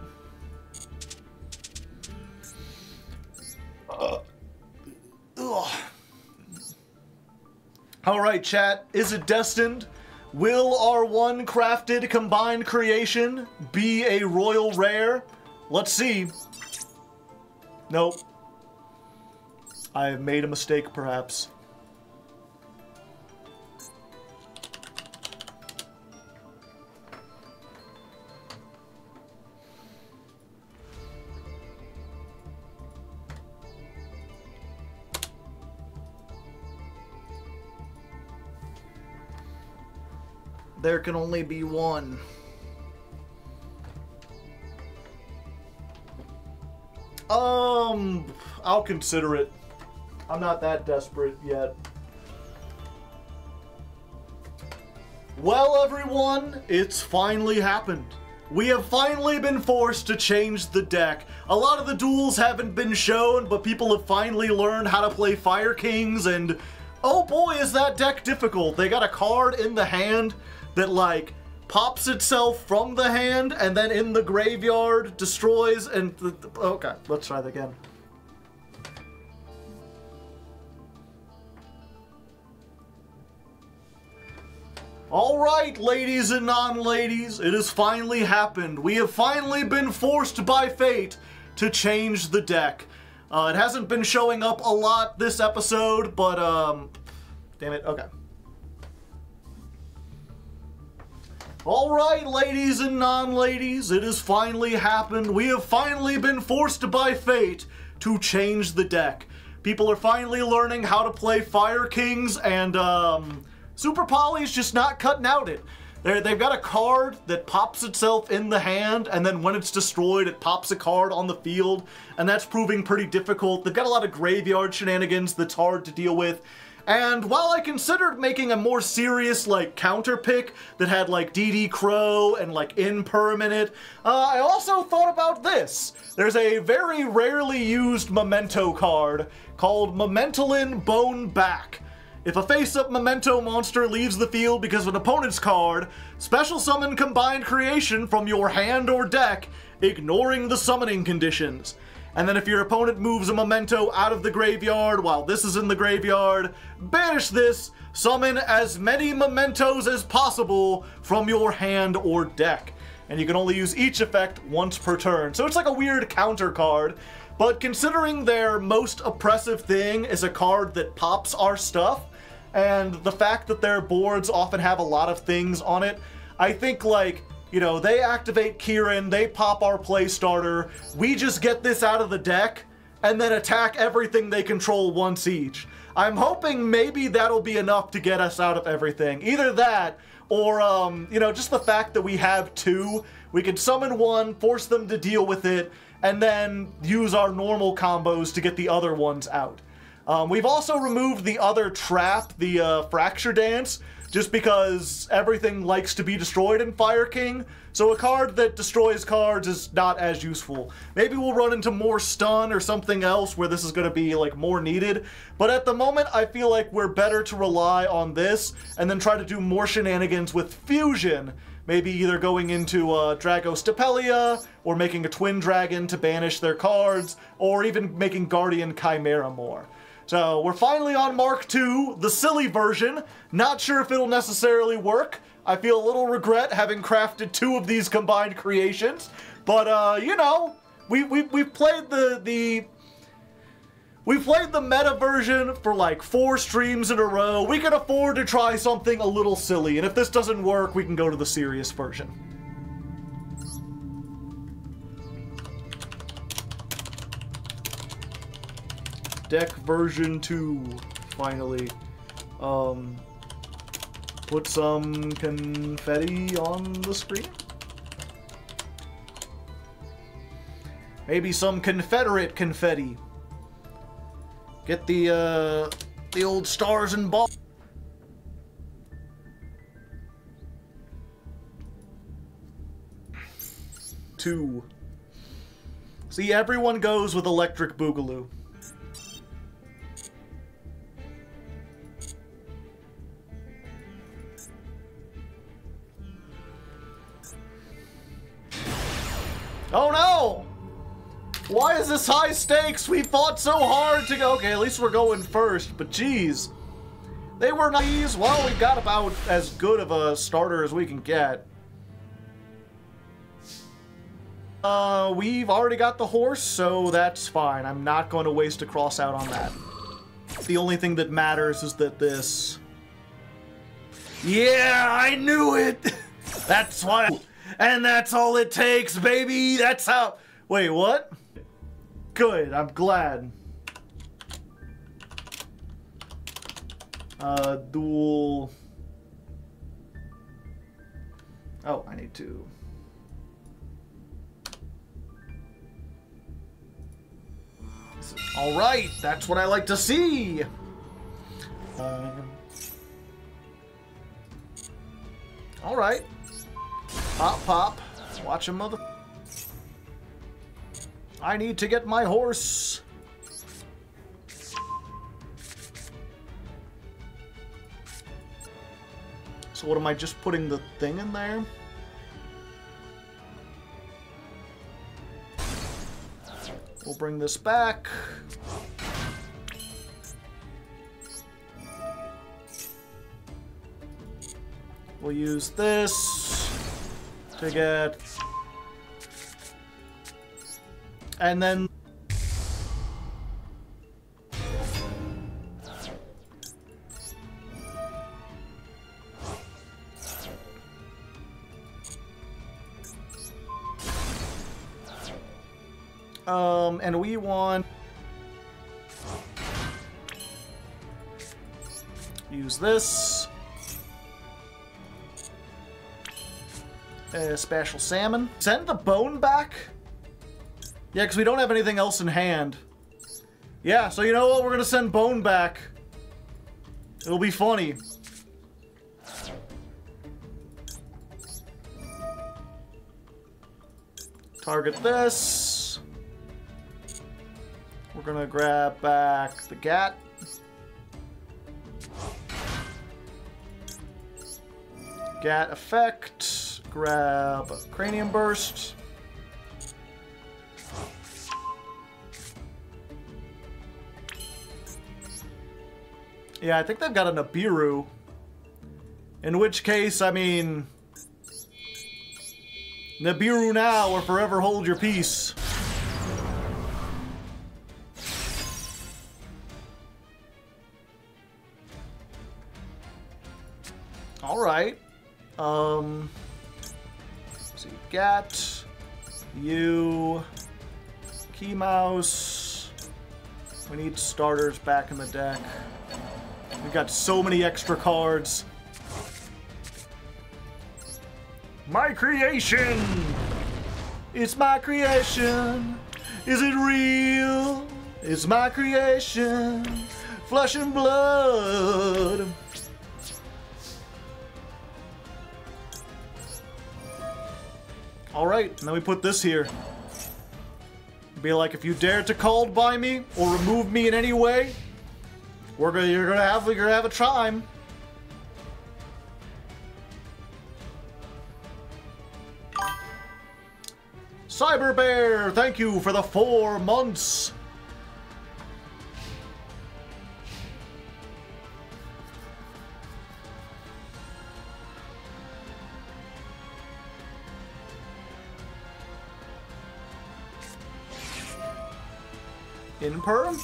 Alright, chat. Is it destined? Will our one crafted combined creation be a royal rare? Let's see. Nope. I have made a mistake, perhaps. There can only be one. I'll consider it. I'm not that desperate yet. Well, everyone, it's finally happened. We have finally been forced to change the deck. A lot of the duels haven't been shown, but people have finally learned how to play Fire Kings, and oh boy, is that deck difficult. They got a card in the hand that, like, pops itself from the hand and then in the graveyard destroys and... Okay, let's try that again. Alright, ladies and non-ladies, it has finally happened. We have finally been forced by fate to change the deck. It hasn't been showing up a lot this episode, but, damn it, okay. Alright, ladies and non-ladies, it has finally happened. We have finally been forced by fate to change the deck. People are finally learning how to play Fire Kings, and, Super Poly's just not cutting out it. They've got a card that pops itself in the hand, and then when it's destroyed, it pops a card on the field, and that's proving pretty difficult. They've got a lot of graveyard shenanigans that's hard to deal with. And while I considered making a more serious, like, counter pick that had, like, DD Crow and, like, Impermanent, I also thought about this. There's a very rarely used Memento card called Mementolin Bone Back. If a face-up Memento monster leaves the field because of an opponent's card, special summon combined creation from your hand or deck, ignoring the summoning conditions. And then if your opponent moves a Memento out of the graveyard while this is in the graveyard, banish this, summon as many Mementos as possible from your hand or deck. And you can only use each effect once per turn. So it's like a weird counter card, but considering their most oppressive thing is a card that pops our stuff, and the fact that their boards often have a lot of things on it, I think, like, you know, they activate Kieran, they pop our play starter, we just get this out of the deck, and then attack everything they control once each. I'm hoping maybe that'll be enough to get us out of everything. Either that, or, you know, just the fact that we have 2. We can summon 1, force them to deal with it, and then use our normal combos to get the other ones out. We've also removed the other trap, the Fracture Dance, just because everything likes to be destroyed in Fire King, so a card that destroys cards is not as useful. Maybe we'll run into more stun or something else where this is going to be like more needed, but at the moment I feel like we're better to rely on this and then try to do more shenanigans with Fusion. Maybe either going into Dragostapelia, or making a Twin Dragon to banish their cards, or even making Guardian Chimera more. So we're finally on Mark II, the silly version. Not sure if it'll necessarily work. I feel a little regret having crafted 2 of these combined creations, but you know, we've played We've played the meta version for like 4 streams in a row. We can afford to try something a little silly, and if this doesn't work, we can go to the serious version. Deck version 2, finally. Put some confetti on the screen. Maybe some Confederate confetti. Get the old stars and balls. Two. See, everyone goes with Electric Boogaloo. Oh no! Why is this high stakes? We fought so hard to go. Okay, at least we're going first, but geez. They were nice. Well, we got about as good of a starter as we can get. We've already got the horse, so that's fine. I'm not going to waste a cross out on that. The only thing that matters is that this... Yeah, I knew it! That's why... And that's all it takes, baby! That's how... Wait, what? Good, I'm glad. Dual... Oh, I need to... Alright, that's what I like to see! Alright. Pop, pop. Watch a mother... I need to get my horse. So what am I just putting the thing in there? We'll bring this back. We'll use this to get... And then... and we want... Use this. Special salmon. Send the bone back? Yeah, because we don't have anything else in hand. Yeah, so you know what? We're going to send bone back. It'll be funny. Target this. We're going to grab back the Gat. Gat effect. Grab a Cranium Burst. Yeah, I think they've got a Nibiru. In which case, I mean... Nibiru now, or forever hold your peace. Alright. Let's see. Gat. You. Key Mouse. We need starters back in the deck. We've got so many extra cards. My creation! It's my creation. Is it real? It's my creation. Flesh and blood. Alright, and then we put this here. Be like, if you dare to call by me or remove me in any way, you're gonna have a time. Cyber Bear, thank you for the 4 months. In perm?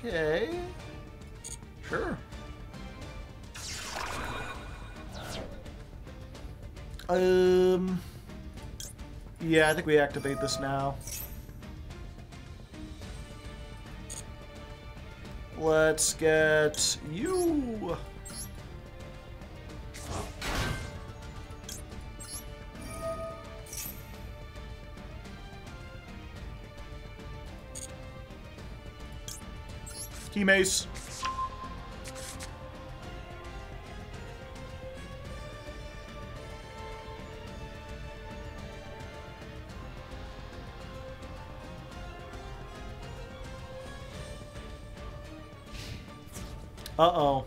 Okay. Sure. Yeah, I think we activate this now. Let's get you. Key mace. Uh-oh.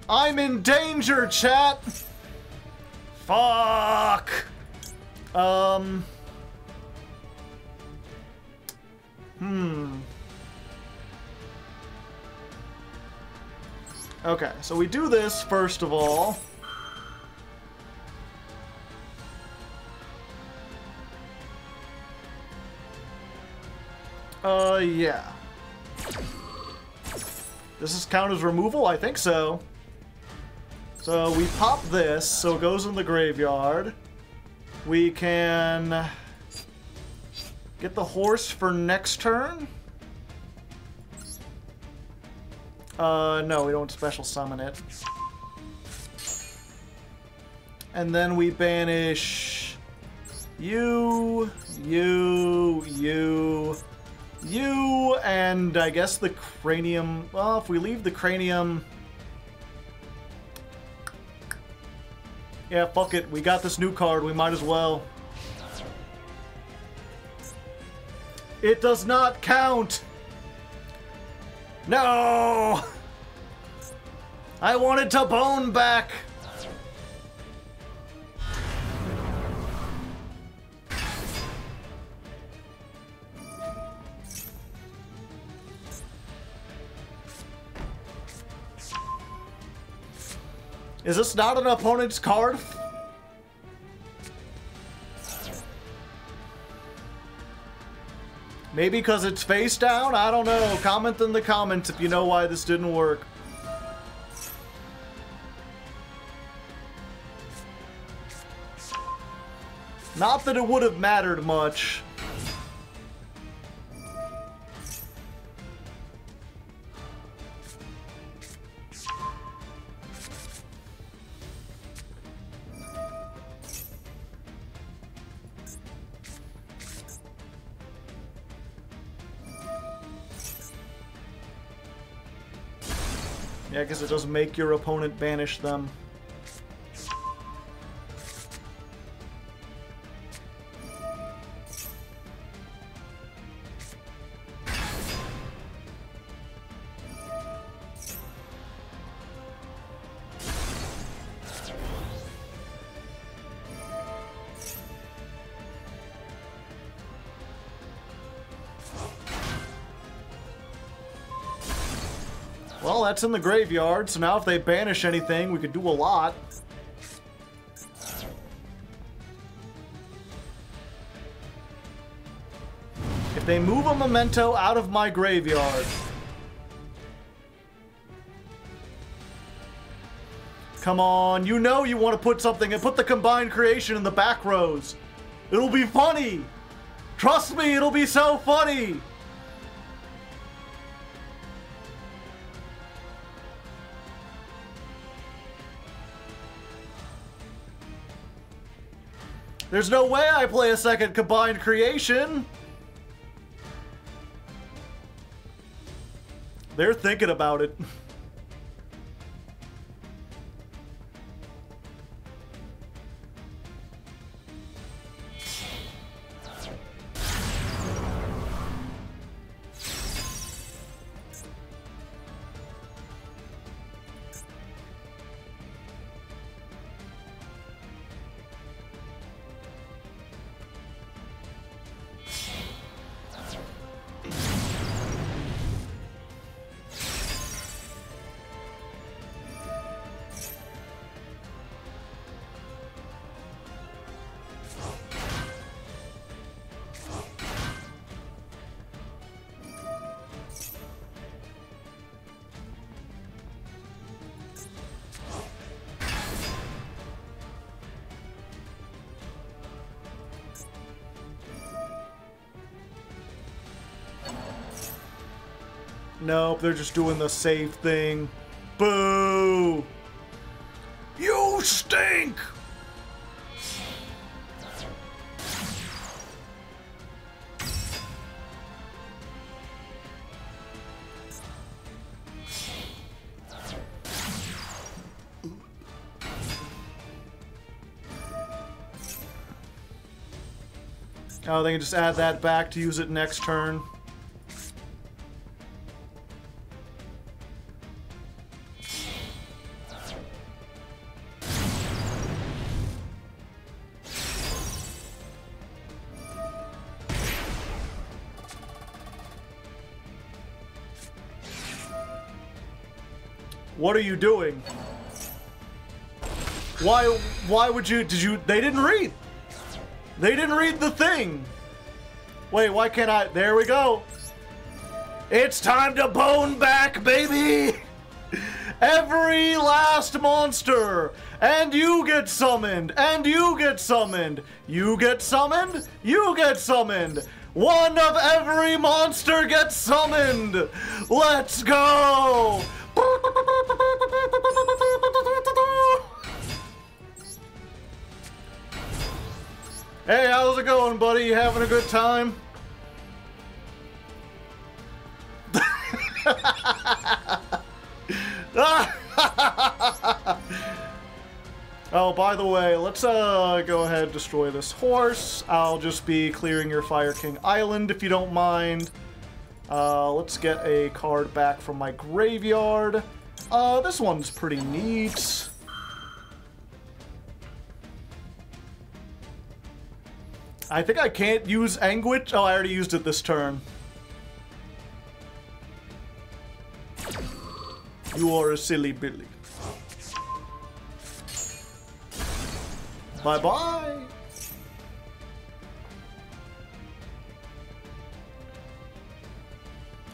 I'm in danger, chat! Fuck! Okay, so we do this first of all. Yeah. Does this count as removal? I think so. So we pop this, so it goes in the graveyard. We can get the horse for next turn. No, we don't special summon it. And then we banish you, and I guess the cranium. Well, if we leave the cranium... Yeah, fuck it. We got this new card. We might as well. It does not count! No! I wanted to bone back! Is this not an opponent's card? Maybe because it's face down? I don't know. Comment in the comments if you know why this didn't work. Not that it would have mattered much. Yeah, I guess it does make your opponent banish them. Well, that's in the graveyard, so now if they banish anything, we could do a lot. If they move a memento out of my graveyard... Come on, you know you want to put something and put the combined creation in the back rows. It'll be funny! Trust me, it'll be so funny! There's no way I play a second combined creation. They're thinking about it. Nope, they're just doing the safe thing. Boo! You stink! Oh, they can just add that back to use it next turn. What are you doing? Why would you, they didn't read. They didn't read the thing. Wait, why can't I, there we go. It's time to bone back, baby. Every last monster. And you get summoned, and you get summoned. You get summoned, you get summoned. One of every monster gets summoned. Let's go. Hey, how's it going, buddy? You having a good time? Oh, by the way, let's go ahead and destroy this horse. I'll just be clearing your Fire King Island if you don't mind. Let's get a card back from my graveyard. This one's pretty neat. I think I can't use Anguish. Oh, I already used it this turn. You are a silly Billy. Bye-bye.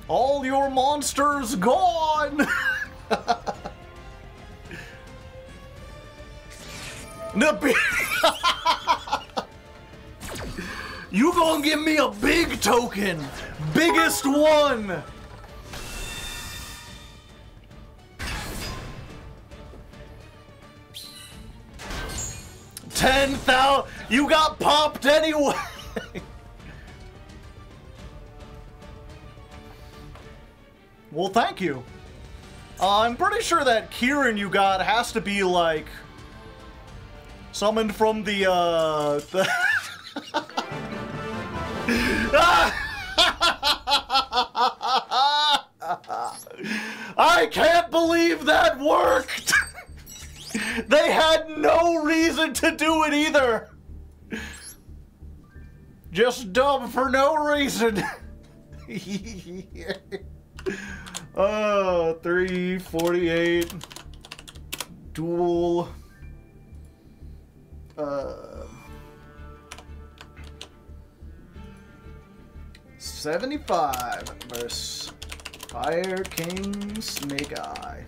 All your monsters gone! You gonna give me a big token! Biggest one! 10,000! You got popped anyway! Well, thank you. I'm pretty sure that Kieran you got has to be, like, summoned from the I can't believe that worked! They had no reason to do it either! Just dumb for no reason! 348 dual 75 versus Fire King Snake Eye.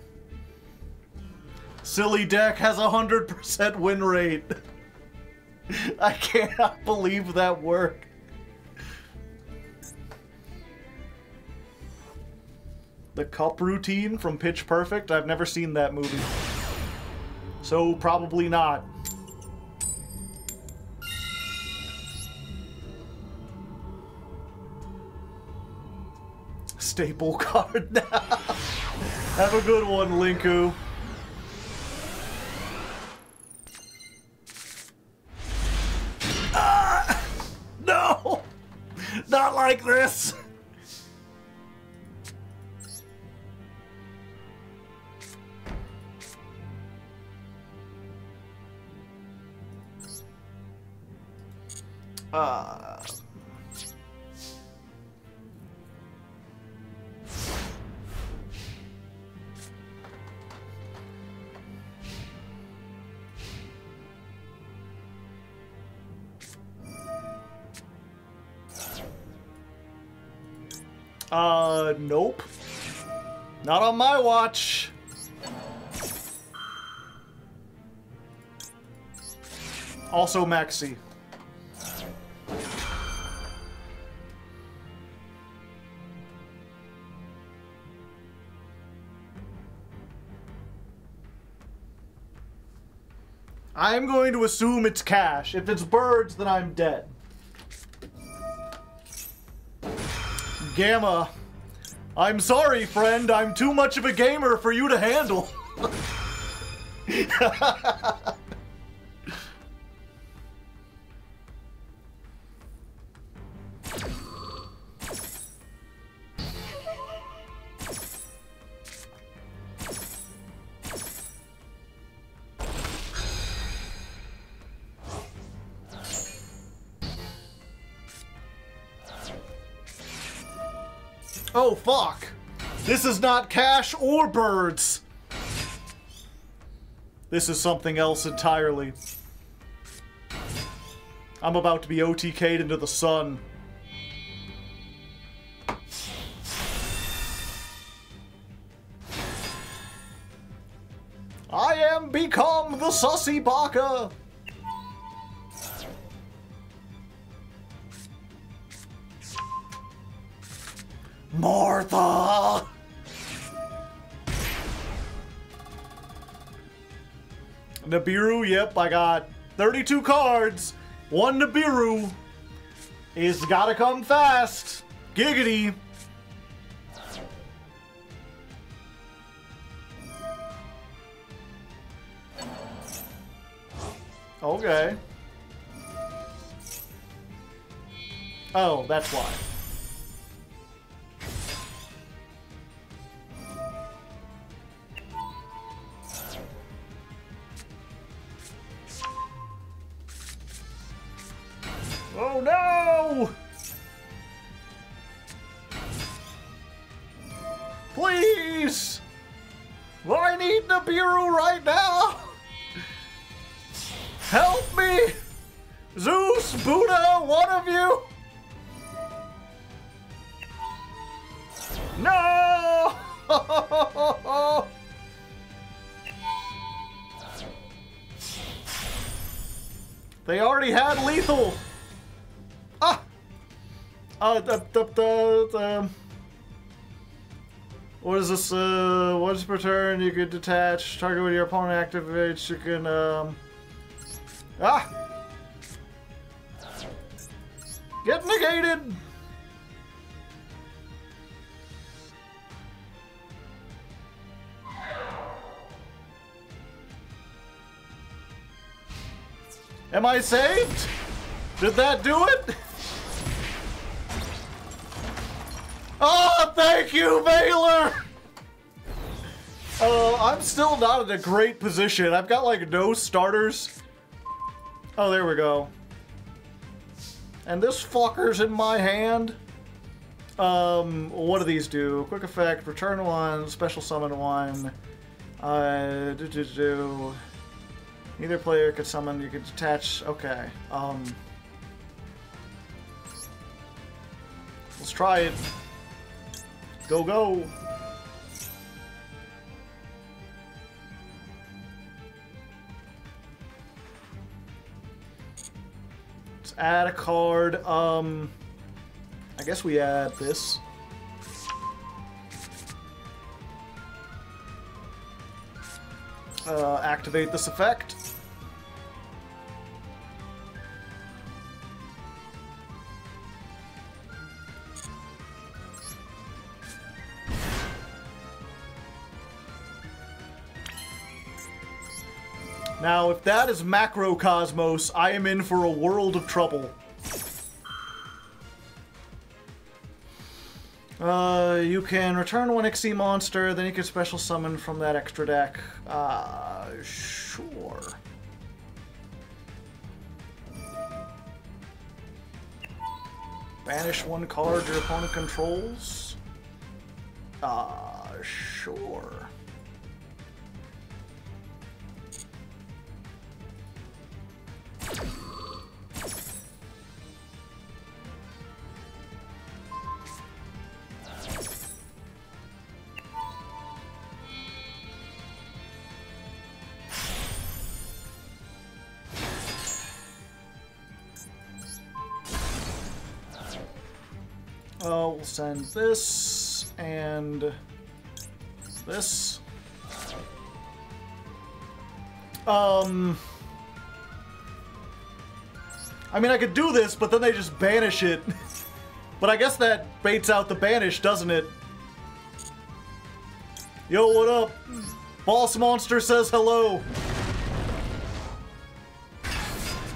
Silly deck has 100% win rate. I cannot believe that worked. The cup routine from Pitch Perfect? I've never seen that movie. So probably not. staple card now. Have a good one, Linku. No! Not like this! Nope. Not on my watch. Also Maxi. I'm going to assume it's cash. If it's birds, then I'm dead. Gamma. I'm sorry, friend. I'm too much of a gamer for you to handle. Oh, fuck. This is not cash or birds. This is something else entirely. I'm about to be OTK'd into the sun. I am become the sussy baka. Martha! Nibiru, yep, I got 32 cards. One Nibiru is gotta come fast. Giggity. Okay. Oh, that's why. Oh no! Please! I need Nibiru right now! Help me! Zeus, Buddha, one of you! No! They already had lethal! Ah! What is this? Once per turn, you can detach. Target when your opponent activates, you can, Ah! Get negated! Am I saved? Did that do it? Oh, thank you, Baylor! I'm still not in a great position. I've got, like, no starters. Oh, there we go. And this fucker's in my hand. What do these do? Quick effect, return one, special summon one. Neither player could summon, you could detach. Okay. Let's try it. Go, go. Let's add a card. I guess we add this. Activate this effect. Now, if that is Macrocosmos, I am in for a world of trouble. You can return one Ixie monster, then you can special summon from that extra deck. Sure. Banish one card your opponent controls. Sure. We'll send this and this. I mean, I could do this, but then they just banish it. But I guess that baits out the banish, doesn't it? Yo, what up? Boss Monster says hello.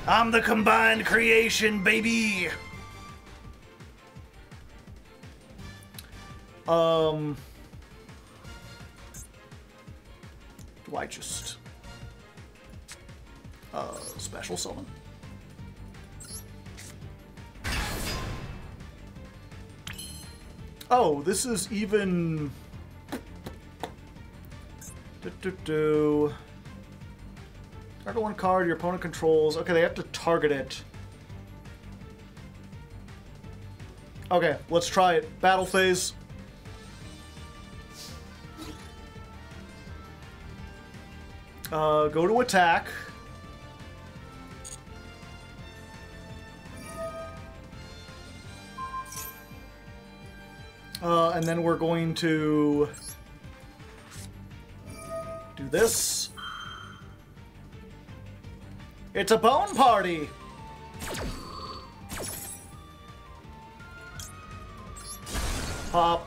I'm the combined creation, baby! Do I just... special summon? Oh, this is even... Target one card your opponent controls. Okay, they have to target it. Okay, let's try it. Battle phase. Go to attack. And then we're going to do this. It's a bone party! Pop.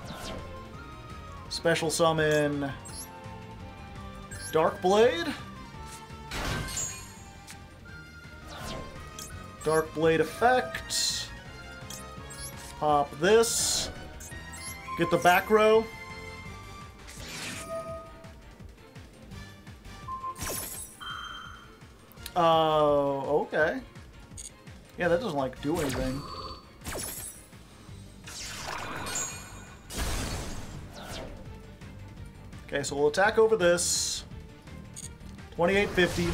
Special summon Darkblade. Darkblade effect. Pop this. Get the back row. Oh, okay. Yeah, that doesn't, like, do anything. Okay, so we'll attack over this. 2850.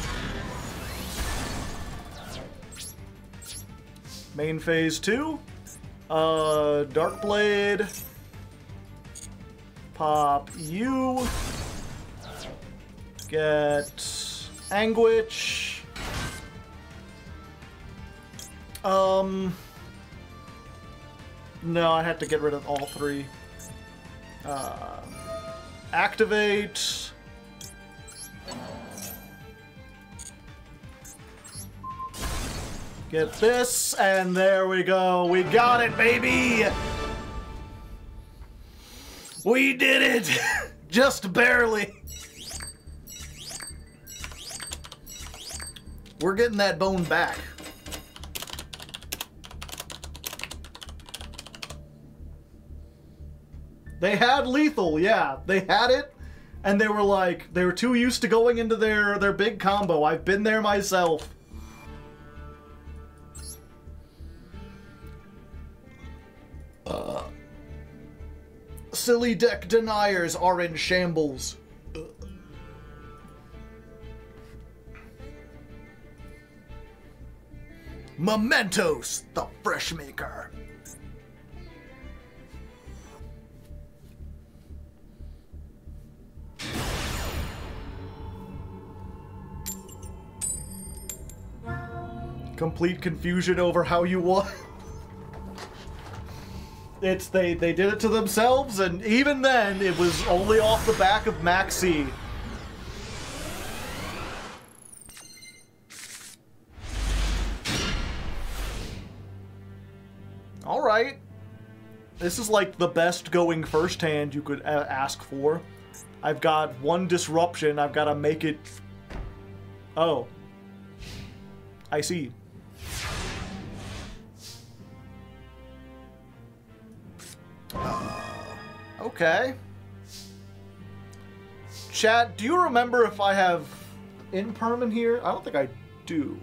Main phase 2. Darkblade. Pop you. Get Anguish. No, I have to get rid of all three. Activate. Get this, and there we go. We got it, baby! We did it! Just barely. We're getting that bone back. They had lethal, yeah. They had it, and they were like, they were too used to going into their big combo. I've been there myself. Silly deck deniers are in shambles. Mementos, the fresh maker. Complete confusion over how you won. It's they did it to themselves, and even then it was only off the back of Maxi. All right. This is like the best going first hand you could ask for. I've got one disruption. I've got to make it Oh. I see. Okay. Chat, do you remember if I have Imperm in here? I don't think I do.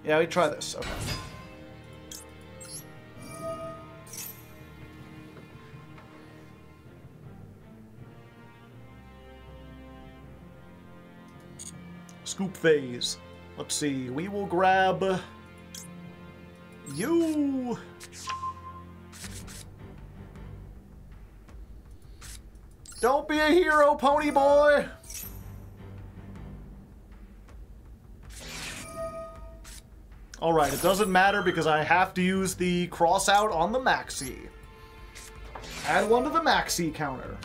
Yeah, we try this. Okay. Scoop phase. Let's see. We will grab you. Don't be a hero, pony boy. Alright, it doesn't matter because I have to use the cross out on the maxi. Add one to the maxi counter.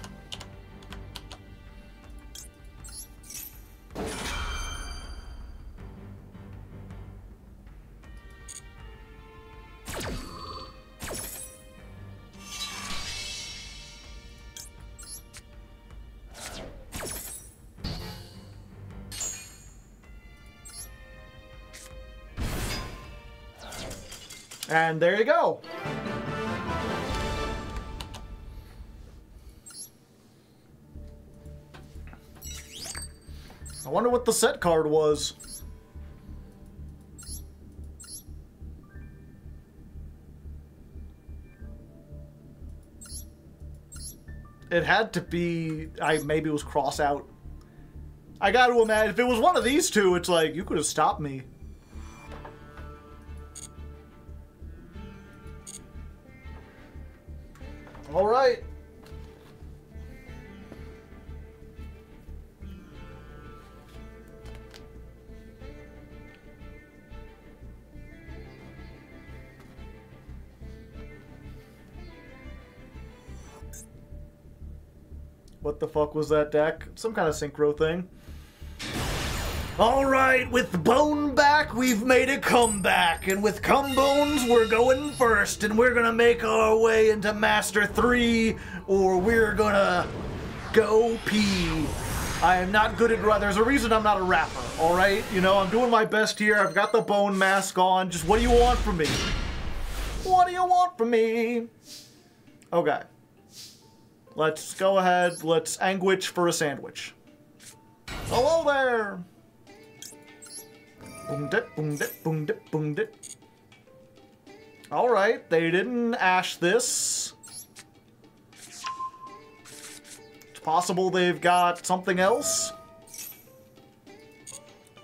And there you go. I wonder what the set card was. It had to be, maybe it was cross out. I gotta imagine, if it was one of these two, it's like, you could have stopped me. All right. What the fuck was that deck? Some kind of synchro thing. Alright, with Bone back, we've made a comeback. And with Cumbones, we're going first. And we're gonna make our way into Master 3, or we're gonna go pee. I am not good at... There's a reason I'm not a rapper, alright? You know, I'm doing my best here. I've got the Bone mask on. Just what do you want from me? What do you want from me? Okay. Let's go ahead. Let's anguish for a sandwich. Hello there! Boom dip, boom dip, boom dip, boom dip. Alright, they didn't ash this. It's possible they've got something else.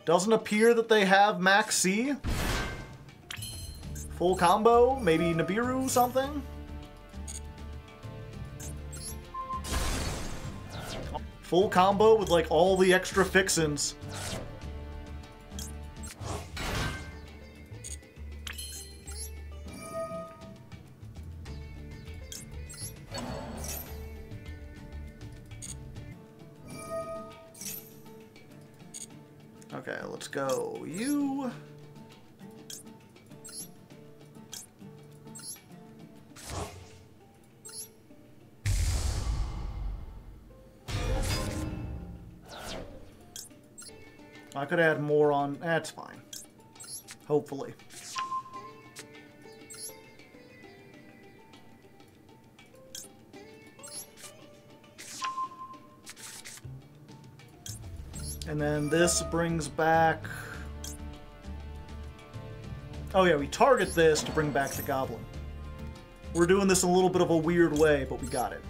Doesn't appear that they have Max C. Full combo, maybe Nibiru something. Full combo with like all the extra fixins. Okay, let's go. You. I could add more on. That's fine. Hopefully. And then this brings back... Oh yeah, we target this to bring back the Goblin. We're doing this in a little bit of a weird way, but we got it.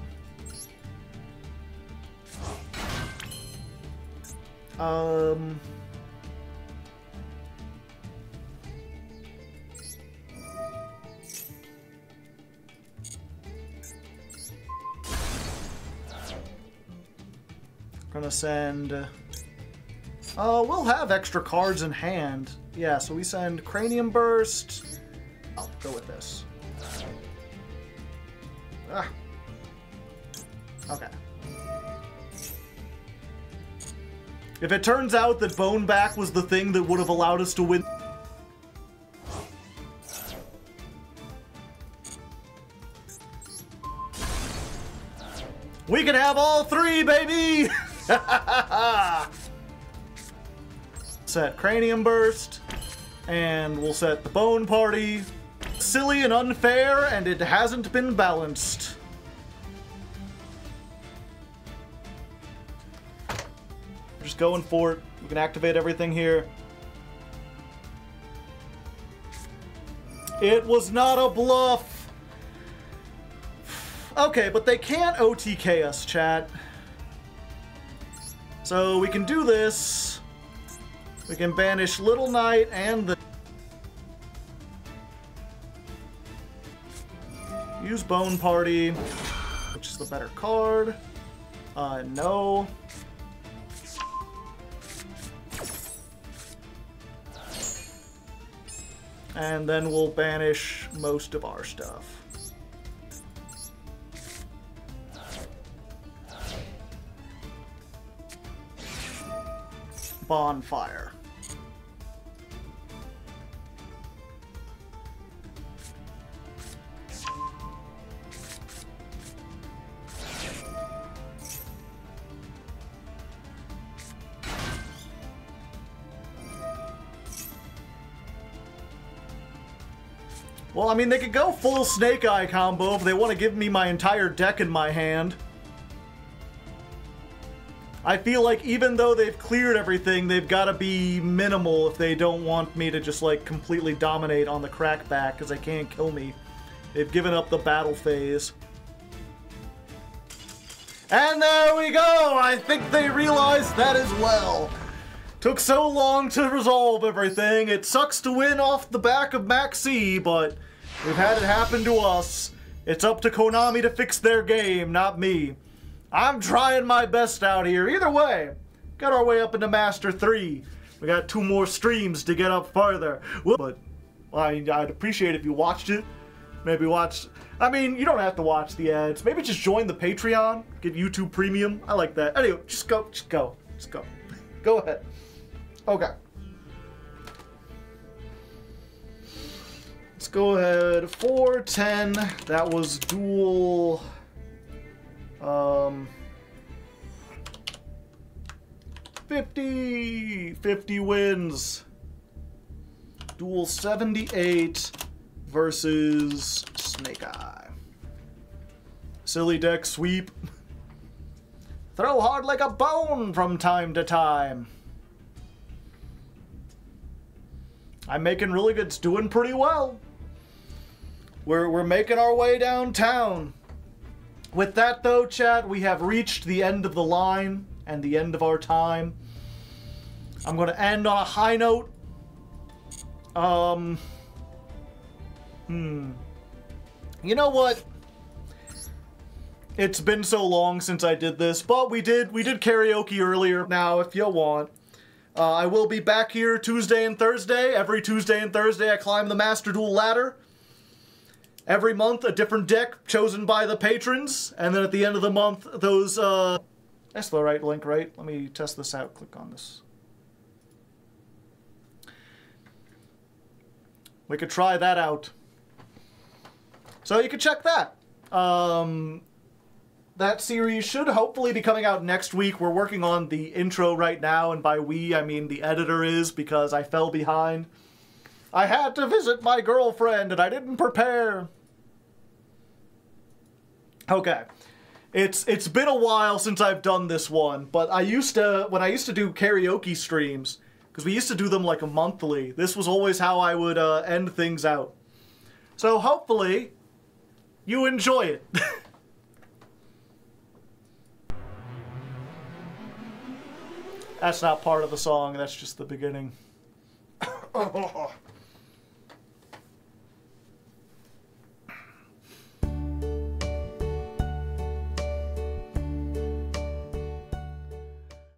Gonna send... we'll have extra cards in hand. Yeah, so we send Cranium Burst. I'll go with this. Ah. Okay. If it turns out that Boneback was the thing that would have allowed us to win... We can have all three, baby! Set Cranium Burst, and we'll set the Bone Party. Silly and unfair, and it hasn't been balanced. We're just going for it. We can activate everything here. It was not a bluff. Okay, but they can't OTK us, chat. So we can do this. We can banish Little Knight and the... Use Bone Party, which is the better card. No. And then we'll banish most of our stuff. Bonfire. Well, I mean, they could go full Snake Eye combo if they want to give me my entire deck in my hand. I feel like even though they've cleared everything, they've got to be minimal if they don't want me to just, like, completely dominate on the crackback, because they can't kill me. They've given up the battle phase. And there we go! I think they realized that as well. Took so long to resolve everything. It sucks to win off the back of Maxi, but we've had it happen to us. It's up to Konami to fix their game, not me. I'm trying my best out here. Either way, got our way up into Master 3. We got 2 more streams to get up farther. But I'd appreciate if you watched it. Maybe watch... I mean, you don't have to watch the ads. Maybe just join the Patreon. Get YouTube Premium. I like that. Anyway, just go. Go ahead. Okay. Let's go ahead. 410. That was dual... 50 wins. Duel 78 versus Snake Eye. Silly deck sweep. Throw hard like a bone from time to time. I'm making really good. It's doing pretty well. We're making our way downtown. With that though, chat, we have reached the end of the line and the end of our time. I'm going to end on a high note. You know what? It's been so long since I did this, but we did karaoke earlier. Now, if you want, I will be back here Tuesday and Thursday. Every Tuesday and Thursday, I climb the Master Duel ladder. Every month, a different deck chosen by the patrons. And then at the end of the month, those, that's the right link, right? Let me test this out. Click on this. We could try that out. So you could check that. That series should hopefully be coming out next week. We're working on the intro right now, and by we, I mean the editor is, because I fell behind. I had to visit my girlfriend, and I didn't prepare. Okay. It's been a while since I've done this one, but when I used to do karaoke streams, because we used to do them like a monthly, this was always how I would end things out. So hopefully, you enjoy it. That's not part of the song, that's just the beginning.